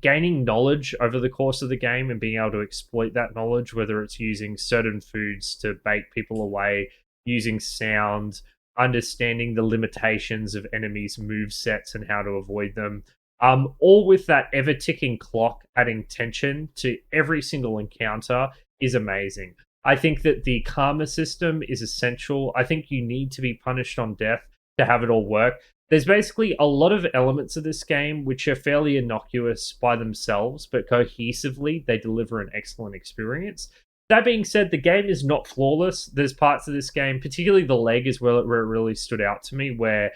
gaining knowledge over the course of the game and being able to exploit that knowledge, whether it's using certain foods to bait people away, using sound, understanding the limitations of enemies' move sets and how to avoid them. All with that ever ticking clock adding tension to every single encounter is amazing. I think that the karma system is essential. I think you need to be punished on death to have it all work. There's basically a lot of elements of this game which are fairly innocuous by themselves, but cohesively they deliver an excellent experience. That being said, the game is not flawless. There's parts of this game, particularly the leg, is where it really stood out to me, where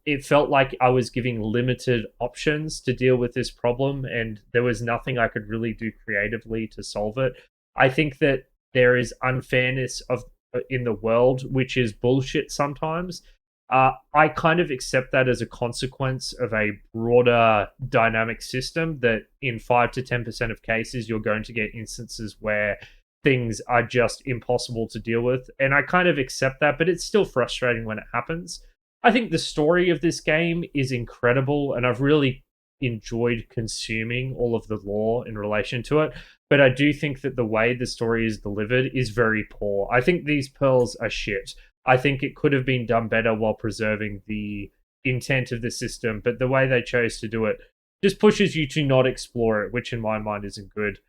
it felt like I was giving limited options to deal with this problem, and there was nothing I could really do creatively to solve it. I think that there is unfairness of in the world, which is bullshit sometimes. I kind of accept that as a consequence of a broader dynamic system that in 5 to 10% of cases, you're going to get instances where things are just impossible to deal with. And I kind of accept that, but it's still frustrating when it happens. I think the story of this game is incredible, and I've really enjoyed consuming all of the lore in relation to it. But I do think that the way the story is delivered is very poor. I think these pearls are shit. I think it could have been done better while preserving the intent of the system, but the way they chose to do it just pushes you to not explore it, which in my mind isn't good.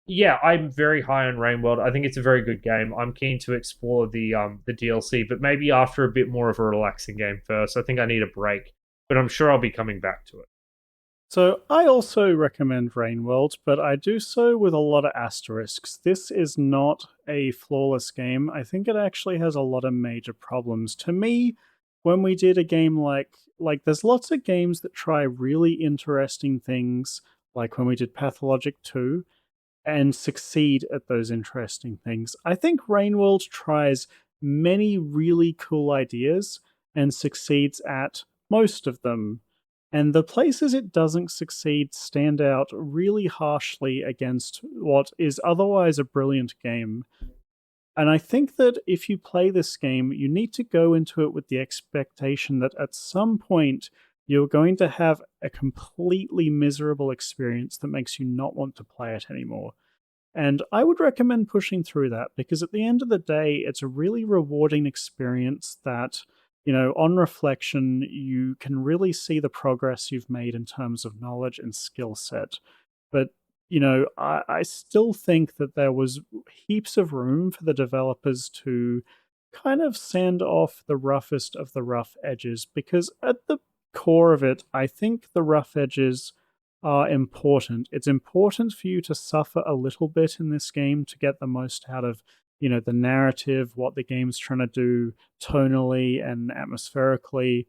Yeah, I'm very high on Rainworld. I think it's a very good game. I'm keen to explore the DLC, but maybe after a bit more of a relaxing game first. I think I need a break, but I'm sure I'll be coming back to it. So I also recommend Rainworld, but I do so with a lot of asterisks. This is not a flawless game. I think it actually has a lot of major problems. To me, when we did a game like there's lots of games that try really interesting things, like when we did Pathologic 2, and succeed at those interesting things. I think Rainworld tries many really cool ideas and succeeds at most of them. And the places it doesn't succeed stand out really harshly against what is otherwise a brilliant game. And I think that if you play this game, you need to go into it with the expectation that at some point you're going to have a completely miserable experience that makes you not want to play it anymore. And I would recommend pushing through that because at the end of the day, it's a really rewarding experience that, on reflection, you can really see the progress you've made in terms of knowledge and skill set. But, I still think that there was heaps of room for the developers to kind of sand off the roughest of the rough edges because at the core of it, I think the rough edges are important. It's important for you to suffer a little bit in this game to get the most out of, the narrative, what the game's trying to do tonally and atmospherically,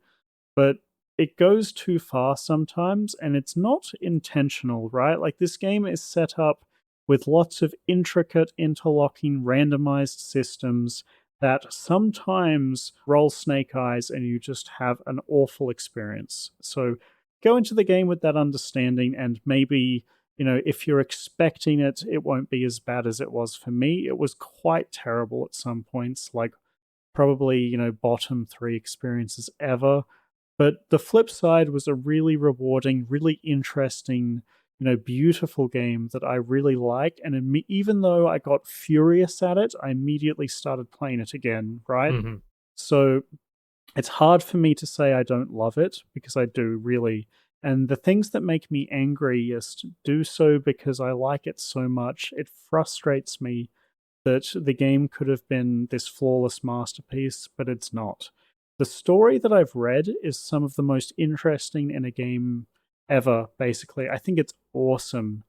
but it goes too far sometimes and it's not intentional, right? Like this game is set up with lots of intricate interlocking randomized systems that sometimes roll snake eyes and you just have an awful experience. So go into the game with that understanding, and maybe, if you're expecting it, it won't be as bad as it was for me. It was quite terrible at some points, like probably, bottom three experiences ever. But the flip side was a really rewarding, really interesting, beautiful game that I really like. And even though I got furious at it, I immediately started playing it again, right? Mm-hmm. So it's hard for me to say I don't love it, because I do really. And the things that make me angriest do so because I like it so much. It frustrates me that the game could have been this flawless masterpiece, but it's not. The story that I've read is some of the most interesting in a game ever, basically. I think it's awesome.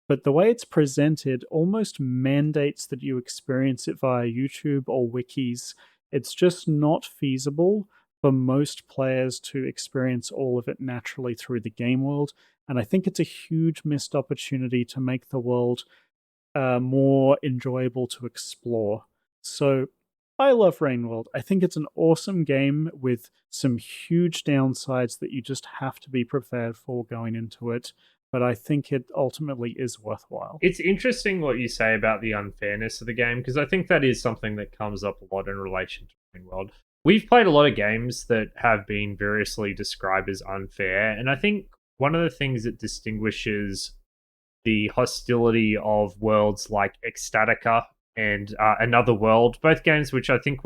But the way it's presented almost mandates that you experience it via YouTube or wikis. It's just not feasible for most players to experience all of it naturally through the game world. And I think it's a huge missed opportunity to make the world more enjoyable to explore. So I love Rainworld. I think it's an awesome game with some huge downsides that you just have to be prepared for going into it. But I think it ultimately is worthwhile. It's interesting what you say about the unfairness of the game, because I think that is something that comes up a lot in relation to Rainworld. We've played a lot of games that have been variously described as unfair, and I think one of the things that distinguishes the hostility of worlds like Ecstatica and Another World, both games which I think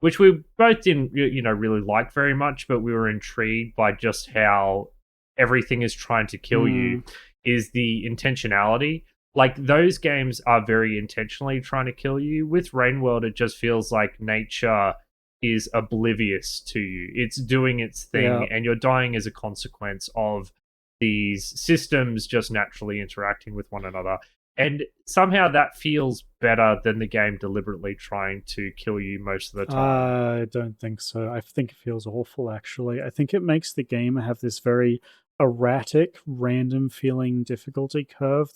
which we both didn't really like very much, but we were intrigued by just how everything is trying to kill you, is the intentionality. Like, those games are very intentionally trying to kill you. With Rainworld, it just feels like nature is oblivious to you. It's doing its thing, and you're dying as a consequence of these systems just naturally interacting with one another. And somehow that feels better than the game deliberately trying to kill you most of the time. I don't think so. I think it feels awful, actually. I think it makes the game have this very erratic, random feeling difficulty curve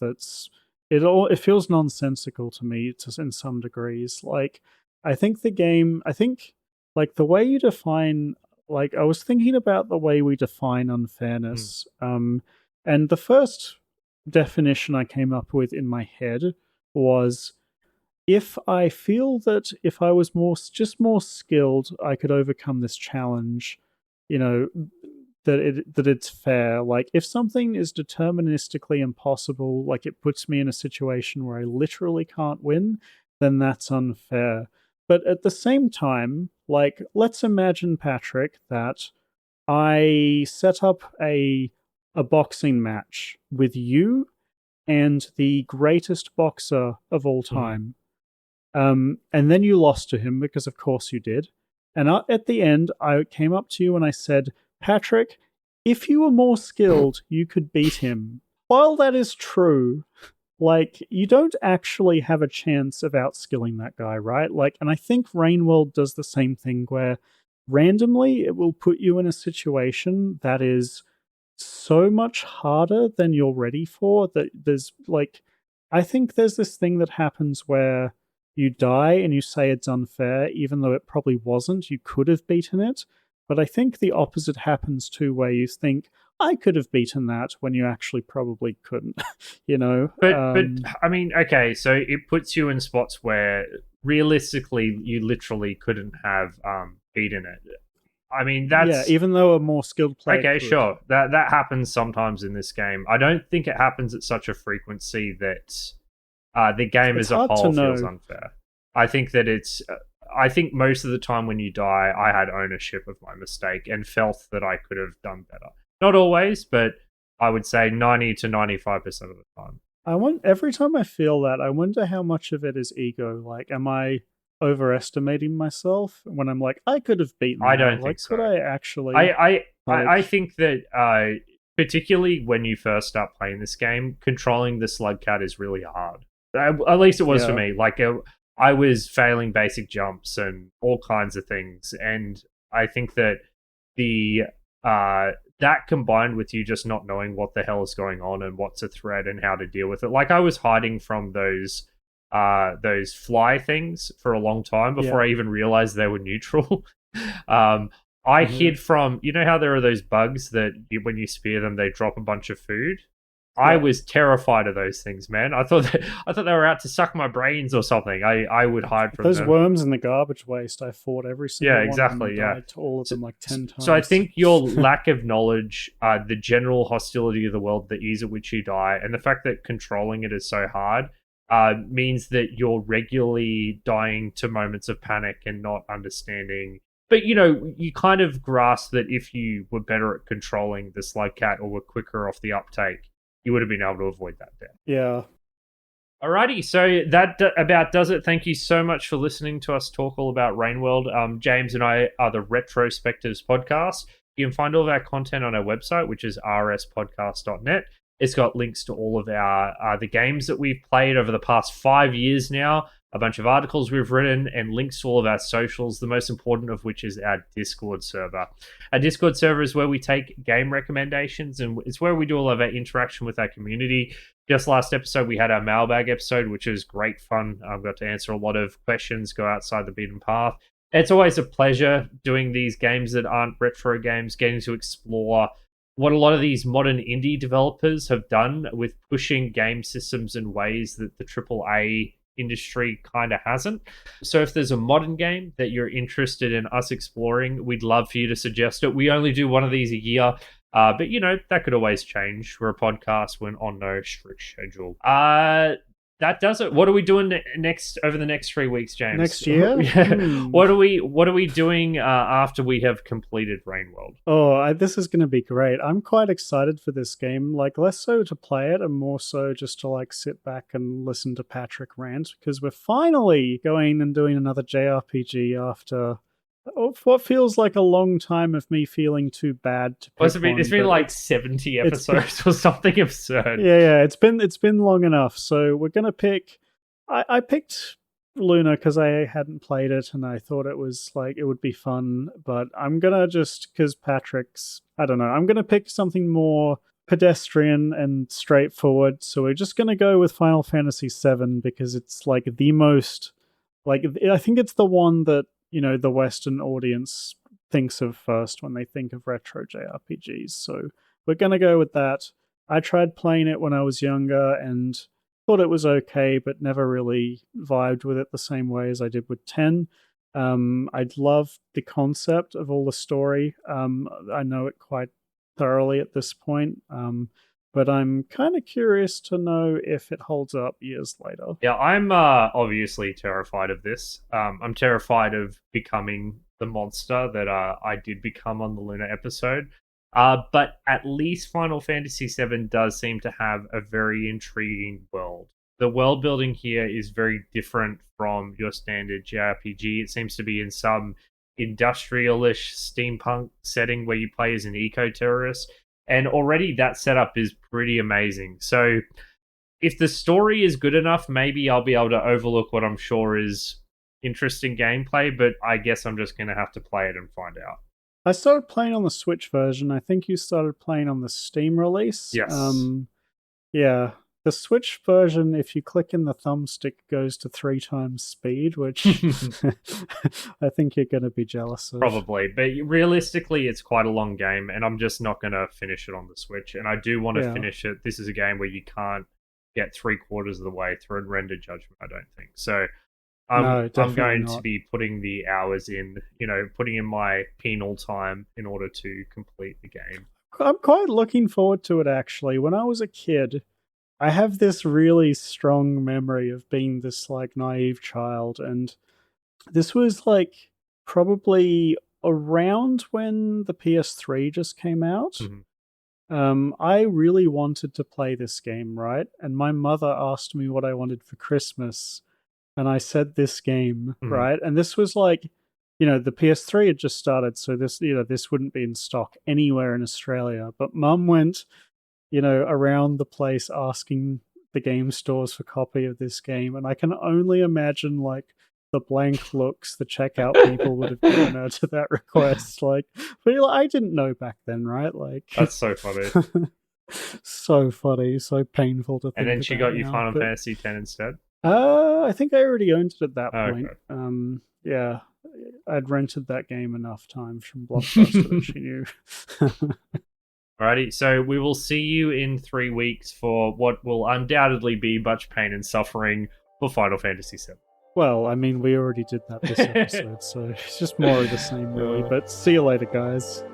it feels nonsensical to me in some degrees. Like, I think like the way you define, like, I was thinking about the way we define unfairness. And the first definition I came up with in my head was, if I feel that if I was more skilled, I could overcome this challenge, you know, that it's fair. Like, if something is deterministically impossible, like it puts me in a situation where I literally can't win, then that's unfair. But at the same time, like, let's imagine, Patrick, that I set up a boxing match with you and the greatest boxer of all time. And then you lost to him, because of course you did. And at the end, I came up to you and I said, Patrick, if you were more skilled, you could beat him. While that is true, like, you don't actually have a chance of outskilling that guy, right? Like, and I think Rainworld does the same thing, where randomly it will put you in a situation that is so much harder than you're ready for, that there's like, I think there's this thing that happens where you die and you say it's unfair, even though it probably wasn't. You could have beaten it. But I think the opposite happens too, where you think, I could have beaten that, when you actually probably couldn't, you know? But I mean, okay, so it puts you in spots where realistically you literally couldn't have beaten it. I mean, that's even though a more skilled player okay, could. sure. That happens sometimes in this game. I don't think it happens at such a frequency that the game It's as a hard to whole feels know. unfair. I think that it's. I think most of the time when you die, I had ownership of my mistake and felt that I could have done better. Not always, but I would say 90 to 95% of the time. Every time I feel that, I wonder how much of it is ego. Like, am I overestimating myself when I'm like, I could have beaten I that? don't Like, think so. could I actually? I think that particularly when you first start playing this game, controlling the slug cat is really hard. At least it was for me. Like, I was failing basic jumps and all kinds of things, and I think that the that combined with you just not knowing what the hell is going on and what's a threat and how to deal with it. Like, I was hiding from those those fly things for a long time before I even realized they were neutral. I hid from, you know how there are those bugs that when you spear them, they drop a bunch of food? I was terrified of those things, man. I thought they were out to suck my brains or something. I would hide from those them. worms in the garbage waste. I fought every single one. Exactly. And died to all of them like 10 times. So I think your lack of knowledge, the general hostility of the world, the ease at which you die, and the fact that controlling it is so hard means that you're regularly dying to moments of panic and not understanding. But, you kind of grasp that if you were better at controlling the slug cat or were quicker off the uptake, you would have been able to avoid that death. Yeah. Alrighty, so that about does it. Thank you so much for listening to us talk all about Rainworld. James and I are the Retrospectives podcast. You can find all of our content on our website, which is rspodcast.net. It's got links to all of our the games that we've played over the past 5 years now, a bunch of articles we've written, and links to all of our socials, the most important of which is our Discord server. Our Discord server is where we take game recommendations, and it's where we do all of our interaction with our community. Just last episode, we had our mailbag episode, which is great fun. I've got to answer a lot of questions, go outside the beaten path. It's always a pleasure doing these games that aren't retro games, getting to explore what a lot of these modern indie developers have done with pushing game systems in ways that the AAA industry kind of hasn't. So if there's a modern game that you're interested in us exploring, we'd love for you to suggest it. We only do one of these a year, but that could always change. We're a podcast, we're on no strict schedule. That does it. What are we doing next over the next 3 weeks, James? Next year? What are we doing after we have completed Rainworld? Oh, this is going to be great. I'm quite excited for this game. Like, less so to play it and more so just to sit back and listen to Patrick rant, because we're finally going and doing another JRPG after what feels like a long time of me feeling too bad to pick it's been like 70 episodes or something absurd. Yeah, it's been long enough. So we're gonna pick. I picked Luna because I hadn't played it and I thought it was it would be fun. But I'm gonna because Patrick's. I don't know. I'm gonna pick something more pedestrian and straightforward. So we're just gonna go with Final Fantasy VII because it's the most. I think it's the one that the Western audience thinks of first when they think of retro JRPGs. So we're going to go with that. I tried playing it when I was younger and thought it was okay, but never really vibed with it the same way as I did with 10. I'd love the concept of all the story. I know it quite thoroughly at this point. But I'm kind of curious to know if it holds up years later. Yeah, I'm obviously terrified of this. I'm terrified of becoming the monster that I did become on the Luna episode. But at least Final Fantasy VII does seem to have a very intriguing world. The world building here is very different from your standard JRPG. It seems to be in some industrial-ish steampunk setting where you play as an eco-terrorist. And already that setup is pretty amazing. So if the story is good enough, maybe I'll be able to overlook what I'm sure is interesting gameplay, but I guess I'm just going to have to play it and find out. I started playing on the Switch version. I think you started playing on the Steam release. Yes. Yeah. The Switch version, if you click in the thumbstick, goes to 3 times speed, which I think you're going to be jealous of. Probably, but realistically, it's quite a long game, and I'm just not going to finish it on the Switch. And I do want to finish it. This is a game where you can't get 3/4 of the way through and render judgment, I don't think. So I'm going to be putting the hours in, putting in my penal time in order to complete the game. I'm quite looking forward to it, actually. When I was a kid, I have this really strong memory of being this naive child, and this was probably around when the PS3 just came out. Mm-hmm. I really wanted to play this game, right? And my mother asked me what I wanted for Christmas, and I said this game, right? And this was the PS3 had just started, so this wouldn't be in stock anywhere in Australia. But Mum went around the place asking the game stores for copy of this game, and I can only imagine the blank looks the checkout people would have given her to that request. But I didn't know back then, right? That's so funny. So funny, so painful to think. And then she got you now, Final Fantasy X instead. I think I already owned it at that point. Okay. Yeah, I'd rented that game enough times from Blockbuster that she knew. Alrighty, so we will see you in 3 weeks for what will undoubtedly be much pain and suffering for Final Fantasy VII. Well, I mean, we already did that this episode, so it's just more of the same, really. But see you later, guys.